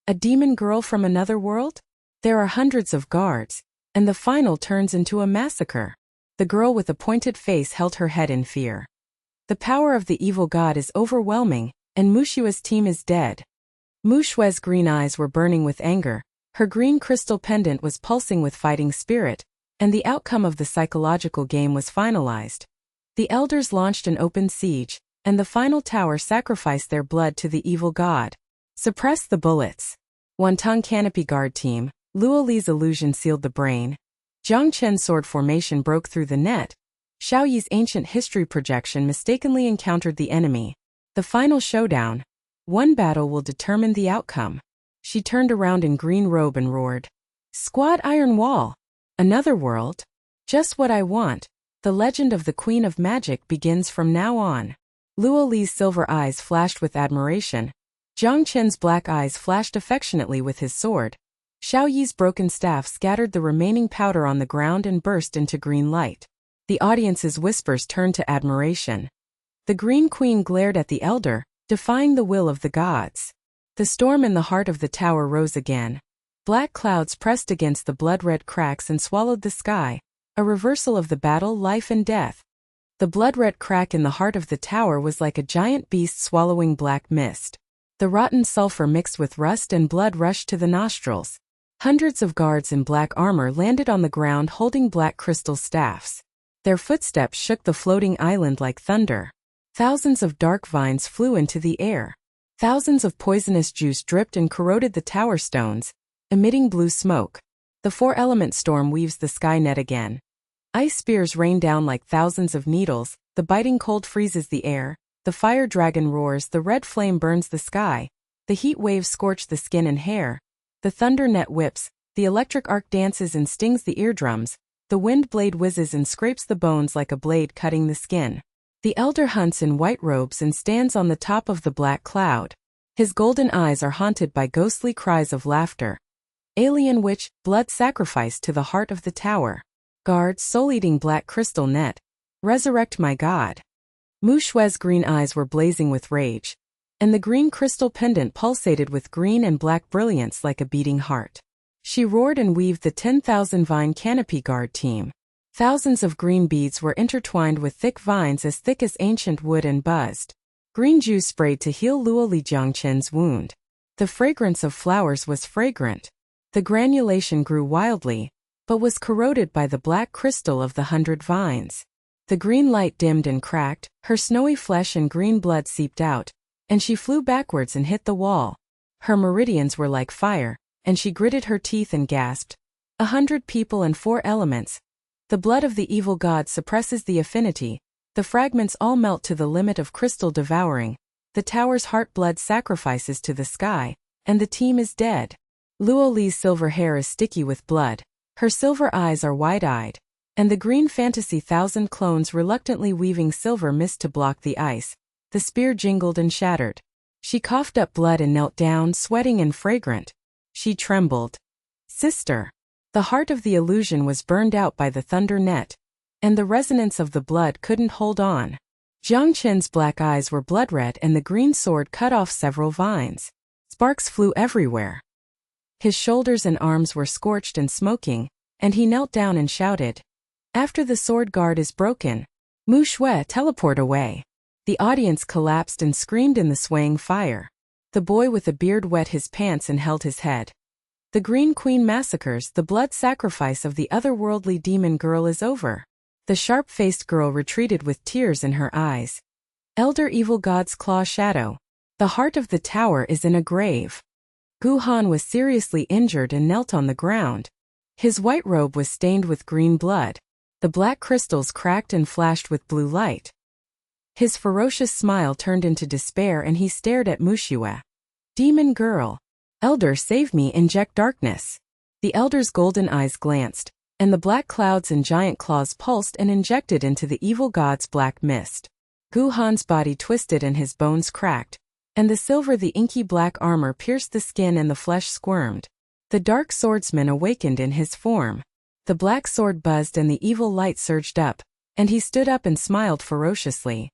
A demon girl from another world? There are hundreds of guards, and the final turns into a massacre. The girl with a pointed face held her head in fear. The power of the evil god is overwhelming, and Muxue's team is dead. Muxue's green eyes were burning with anger, her green crystal pendant was pulsing with fighting spirit, and the outcome of the psychological game was finalized. The elders launched an open siege, and the final tower sacrificed their blood to the evil god. Suppress the bullets. Wantong Canopy Guard Team, Luo Li's illusion sealed the brain. Jiang Chen's sword formation broke through the net. Xiaoyi's ancient history projection mistakenly encountered the enemy. The final showdown. One battle will determine the outcome. She turned around in green robe and roared. Squad Iron Wall. Another world? Just what I want. The legend of the Queen of Magic begins from now on. Luo Li's silver eyes flashed with admiration. Jiang Chen's black eyes flashed affectionately with his sword. Xiao Yi's broken staff scattered the remaining powder on the ground and burst into green light. The audience's whispers turned to admiration. The Green Queen glared at the elder, defying the will of the gods. The storm in the heart of the tower rose again. Black clouds pressed against the blood-red cracks and swallowed the sky, a reversal of the battle, life and death. The blood-red crack in the heart of the tower was like a giant beast swallowing black mist. The rotten sulfur mixed with rust and blood rushed to the nostrils. Hundreds of guards in black armor landed on the ground holding black crystal staffs. Their footsteps shook the floating island like thunder. Thousands of dark vines flew into the air. Thousands of poisonous juice dripped and corroded the tower stones, emitting blue smoke. The four-element storm weaves the sky net again. Ice spears rain down like thousands of needles, the biting cold freezes the air, the fire dragon roars, the red flame burns the sky, the heat waves scorch the skin and hair, the thunder net whips, the electric arc dances and stings the eardrums, the wind blade whizzes and scrapes the bones like a blade cutting the skin. The elder hunts in white robes and stands on the top of the black cloud. His golden eyes are haunted by ghostly cries of laughter. Alien witch, blood sacrifice to the heart of the tower. Guard, soul-eating black crystal net. Resurrect my god. Muxue's green eyes were blazing with rage, and the green crystal pendant pulsated with green and black brilliance like a beating heart. She roared and weaved the 10,000 vine canopy guard team. Thousands of green beads were intertwined with thick vines as thick as ancient wood and buzzed. Green juice sprayed to heal Luo Li Jiang Chen's wound. The fragrance of flowers was fragrant. The granulation grew wildly, but was corroded by the black crystal of the 100 vines. The green light dimmed and cracked, her snowy flesh and green blood seeped out, and she flew backwards and hit the wall. Her meridians were like fire, and she gritted her teeth and gasped. 100 people and 4 elements. The blood of the evil god suppresses the affinity. The fragments all melt to the limit of crystal devouring. The tower's heart blood sacrifices to the sky, and the team is dead. Luo Li's silver hair is sticky with blood. Her silver eyes are wide-eyed, and the green fantasy 1,000 clones reluctantly weaving silver mist to block the ice. The spear jingled and shattered. She coughed up blood and knelt down, sweating and fragrant. She trembled. Sister. The heart of the illusion was burned out by the thunder net, and the resonance of the blood couldn't hold on. Jiang Chen's black eyes were blood-red and the green sword cut off several vines. Sparks flew everywhere. His shoulders and arms were scorched and smoking, and he knelt down and shouted, "After the sword guard is broken, Muxue, teleport away." The audience collapsed and screamed in the swaying fire. The boy with a beard wet his pants and held his head. The Green Queen massacres, the blood sacrifice of the otherworldly demon girl is over. The sharp-faced girl retreated with tears in her eyes. Elder evil god's claw shadow. The heart of the tower is in a grave. Gu Han was seriously injured and knelt on the ground. His white robe was stained with green blood. The black crystals cracked and flashed with blue light. His ferocious smile turned into despair and he stared at Muxue. Demon girl. Elder, save me, inject darkness. The elder's golden eyes glanced, and the black clouds and giant claws pulsed and injected into the evil god's black mist. Gu Han's body twisted and his bones cracked, and the inky black armor pierced the skin and the flesh squirmed. The dark swordsman awakened in his form. The black sword buzzed and the evil light surged up, and he stood up and smiled ferociously.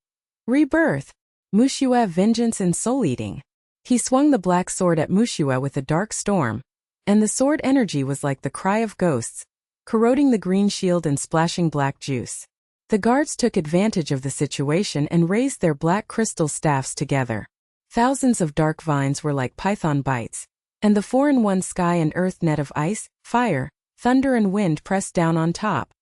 Rebirth. Muxue, vengeance and soul-eating. He swung the black sword at Muxue with a dark storm, and the sword energy was like the cry of ghosts, corroding the green shield and splashing black juice. The guards took advantage of the situation and raised their black crystal staffs together. Thousands of dark vines were like python bites, and the 4-in-1 sky and earth net of ice, fire, thunder and wind pressed down on top.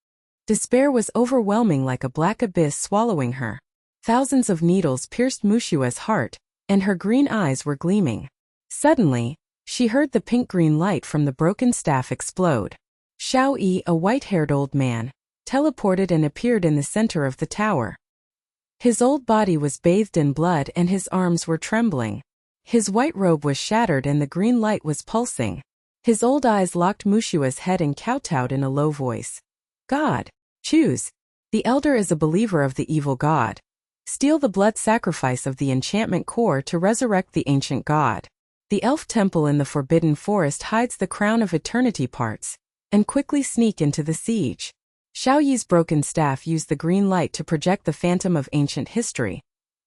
Despair was overwhelming like a black abyss swallowing her. Thousands of needles pierced Muxue's heart, and her green eyes were gleaming. Suddenly, she heard the pink-green light from the broken staff explode. Xiao Yi, a white-haired old man, teleported and appeared in the center of the tower. His old body was bathed in blood and his arms were trembling. His white robe was shattered and the green light was pulsing. His old eyes locked Muxue's head and kowtowed in a low voice. God, choose. The elder is a believer of the evil god. Steal the blood sacrifice of the enchantment core to resurrect the ancient god. The elf temple in the Forbidden Forest hides the crown of eternity parts, and quickly sneak into the siege. Xiaoyi's broken staff used the green light to project the phantom of ancient history.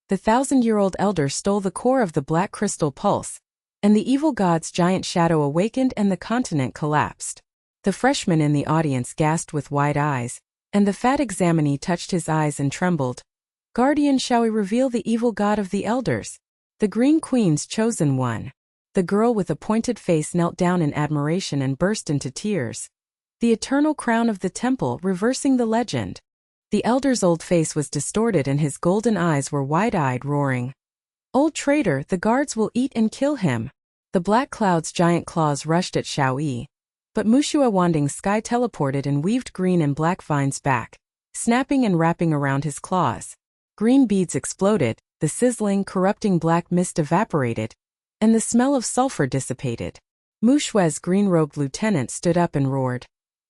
The 1,000-year-old elder stole the core of the black crystal pulse, and the evil god's giant shadow awakened and the continent collapsed. The freshman in the audience gasped with wide eyes, and the fat examinee touched his eyes and trembled. Guardian, shall we reveal the evil god of the elders? The Green Queen's chosen one. The girl with a pointed face knelt down in admiration and burst into tears. The eternal crown of the temple, reversing the legend. The elder's old face was distorted and his golden eyes were wide-eyed, roaring. Old traitor, the guards will eat and kill him. The black cloud's giant claws rushed at Xiaoyi. But Muxue Wanding Sky teleported and weaved green and black vines back, snapping and wrapping around his claws. Green beads exploded, the sizzling, corrupting black mist evaporated, and the smell of sulfur dissipated. Muxue's green-robed lieutenant stood up and roared.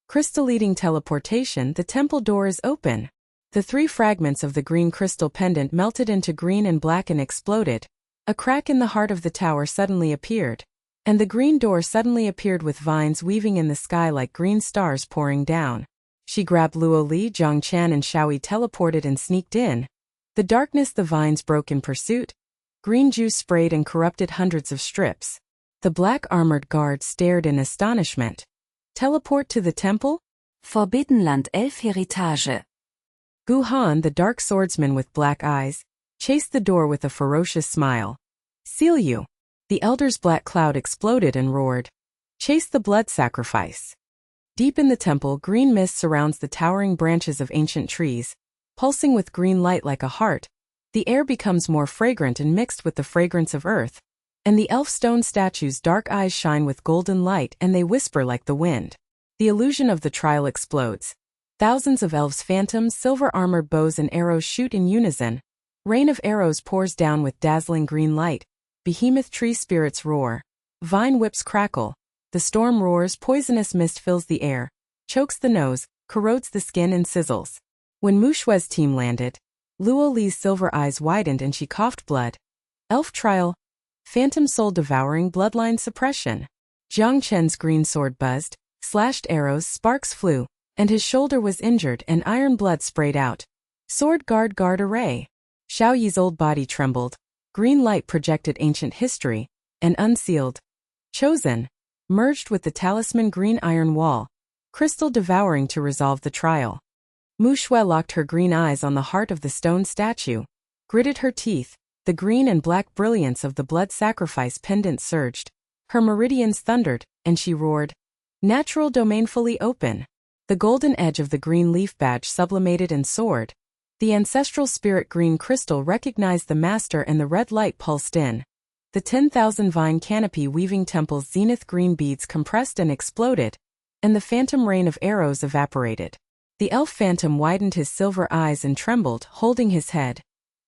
Crystal-eating teleportation, the temple door is open. The 3 fragments of the green crystal pendant melted into green and black and exploded. A crack in the heart of the tower suddenly appeared, and the green door suddenly appeared with vines weaving in the sky like green stars pouring down. She grabbed Luo Li, Jiang Chen and Xiaoyi teleported and sneaked in. The darkness the vines broke in pursuit. Green juice sprayed and corrupted hundreds of strips. The black armored guards stared in astonishment. Teleport to the temple? Forbidden Land 11 Heritage. Gu Han, the dark swordsman with black eyes, chased the door with a ferocious smile. Seal you. The elder's black cloud exploded and roared. Chase the blood sacrifice. Deep in the temple, green mist surrounds the towering branches of ancient trees, pulsing with green light like a heart. The air becomes more fragrant and mixed with the fragrance of earth, and the elf stone statue's dark eyes shine with golden light and they whisper like the wind. The illusion of the trial explodes. Thousands of elves' phantoms, silver-armored bows and arrows shoot in unison. Rain of arrows pours down with dazzling green light. Behemoth tree spirits roar. Vine whips crackle. The storm roars, poisonous mist fills the air, chokes the nose, corrodes the skin and sizzles. When Muxue's team landed, Luo Li's silver eyes widened and she coughed blood. Elf trial. Phantom soul devouring, bloodline suppression. Jiang Chen's green sword buzzed, slashed arrows, sparks flew, and his shoulder was injured and iron blood sprayed out. Sword guard array. Xiaoyi's old body trembled. Green light projected ancient history, and unsealed. Chosen. Merged with the talisman green iron wall. Crystal devouring to resolve the trial. Muxue locked her green eyes on the heart of the stone statue, gritted her teeth. The green and black brilliance of the blood sacrifice pendant surged. Her meridians thundered, and she roared. Natural domain fully open. The golden edge of the green leaf badge sublimated and soared. The ancestral spirit green crystal recognized the master and the red light pulsed in. The 10,000 vine canopy weaving temple's zenith green beads compressed and exploded, and the phantom rain of arrows evaporated. The elf phantom widened his silver eyes and trembled, holding his head.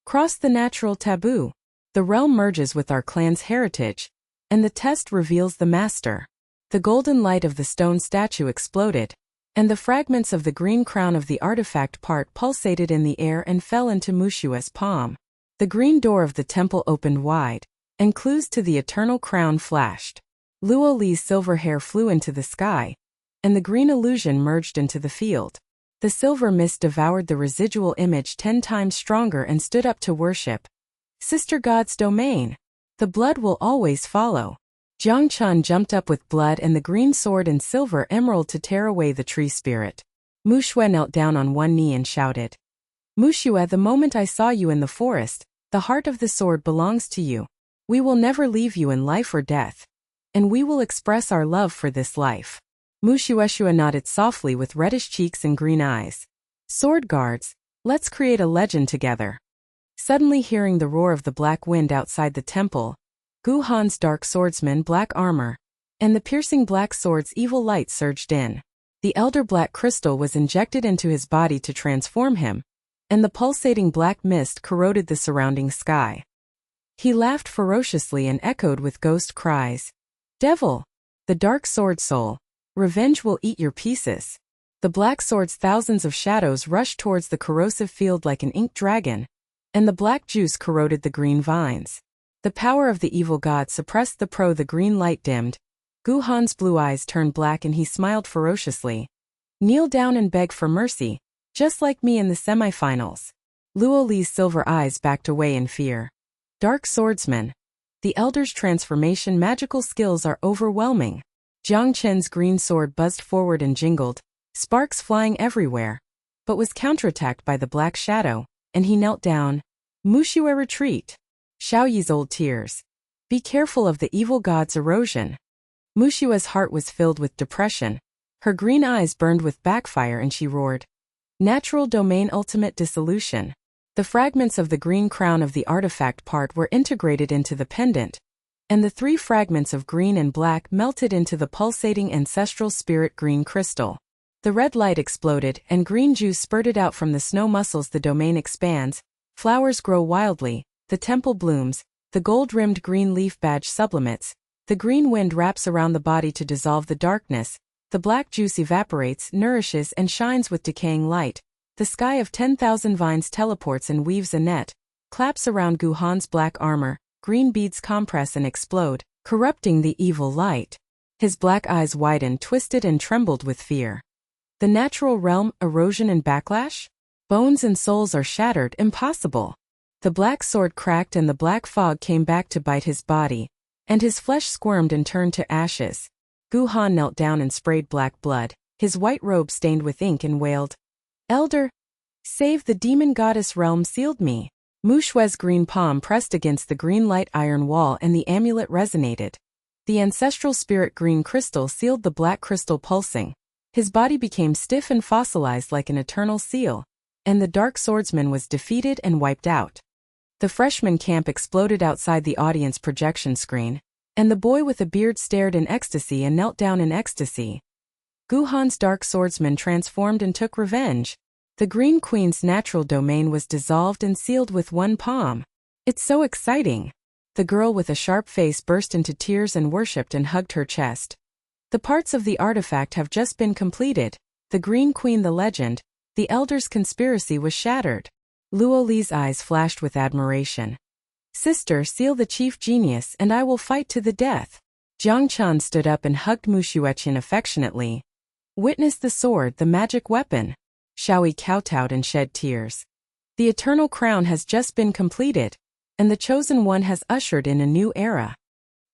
Cross the natural taboo. The realm merges with our clan's heritage, and the test reveals the master. The golden light of the stone statue exploded, and the fragments of the green crown of the artifact part pulsated in the air and fell into Muxue's palm. The green door of the temple opened wide, and clues to the eternal crown flashed. Luo Li's silver hair flew into the sky, and the green illusion merged into the field. The silver mist devoured the residual image 10 times stronger and stood up to worship. Sister God's domain. The blood will always follow. Jiang Chen jumped up with blood and the green sword and silver emerald to tear away the tree spirit. Muxue knelt down on one knee and shouted. Muxue, the moment I saw you in the forest, the heart of the sword belongs to you. We will never leave you in life or death. And we will express our love for this life. Muxue nodded softly with reddish cheeks and green eyes. Sword guards, let's create a legend together. Suddenly hearing the roar of the black wind outside the temple, Gu Han's dark swordsman black armor, and the piercing black sword's evil light surged in. The elder black crystal was injected into his body to transform him, and the pulsating black mist corroded the surrounding sky. He laughed ferociously and echoed with ghost cries. Devil! The dark sword soul! Revenge will eat your pieces. The black sword's thousands of shadows rushed towards the corrosive field like an ink dragon, and the black juice corroded the green vines. The power of the evil god suppressed the green light dimmed. Gu Han's blue eyes turned black and he smiled ferociously. Kneel down and beg for mercy, just like me in the semifinals. Luo Li's silver eyes backed away in fear. Dark swordsman. The elder's transformation magical skills are overwhelming. Jiang Chen's green sword buzzed forward and jingled, sparks flying everywhere, but was counterattacked by the black shadow, and he knelt down. Muxue retreat. Xiaoyi's old tears. Be careful of the evil god's erosion. Muxue's heart was filled with depression. Her green eyes burned with backfire and she roared. Natural domain ultimate dissolution. The fragments of the green crown of the artifact part were integrated into the pendant, and the 3 fragments of green and black melted into the pulsating ancestral spirit green crystal. The red light exploded and green juice spurted out from the snow muscles. The domain expands, flowers grow wildly, the temple blooms, the gold-rimmed green leaf badge sublimates, the green wind wraps around the body to dissolve the darkness, the black juice evaporates, nourishes and shines with decaying light, the sky of 10,000 vines teleports and weaves a net, claps around Gu Han's black armor, green beads compress and explode, corrupting the evil light. His black eyes widened, twisted and trembled with fear. The natural realm, erosion and backlash? Bones and souls are shattered, impossible. The black sword cracked and the black fog came back to bite his body, and his flesh squirmed and turned to ashes. Gu Han knelt down and sprayed black blood, his white robe stained with ink, and wailed, Elder, save the demon goddess realm sealed me. Muxue's green palm pressed against the green light iron wall and the amulet resonated. The ancestral spirit green crystal sealed the black crystal pulsing. His body became stiff and fossilized like an eternal seal, and the dark swordsman was defeated and wiped out. The freshman camp exploded outside the audience projection screen, and the boy with a beard stared in ecstasy and knelt down in ecstasy. Gu Han's dark swordsman transformed and took revenge. The Green Queen's natural domain was dissolved and sealed with one palm. It's so exciting. The girl with a sharp face burst into tears and worshipped and hugged her chest. The parts of the artifact have just been completed. The Green Queen, the legend, the Elder's conspiracy was shattered. Luo Li's eyes flashed with admiration. Sister, seal the chief genius and I will fight to the death. Jiang Chen stood up and hugged Muxue affectionately. Witness the sword, the magic weapon. Xiaoyi kowtowed and shed tears. The eternal crown has just been completed, and the chosen one has ushered in a new era.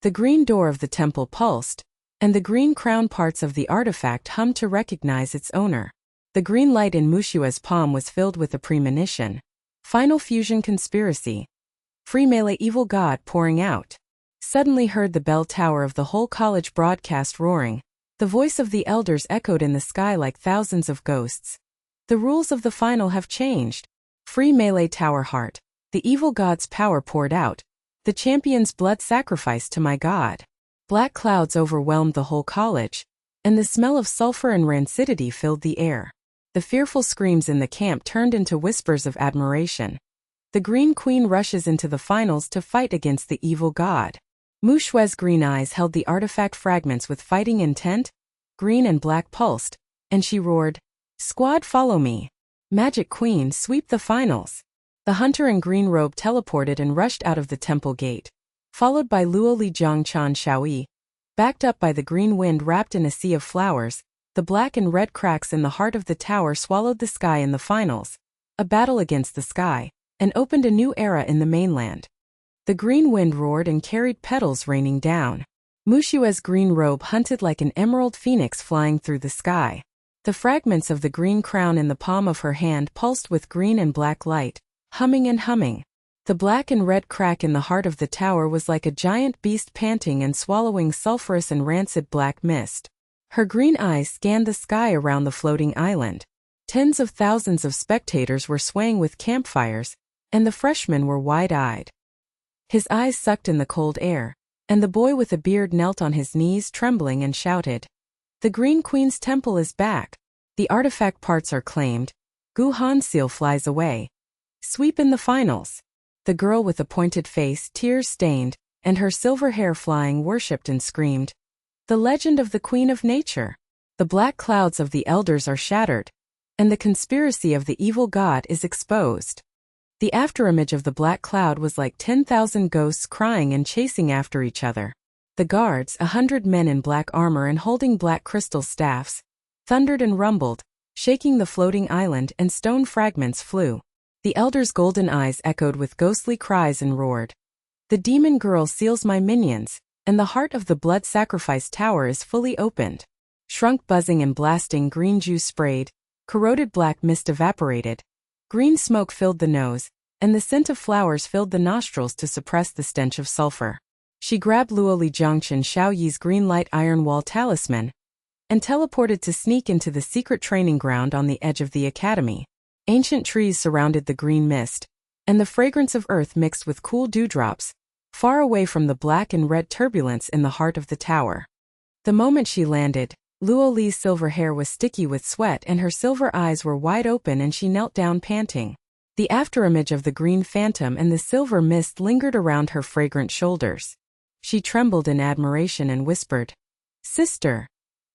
The green door of the temple pulsed, and the green crown parts of the artifact hummed to recognize its owner. The green light in Muxue's palm was filled with a premonition. Final fusion conspiracy. Free melee evil god pouring out. Suddenly heard the bell tower of the whole college broadcast roaring. The voice of the elders echoed in the sky like thousands of ghosts. The rules of the final have changed. Free melee tower heart. The evil god's power poured out. The champion's blood sacrificed to my god. Black clouds overwhelmed the whole college, and the smell of sulfur and rancidity filled the air. The fearful screams in the camp turned into whispers of admiration. The Green Queen rushes into the finals to fight against the evil god. Muxue's green eyes held the artifact fragments with fighting intent. Green and black pulsed, and she roared, Squad, follow me. Magic Queen, sweep the finals. The hunter in green robe teleported and rushed out of the temple gate, followed by Luo Li, Jiang Chen, Xiaoyi. Backed up by the green wind wrapped in a sea of flowers, the black and red cracks in the heart of the tower swallowed the sky in the finals. A battle against the sky, and opened a new era in the mainland. The green wind roared and carried petals raining down. Muxue's green robe hunted like an emerald phoenix flying through the sky. The fragments of the green crown in the palm of her hand pulsed with green and black light, humming and humming. The black and red crack in the heart of the tower was like a giant beast panting and swallowing sulphurous and rancid black mist. Her green eyes scanned the sky around the floating island. Tens of thousands of spectators were swaying with campfires, and the freshmen were wide-eyed. His eyes sucked in the cold air, and the boy with a beard knelt on his knees trembling and shouted, The Green Queen's temple is back. The artifact parts are claimed. Gu Hanxiao flies away. Sweep in the finals. The girl with a pointed face, tears stained, and her silver hair flying worshipped and screamed, The legend of the Queen of Nature. The black clouds of the elders are shattered, and the conspiracy of the evil god is exposed. The afterimage of the black cloud was like 10,000 ghosts crying and chasing after each other. The guards, 100 men in black armor and holding black crystal staffs, thundered and rumbled, shaking the floating island, and stone fragments flew. The elder's golden eyes echoed with ghostly cries and roared. The demon girl seals my minions, and the heart of the blood sacrifice tower is fully opened. Shrunk buzzing and blasting, green juice sprayed, corroded black mist evaporated. Green smoke filled the nose, and the scent of flowers filled the nostrils to suppress the stench of sulfur. She grabbed Luo Li Jiang Chen Xiaoyi's green light iron wall talisman and teleported to sneak into the secret training ground on the edge of the academy. Ancient trees surrounded the green mist, and the fragrance of earth mixed with cool dewdrops, far away from the black and red turbulence in the heart of the tower. The moment she landed, Luo Li's silver hair was sticky with sweat and her silver eyes were wide open, and she knelt down panting. The afterimage of the green phantom and the silver mist lingered around her fragrant shoulders. She trembled in admiration and whispered, "Sister,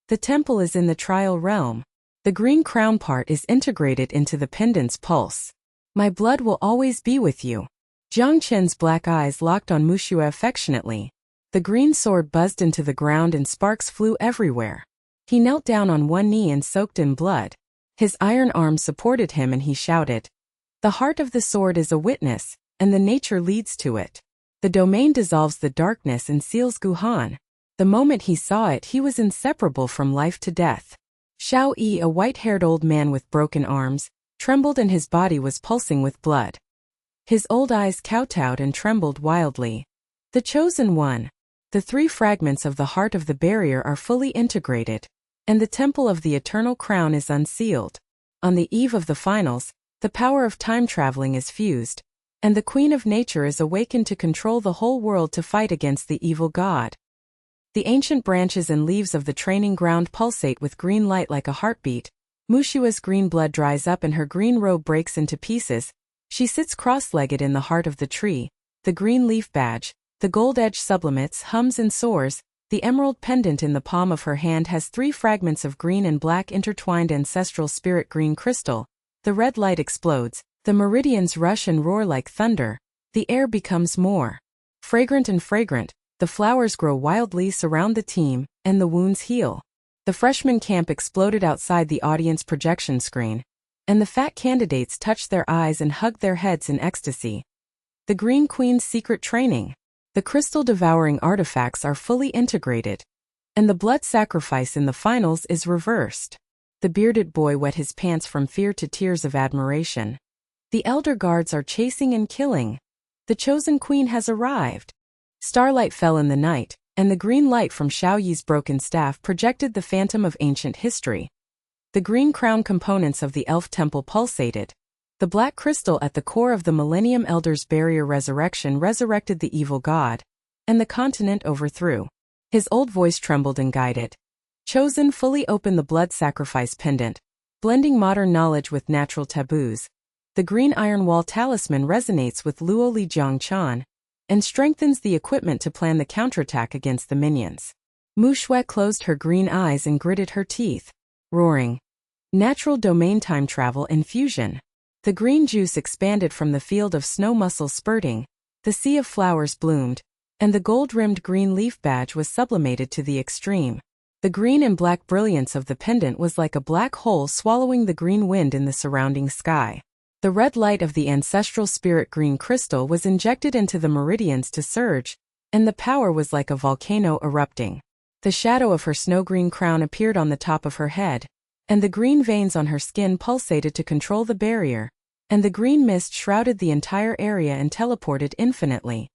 the temple is in the trial realm. The green crown part is integrated into the pendant's pulse. My blood will always be with you." Jiang Chen's black eyes locked on Muxue affectionately. The green sword buzzed into the ground and sparks flew everywhere. He knelt down on one knee and soaked in blood. His iron arm supported him and he shouted, "The heart of the sword is a witness, and the nature leads to it. The domain dissolves the darkness and seals Gu Han." The moment he saw it, he was inseparable from life to death. Xiao Yi, a white-haired old man with broken arms, trembled and his body was pulsing with blood. His old eyes kowtowed and trembled wildly. "The chosen one. The 3 fragments of the heart of the barrier are fully integrated, and the temple of the eternal crown is unsealed. On the eve of the finals, the power of time traveling is fused, and the Queen of Nature is awakened to control the whole world to fight against the evil god." The ancient branches and leaves of the training ground pulsate with green light like a heartbeat. Mushua's green blood dries up and her green robe breaks into pieces. She sits cross-legged in the heart of the tree. The green leaf badge, the gold edge sublimates, hums and soars. The emerald pendant in the palm of her hand has 3 fragments of green and black intertwined ancestral spirit green crystal. The red light explodes. The meridians rush and roar like thunder. The air becomes more fragrant and fragrant. The flowers grow wildly, surround the team, and the wounds heal. The freshman camp exploded outside the audience projection screen, and the fat candidates touched their eyes and hugged their heads in ecstasy. The Green Queen's secret training. The crystal-devouring artifacts are fully integrated, and the blood sacrifice in the finals is reversed. The bearded boy wet his pants from fear to tears of admiration. The elder guards are chasing and killing. The chosen queen has arrived. Starlight fell in the night, and the green light from Xiaoyi's broken staff projected the phantom of ancient history. The green crown components of the elf temple pulsated. The black crystal at the core of the Millennium Elder's barrier resurrection resurrected the evil god, and the continent overthrew. His old voice trembled and guided. Chosen fully opened the blood sacrifice pendant, blending modern knowledge with natural taboos. The green iron wall talisman resonates with Luo Li Jiang Chen, and strengthens the equipment to plan the counterattack against the minions. Muxue closed her green eyes and gritted her teeth, roaring. Natural domain time travel and fusion. The green juice expanded from the field of snow muscles spurting, the sea of flowers bloomed, and the gold-rimmed green leaf badge was sublimated to the extreme. The green and black brilliance of the pendant was like a black hole swallowing the green wind in the surrounding sky. The red light of the ancestral spirit green crystal was injected into the meridians to surge, and the power was like a volcano erupting. The shadow of her snow-green crown appeared on the top of her head, and the green veins on her skin pulsated to control the barrier, and the green mist shrouded the entire area and teleported infinitely.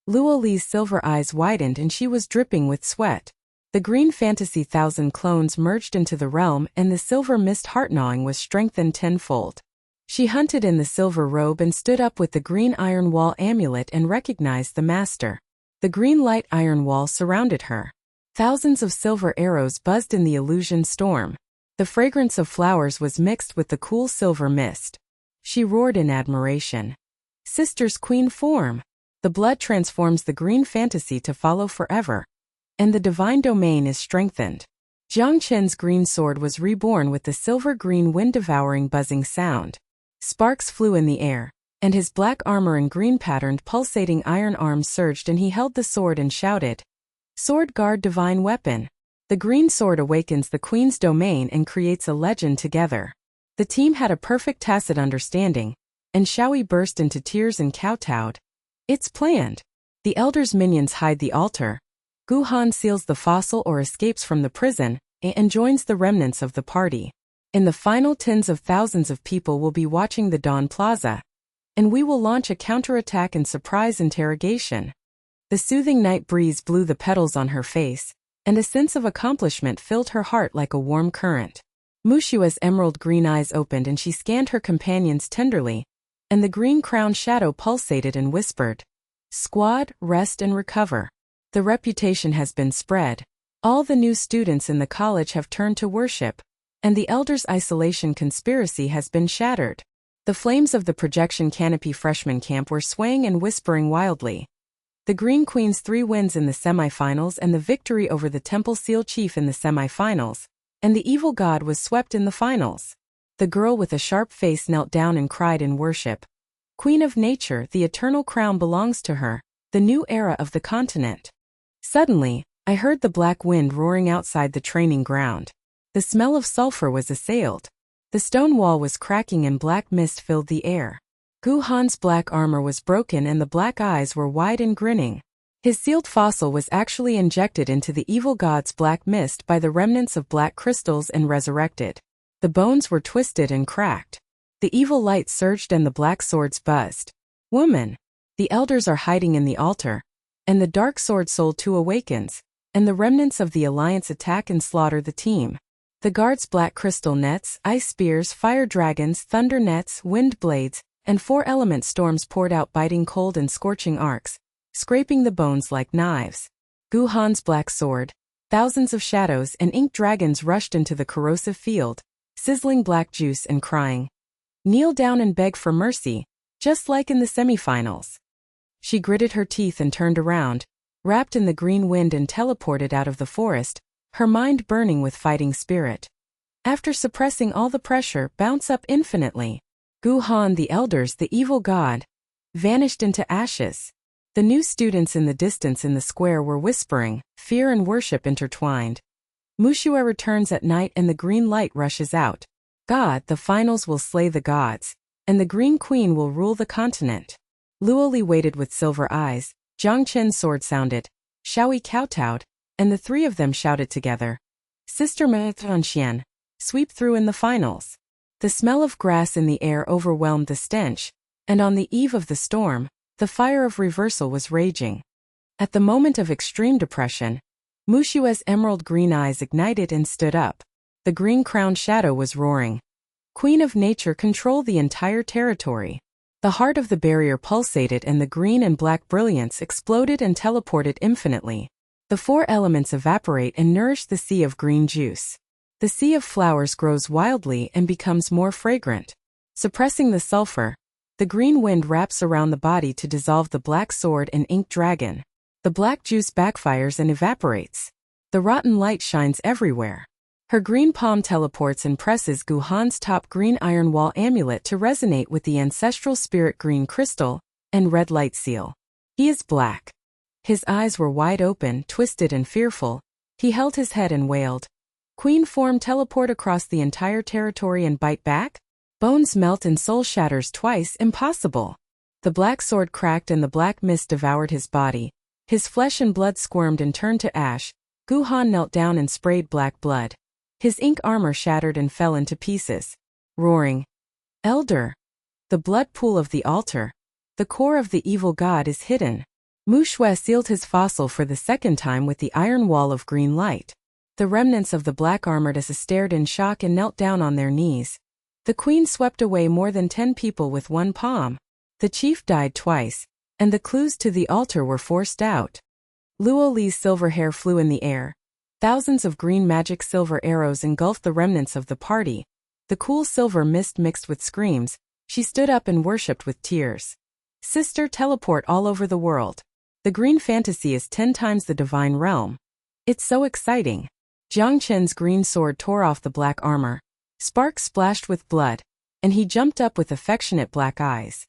Luo Li's silver eyes widened and she was dripping with sweat. The green fantasy thousand clones merged into the realm, and the silver mist heart-gnawing was strengthened tenfold. She hunted in the silver robe and stood up with the green iron wall amulet and recognized the master. The green light iron wall surrounded her. Thousands of silver arrows buzzed in the illusion storm. The fragrance of flowers was mixed with the cool silver mist. She roared in admiration. Sister's queen form. The blood transforms the green fantasy to follow forever, and the divine domain is strengthened. Jiang Chen's green sword was reborn with the silver-green wind-devouring buzzing sound. Sparks flew in the air, and his black armor and green-patterned pulsating iron arms surged, and he held the sword and shouted, "Sword guard divine weapon." The green sword awakens the queen's domain and creates a legend together. The team had a perfect tacit understanding, and Xiaoyi burst into tears and kowtowed. It's planned. The elders' minions hide the altar. Gu Han seals the fossil or escapes from the prison, and joins the remnants of the party. In the final, tens of thousands of people will be watching the Dawn Plaza, and we will launch a counterattack and surprise interrogation. The soothing night breeze blew the petals on her face, and a sense of accomplishment filled her heart like a warm current. Muxue's emerald green eyes opened and she scanned her companions tenderly, and the green crown shadow pulsated and whispered, "Squad, rest and recover. The reputation has been spread. All the new students in the college have turned to worship, and the elders' isolation conspiracy has been shattered." The flames of the projection canopy freshman camp were swaying and whispering wildly. The Green Queen's 3 wins in the semifinals and the victory over the Temple Seal Chief in the semifinals, and the evil god was swept in the finals. The girl with a sharp face knelt down and cried in worship. Queen of Nature, the eternal crown belongs to her, the new era of the continent. Suddenly, I heard the black wind roaring outside the training ground. The smell of sulfur was assailed. The stone wall was cracking and black mist filled the air. Gu Han's black armor was broken and the black eyes were wide and grinning. His sealed fossil was actually injected into the evil god's black mist by the remnants of black crystals and resurrected. The bones were twisted and cracked. The evil light surged and the black swords buzzed. "Woman! The elders are hiding in the altar, and the dark sword soul too awakens, and the remnants of the alliance attack and slaughter the team." The guards' black crystal nets, ice spears, fire dragons, thunder nets, wind blades, and 4-element storms poured out, biting cold and scorching arcs, scraping the bones like knives. Gu Han's black sword, thousands of shadows and ink dragons rushed into the corrosive field, sizzling black juice and crying, "Kneel down and beg for mercy, just like in the semifinals." She gritted her teeth and turned around, wrapped in the green wind, and teleported out of the forest, her mind burning with fighting spirit. After suppressing all the pressure, bounce up infinitely. Gu Han, the elders, the evil god, vanished into ashes. The new students in the distance in the square were whispering, fear and worship intertwined. Muxue returns at night and the green light rushes out. God, the finals will slay the gods, and the Green Queen will rule the continent. Luo Li waited with silver eyes. Jiang Chen's sword sounded. Xiaoyi kowtowed, and the 3 of them shouted together, "Sister Xian, sweep through in the finals." The smell of grass in the air overwhelmed the stench, and on the eve of the storm, the fire of reversal was raging. At the moment of extreme depression, Muxue's emerald green eyes ignited and stood up. The green-crowned shadow was roaring. "Queen of Nature, control the entire territory." The heart of the barrier pulsated and the green and black brilliance exploded and teleported infinitely. The 4 elements evaporate and nourish the sea of green juice. The sea of flowers grows wildly and becomes more fragrant. Suppressing the sulfur, the green wind wraps around the body to dissolve the black sword and ink dragon. The black juice backfires and evaporates. The rotten light shines everywhere. Her green palm teleports and presses Gu Han's top green iron wall amulet to resonate with the ancestral spirit green crystal and red light seal. He is black. His eyes were wide open, twisted and fearful. He held his head and wailed, "Queen form, teleport across the entire territory and bite back? Bones melt and soul shatters twice, impossible." The black sword cracked and the black mist devoured his body. His flesh and blood squirmed and turned to ash. Gu Han knelt down and sprayed black blood. His ink armor shattered and fell into pieces. Roaring, "Elder! The blood pool of the altar, the core of the evil god, is hidden." Muxue sealed his fossil for the 2nd time with the iron wall of green light. The remnants of the black armored stared in shock and knelt down on their knees. The queen swept away more than 10 people with one palm. The chief died twice, and the clues to the altar were forced out. Luo Li's silver hair flew in the air. Thousands of green magic silver arrows engulfed the remnants of the party. The cool silver mist mixed with screams. She stood up and worshipped with tears. "Sister, teleport all over the world. The green fantasy is 10 times the divine realm. It's so exciting." Jiang Chen's green sword tore off the black armor. Sparks splashed with blood, and he jumped up with affectionate black eyes.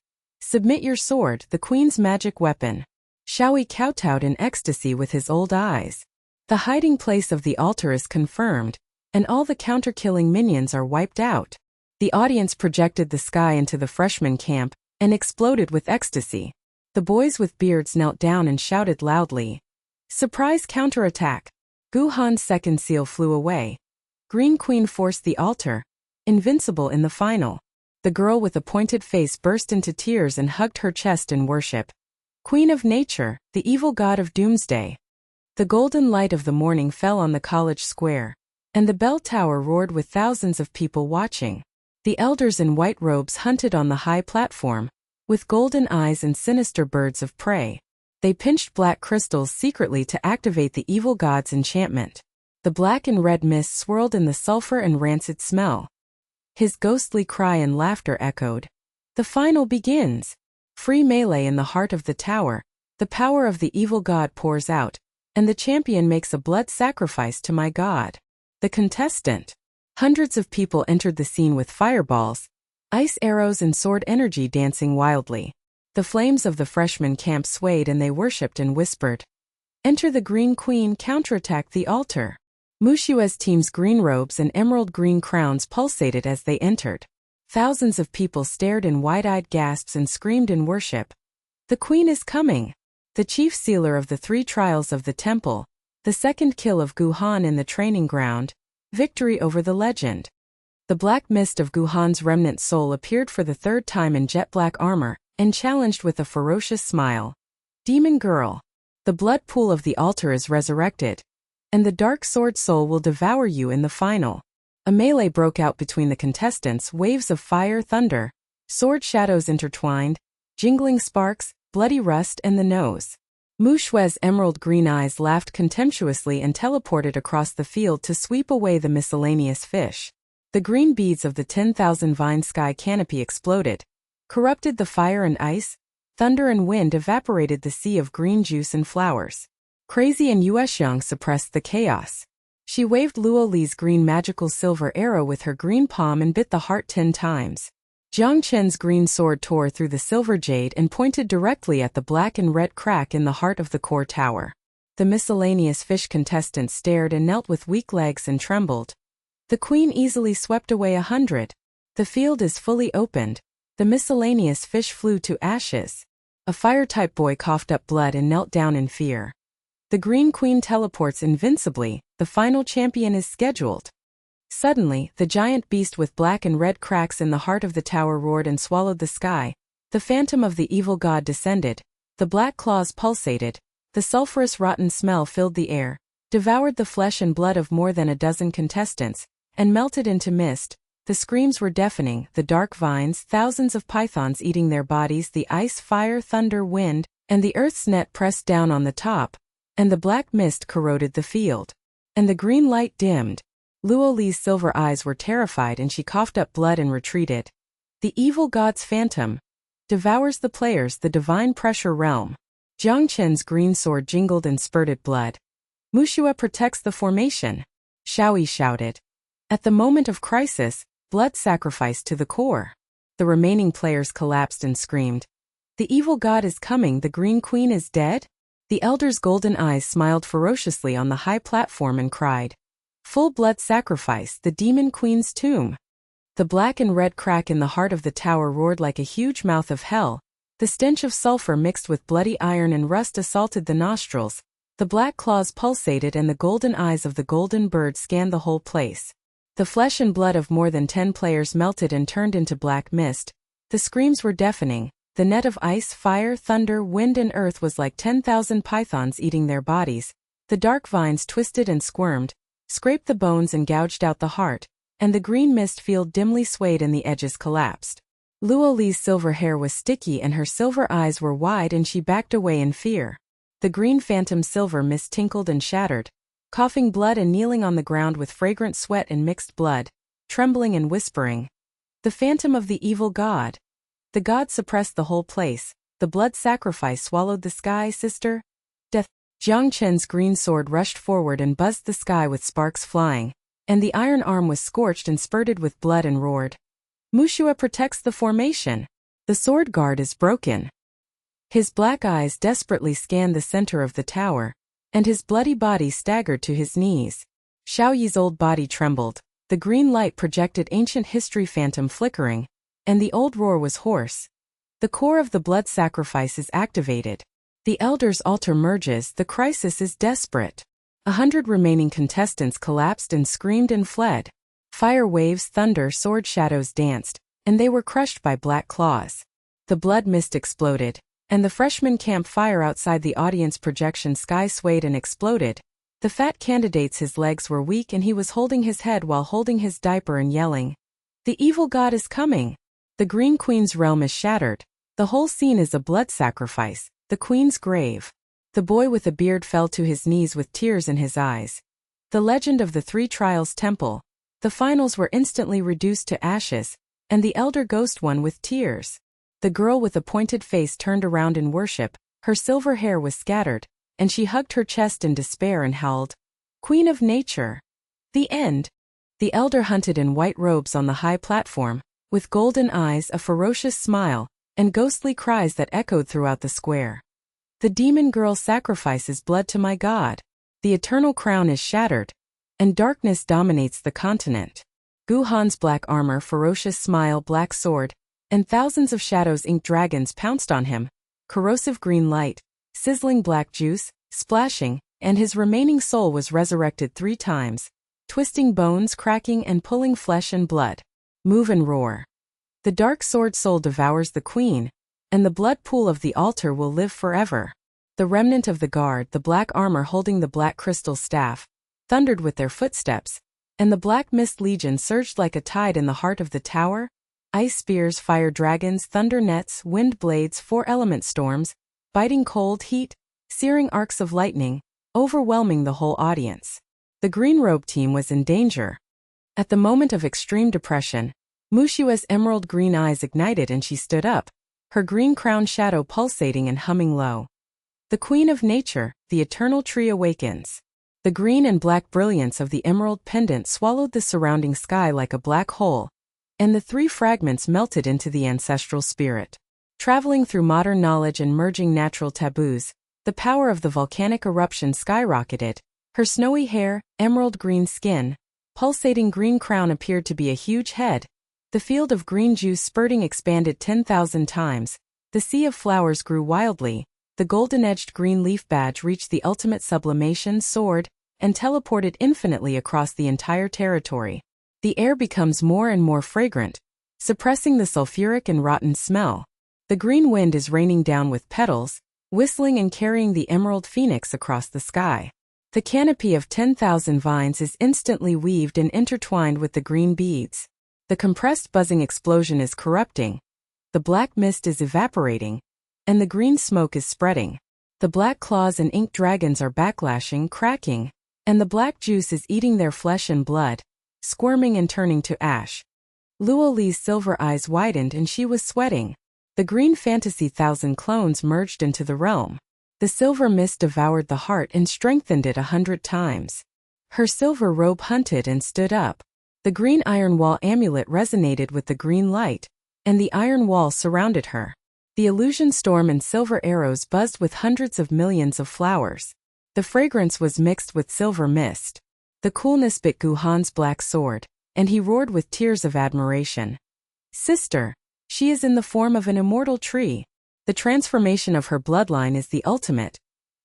Submit your sword, the queen's magic weapon. Xiaoyi kowtowed in ecstasy with his old eyes. The hiding place of the altar is confirmed, and all the counter-killing minions are wiped out. The audience projected the sky into the freshman camp and exploded with ecstasy. The boys with beards knelt down and shouted loudly. Surprise counterattack! Gu Han's second seal flew away. Green Queen forced the altar, invincible in the final. The girl with a pointed face burst into tears and hugged her chest in worship. Queen of Nature, the evil god of doomsday. The golden light of the morning fell on the college square, and the bell tower roared with thousands of people watching. The elders in white robes hunted on the high platform, with golden eyes and sinister birds of prey. They pinched black crystals secretly to activate the evil god's enchantment. The black and red mist swirled in the sulfur and rancid smell. His ghostly cry and laughter echoed. The final begins. Free melee in the heart of the tower. The power of the evil god pours out, and the champion makes a blood sacrifice to my god. The contestant. Hundreds of people entered the scene with fireballs, ice arrows and sword energy dancing wildly. The flames of the freshman camp swayed and they worshipped and whispered. Enter the Green Queen, counterattack the altar. Muxue's team's green robes and emerald green crowns pulsated as they entered. Thousands of people stared in wide-eyed gasps and screamed in worship. The queen is coming. The chief sealer of the 3 trials of the temple, the second kill of Gu Han in the training ground, victory over the legend. The black mist of Gu Han's remnant soul appeared for the 3rd time in jet-black armor, and challenged with a ferocious smile. Demon girl. The blood pool of the altar is resurrected, and the dark sword soul will devour you in the final. A melee broke out between the contestants, waves of fire, thunder, sword shadows intertwined, jingling sparks, bloody rust and the nose. Muxue's emerald green eyes laughed contemptuously and teleported across the field to sweep away the miscellaneous fish. The green beads of the 10,000 vine sky canopy exploded, corrupted the fire and ice, thunder and wind evaporated the sea of green juice and flowers. Crazy and Yuexiang suppressed the chaos. She waved Luo Li's green magical silver arrow with her green palm and bit the heart 10 times. Jiang Chen's green sword tore through the silver jade and pointed directly at the black and red crack in the heart of the core tower. The miscellaneous fish contestants stared and knelt with weak legs and trembled. The queen easily swept away 100. The field is fully opened. The miscellaneous fish flew to ashes. A fire-type boy coughed up blood and knelt down in fear. The Green Queen teleports invincibly. The final champion is scheduled. Suddenly, the giant beast with black and red cracks in the heart of the tower roared and swallowed the sky. The phantom of the evil god descended. The black claws pulsated. The sulphurous rotten smell filled the air, devoured the flesh and blood of more than a dozen contestants, and melted into mist. The screams were deafening, the dark vines, thousands of pythons eating their bodies, the ice, fire, thunder, wind, and the earth's net pressed down on the top, and the black mist corroded the field. And the green light dimmed. Luo Li's silver eyes were terrified and she coughed up blood and retreated. The evil god's phantom devours the players, the divine pressure realm. Jiang Chen's green sword jingled and spurted blood. Muxue protects the formation. Xiaoyi shouted. At the moment of crisis, blood sacrifice to the core. The remaining players collapsed and screamed. The evil god is coming, the Green Queen is dead? The elder's golden eyes smiled ferociously on the high platform and cried. Full blood sacrifice, the demon queen's tomb. The black and red crack in the heart of the tower roared like a huge mouth of hell. The stench of sulfur mixed with bloody iron and rust assaulted the nostrils. The black claws pulsated and the golden eyes of the golden bird scanned the whole place. The flesh and blood of more than 10 players melted and turned into black mist. The screams were deafening. The net of ice, fire, thunder, wind and earth was like 10,000 pythons eating their bodies. The dark vines twisted and squirmed, scraped the bones and gouged out the heart, and the green mist field dimly swayed and the edges collapsed. Luo Li's silver hair was sticky and her silver eyes were wide and she backed away in fear. The green phantom silver mist tinkled and shattered, coughing blood and kneeling on the ground with fragrant sweat and mixed blood, trembling and whispering. The phantom of the evil god. The god suppressed the whole place. The blood sacrifice swallowed the sky, sister. Death. Jiang Chen's green sword rushed forward and buzzed the sky with sparks flying, and the iron arm was scorched and spurted with blood and roared. Muxue protects the formation. The sword guard is broken. His black eyes desperately scanned the center of the tower, and his bloody body staggered to his knees. Xiao Yi's old body trembled, the green light projected ancient history phantom flickering, and the old roar was hoarse. The core of the blood sacrifice is activated. The Elder's altar merges, the crisis is desperate. 100 remaining contestants collapsed and screamed and fled. Fire waves, thunder, sword shadows danced, and they were crushed by black claws. The blood mist exploded, and the freshman campfire outside the audience projection sky swayed and exploded. The fat candidate's his legs were weak and he was holding his head while holding his diaper and yelling, "The evil god is coming! The Green Queen's realm is shattered. The whole scene is a blood sacrifice, the Queen's grave." The boy with a beard fell to his knees with tears in his eyes. The legend of the Three Trials Temple. The finals were instantly reduced to ashes, and the elder ghost won with tears. The girl with a pointed face turned around in worship, her silver hair was scattered, and she hugged her chest in despair and howled, "Queen of Nature!" The end. The elder hunted in white robes on the high platform, with golden eyes, a ferocious smile, and ghostly cries that echoed throughout the square. The demon girl sacrifices blood to my god. The eternal crown is shattered, and darkness dominates the continent. Gu Han's black armor, ferocious smile, black sword, and thousands of shadows inked dragons pounced on him, corrosive green light, sizzling black juice, splashing, and his remaining soul was resurrected 3 times, twisting bones, cracking and pulling flesh and blood. Move and roar. The dark sword soul devours the queen, and the blood pool of the altar will live forever. The remnant of the guard, the black armor holding the black crystal staff, thundered with their footsteps, and the black mist legion surged like a tide in the heart of the tower. Ice spears, fire dragons, thunder nets, wind blades, 4-element storms, biting cold heat, searing arcs of lightning, overwhelming the whole audience. The green robe team was in danger. At the moment of extreme depression, Muxue's emerald green eyes ignited and she stood up, her green crown shadow pulsating and humming low. The Queen of Nature, the eternal tree awakens. The green and black brilliance of the emerald pendant swallowed the surrounding sky like a black hole, and the 3 fragments melted into the ancestral spirit. Traveling through modern knowledge and merging natural taboos, the power of the volcanic eruption skyrocketed. Her snowy hair, emerald green skin, pulsating green crown appeared to be a huge head. The field of green juice spurting expanded 10,000 times. The sea of flowers grew wildly. The golden-edged green leaf badge reached the ultimate sublimation sword and teleported infinitely across the entire territory. The air becomes more and more fragrant, suppressing the sulfuric and rotten smell. The green wind is raining down with petals, whistling and carrying the emerald phoenix across the sky. The canopy of 10,000 vines is instantly weaved and intertwined with the green beads. The compressed buzzing explosion is corrupting. The black mist is evaporating, and the green smoke is spreading. The black claws and ink dragons are backlashing, cracking, and the black juice is eating their flesh and blood, squirming and turning to ash. Luo Li's silver eyes widened and she was sweating. The green fantasy 1,000 clones merged into the realm. The silver mist devoured the heart and strengthened it 100 times. Her silver robe hunted and stood up. The green iron wall amulet resonated with the green light, and the iron wall surrounded her. The illusion storm and silver arrows buzzed with hundreds of millions of flowers. The fragrance was mixed with silver mist. The coolness bit Gu Han's black sword, and he roared with tears of admiration. "Sister, she is in the form of an immortal tree. The transformation of her bloodline is the ultimate.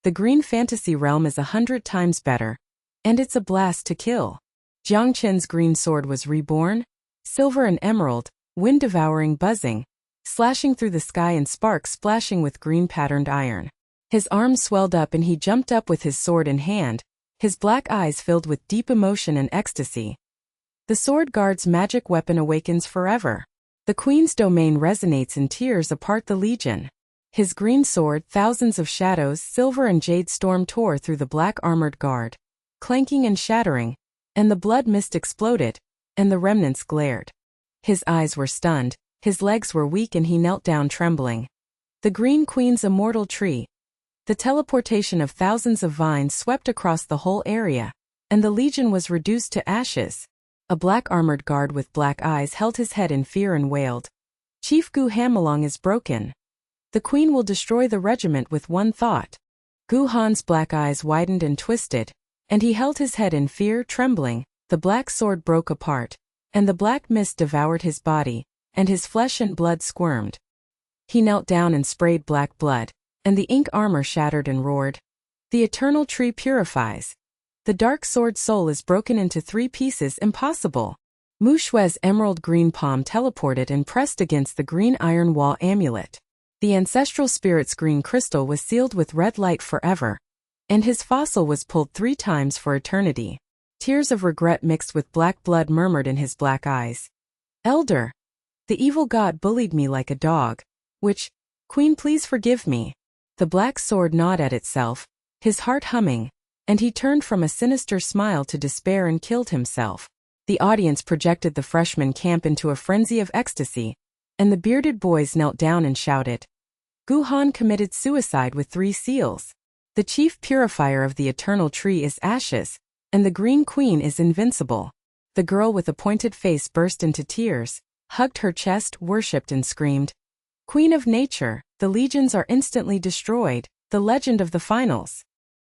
The green fantasy realm is 100 times better, and it's a blast to kill." Jiang Chen's green sword was reborn, silver and emerald, wind-devouring buzzing, slashing through the sky and sparks splashing with green-patterned iron. His arms swelled up and he jumped up with his sword in hand, his black eyes filled with deep emotion and ecstasy. The sword guard's magic weapon awakens forever. The queen's domain resonates in tears apart the legion. His green sword, thousands of shadows, silver and jade storm tore through the black armored guard, clanking and shattering, and the blood mist exploded, and the remnants glared. His eyes were stunned, his legs were weak and he knelt down trembling. The Green Queen's immortal tree. The teleportation of thousands of vines swept across the whole area, and the legion was reduced to ashes. A black armored guard with black eyes held his head in fear and wailed, Chief Gu Hanxiao is broken. The queen will destroy the regiment with one thought. Gu Han's black eyes widened and twisted, and he held his head in fear, trembling. The black sword broke apart, and the black mist devoured his body, and his flesh and blood squirmed. He knelt down and sprayed black blood, and the ink armor shattered and roared. The eternal tree purifies. The dark sword soul is broken into 3 pieces. Impossible. Muxue's emerald green palm teleported and pressed against the green iron wall amulet. The ancestral spirit's green crystal was sealed with red light forever, and his fossil was pulled 3 times for eternity. Tears of regret mixed with black blood murmured in his black eyes. Elder, the evil god bullied me like a dog. Which, Queen, please forgive me. The black sword gnawed at itself, his heart humming, and he turned from a sinister smile to despair and killed himself. The audience projected the freshman camp into a frenzy of ecstasy, and the bearded boys knelt down and shouted. Gu Han committed suicide with 3 seals. The chief purifier of the eternal tree is ashes, and the green queen is invincible. The girl with a pointed face burst into tears, hugged her chest, worshipped and screamed. Queen of nature, the legions are instantly destroyed. The legend of the finals.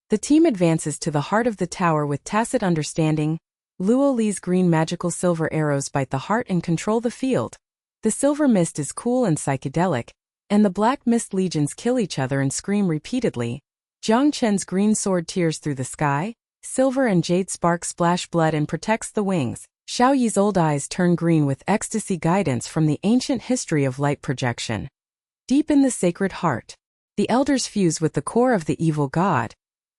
The team advances to the heart of the tower with tacit understanding. Luo Li's green magical silver arrows bite the heart and control the field. The silver mist is cool and psychedelic, and the black mist legions kill each other and scream repeatedly. Jiang Chen's green sword tears through the sky. Silver and jade spark splash blood and protects the wings. Xiao Yi's old eyes turn green with ecstasy, guidance from the ancient history of light projection. Deep in the sacred heart, the elders fuse with the core of the evil god,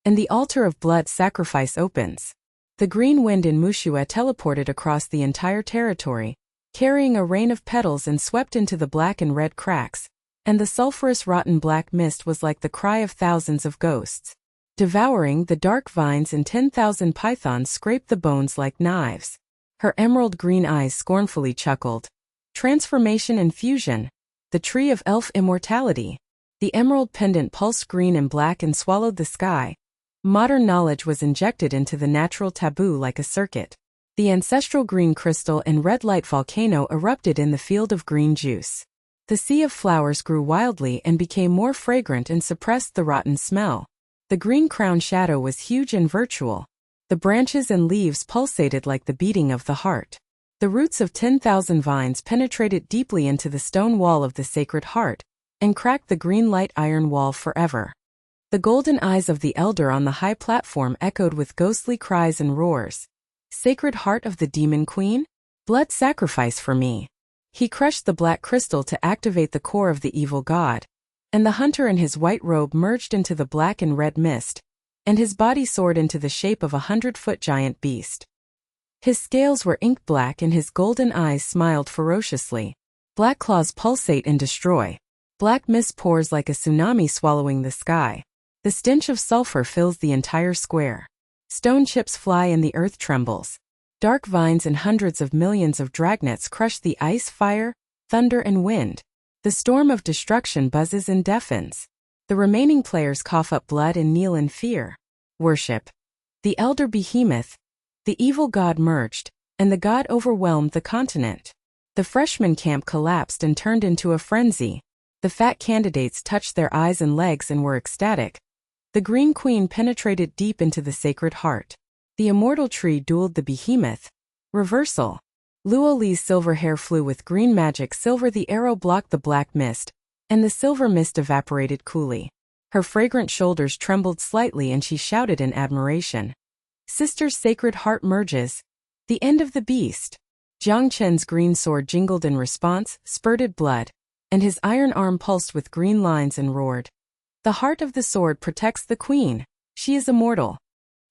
and the altar of blood sacrifice opens. The green wind in Muxue teleported across the entire territory, carrying a rain of petals and swept into the black and red cracks, and the sulphurous rotten black mist was like the cry of thousands of ghosts. Devouring the dark vines, and 10,000 pythons scraped the bones like knives. Her emerald green eyes scornfully chuckled. Transformation and fusion. The tree of elf immortality. The emerald pendant pulsed green and black and swallowed the sky. Modern knowledge was injected into the natural taboo like a circuit. The ancestral green crystal and red light volcano erupted in the field of green juice. The sea of flowers grew wildly and became more fragrant and suppressed the rotten smell. The green crown shadow was huge and virtual. The branches and leaves pulsated like the beating of the heart. The roots of 10,000 vines penetrated deeply into the stone wall of the sacred heart, and cracked the green light iron wall forever. The golden eyes of the elder on the high platform echoed with ghostly cries and roars. Sacred heart of the demon queen? Blood sacrifice for me. He crushed the black crystal to activate the core of the evil god, and the hunter in his white robe merged into the black and red mist, and his body soared into the shape of a 100-foot giant beast. His scales were ink black and his golden eyes smiled ferociously. Black claws pulsate and destroy. Black mist pours like a tsunami swallowing the sky. The stench of sulfur fills the entire square. Stone chips fly and the earth trembles. Dark vines and hundreds of millions of dragnets crush the ice, fire, thunder and wind. The storm of destruction buzzes and deafens. The remaining players cough up blood and kneel in fear. Worship. The elder behemoth. The evil god merged, and the god overwhelmed the continent. The freshman camp collapsed and turned into a frenzy. The fat candidates touched their eyes and legs and were ecstatic. The green queen penetrated deep into the sacred heart. The immortal tree dueled the behemoth. Reversal. Luo Li's silver hair flew with green magic silver. The arrow blocked the black mist, and the silver mist evaporated coolly. Her fragrant shoulders trembled slightly and she shouted in admiration. Sister's sacred heart merges. The end of the beast. Jiang Chen's green sword jingled in response, spurted blood, and his iron arm pulsed with green lines and roared. The heart of the sword protects the queen. She is immortal.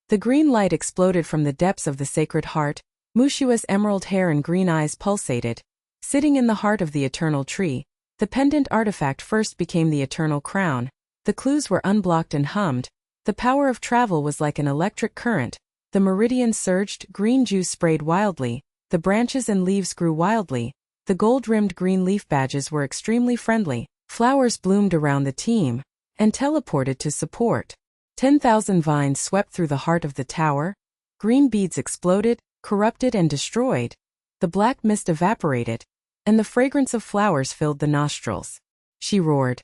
The green light exploded from the depths of the sacred heart. Muxue's emerald hair and green eyes pulsated. Sitting in the heart of the eternal tree, the pendant artifact first became the eternal crown. The clues were unblocked and hummed. The power of travel was like an electric current. The meridian surged, green juice sprayed wildly. The branches and leaves grew wildly. The gold-rimmed green leaf badges were extremely friendly. Flowers bloomed around the team and teleported to support. 10,000 vines swept through the heart of the tower. Green beads exploded, corrupted and destroyed. The black mist evaporated, and the fragrance of flowers filled the nostrils. She roared.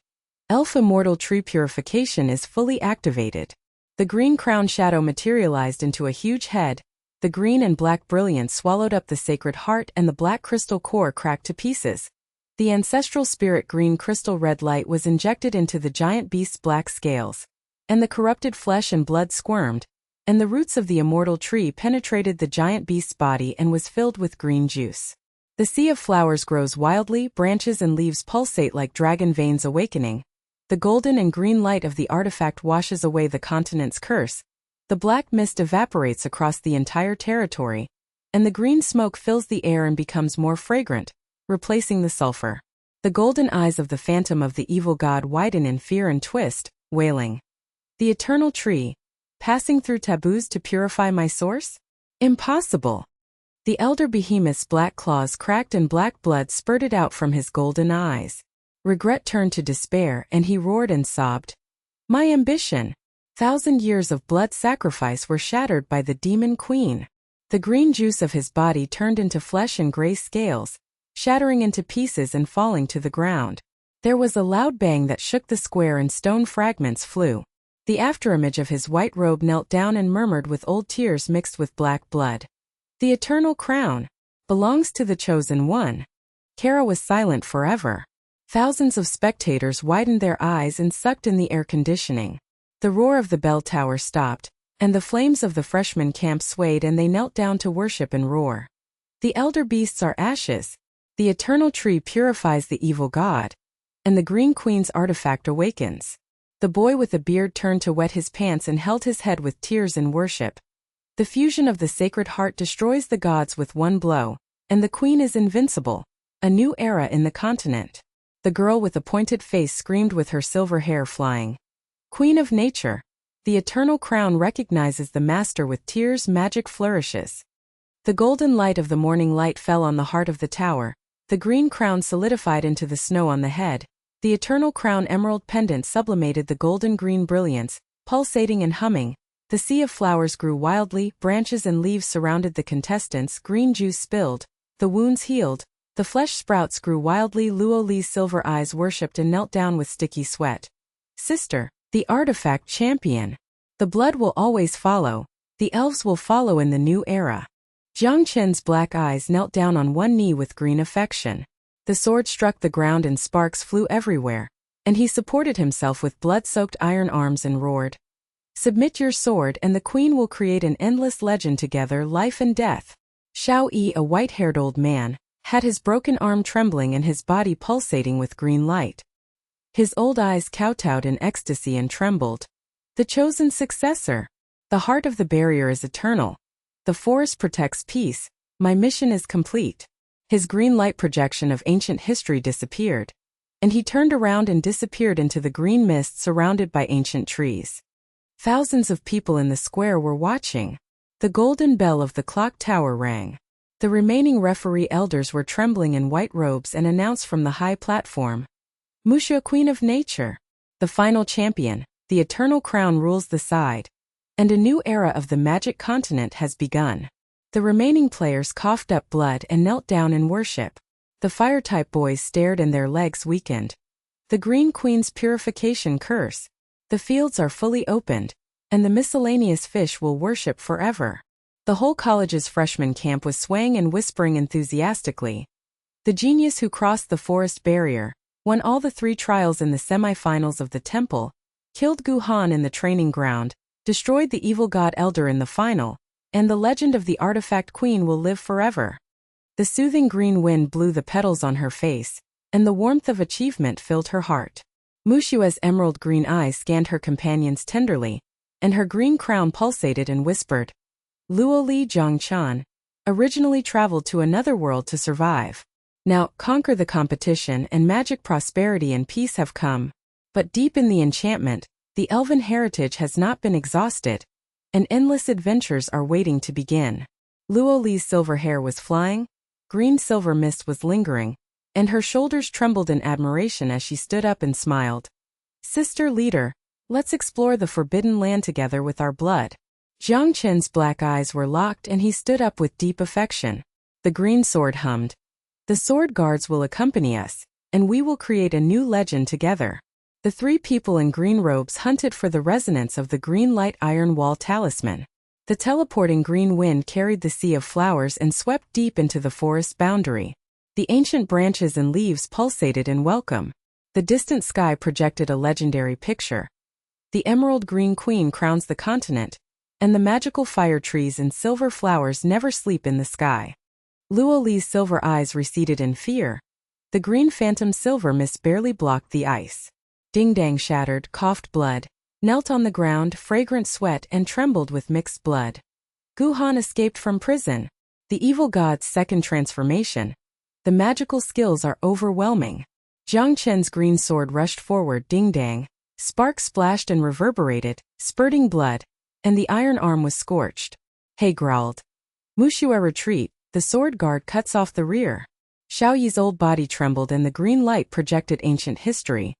Elf immortal tree purification is fully activated. The green crown shadow materialized into a huge head. The green and black brilliance swallowed up the sacred heart and the black crystal core cracked to pieces. The ancestral spirit green crystal red light was injected into the giant beast's black scales, and the corrupted flesh and blood squirmed, and the roots of the immortal tree penetrated the giant beast's body and was filled with green juice. The sea of flowers grows wildly, branches and leaves pulsate like dragon veins awakening. The golden and green light of the artifact washes away the continent's curse. The black mist evaporates across the entire territory, and the green smoke fills the air and becomes more fragrant, replacing the sulfur. The golden eyes of the phantom of the evil god widen in fear and twist, wailing. The eternal tree, passing through taboos to purify my source? Impossible! The elder behemoth's black claws cracked and black blood spurted out from his golden eyes. Regret turned to despair and he roared and sobbed. My ambition! 1,000 years of blood sacrifice were shattered by the demon queen. The green juice of his body turned into flesh and gray scales, shattering into pieces and falling to the ground. There was a loud bang that shook the square and stone fragments flew. The afterimage of his white robe knelt down and murmured with old tears mixed with black blood. The eternal crown belongs to the chosen one. Kara was silent forever. Thousands of spectators widened their eyes and sucked in the air conditioning. The roar of the bell tower stopped, and the flames of the freshman camp swayed and they knelt down to worship and roar. The elder beasts are ashes. The eternal tree purifies the evil god, and the green queen's artifact awakens. The boy with the beard turned to wet his pants and held his head with tears in worship. The fusion of the sacred heart destroys the gods with one blow, and the queen is invincible. A new era in the continent. The girl with the pointed face screamed with her silver hair flying. Queen of nature. The eternal crown recognizes the master with tears magic flourishes. The golden light of the morning light fell on the heart of the tower. The green crown solidified into the snow on the head. The eternal crown emerald pendant sublimated the golden green brilliance, pulsating and humming. The sea of flowers grew wildly, branches and leaves surrounded the contestants, green juice spilled, the wounds healed, the flesh sprouts grew wildly. Luo Li's silver eyes worshipped and knelt down with sticky sweat. Sister, the artifact champion. The blood will always follow. The elves will follow in the new era. Jiang Chen's black eyes knelt down on one knee with green affection. The sword struck the ground and sparks flew everywhere, and he supported himself with blood-soaked iron arms and roared. Submit your sword and the queen will create an endless legend together, life and death. Xiao Yi, a white-haired old man, had his broken arm trembling and his body pulsating with green light. His old eyes kowtowed in ecstasy and trembled. The chosen successor. The heart of the barrier is eternal. The forest protects peace. My mission is complete. His green light projection of ancient history disappeared, and he turned around and disappeared into the green mist surrounded by ancient trees. Thousands of people in the square were watching. The golden bell of the clock tower rang. The remaining referee elders were trembling in white robes and announced from the high platform. Muxue, Queen of Nature. The final champion, the eternal crown rules the side. And a new era of the magic continent has begun. The remaining players coughed up blood and knelt down in worship. The fire-type boys stared and their legs weakened. The Green Queen's purification curse. The fields are fully opened, and the miscellaneous fish will worship forever. The whole college's freshman camp was swaying and whispering enthusiastically. The genius who crossed the forest barrier, won all the 3 trials in the semi-finals of the temple, killed Gu Han in the training ground, destroyed the evil god elder in the final, and the legend of the artifact queen will live forever. The soothing green wind blew the petals on her face, and the warmth of achievement filled her heart. Muxue's emerald green eyes scanned her companions tenderly, and her green crown pulsated and whispered. Luo Li Jiang Chen originally traveled to another world to survive. Now, conquer the competition and magic prosperity and peace have come. But deep in the enchantment, the elven heritage has not been exhausted, and endless adventures are waiting to begin. Luo Li's silver hair was flying, green silver mist was lingering, and her shoulders trembled in admiration as she stood up and smiled. Sister leader, let's explore the forbidden land together with our blood. Jiang Chen's black eyes were locked and he stood up with deep affection. The green sword hummed. The sword guards will accompany us, and we will create a new legend together. The three people in green robes hunted for the resonance of the green light iron wall talisman. The teleporting green wind carried the sea of flowers and swept deep into the forest boundary. The ancient branches and leaves pulsated in welcome. The distant sky projected a legendary picture. The emerald green queen crowns the continent, and the magical fire trees and silver flowers never sleep in the sky. Luo Li's silver eyes receded in fear. The green phantom silver mist barely blocked the ice. Ding Dang shattered, coughed blood, knelt on the ground, fragrant sweat, and trembled with mixed blood. Gu Han escaped from prison. The evil god's second transformation. The magical skills are overwhelming. Jiang Chen's green sword rushed forward, Ding Dang. Sparks splashed and reverberated, spurting blood, and the iron arm was scorched. He growled. Muxue retreat, the sword guard cuts off the rear. Xiaoyi's old body trembled and the green light projected ancient history.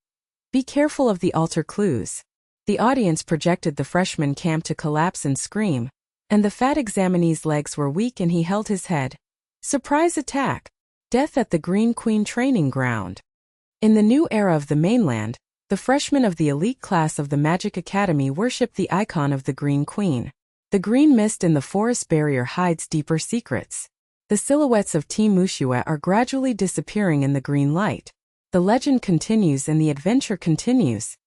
Be careful of the altar clues. The audience projected the freshman camp to collapse and scream, and the fat examinee's legs were weak and he held his head. Surprise attack. Death at the Green Queen training ground. In the new era of the mainland, the freshmen of the elite class of the Magic Academy worship the icon of the Green Queen. The green mist in the forest barrier hides deeper secrets. The silhouettes of Team Muxue are gradually disappearing in the green light. The legend continues and the adventure continues.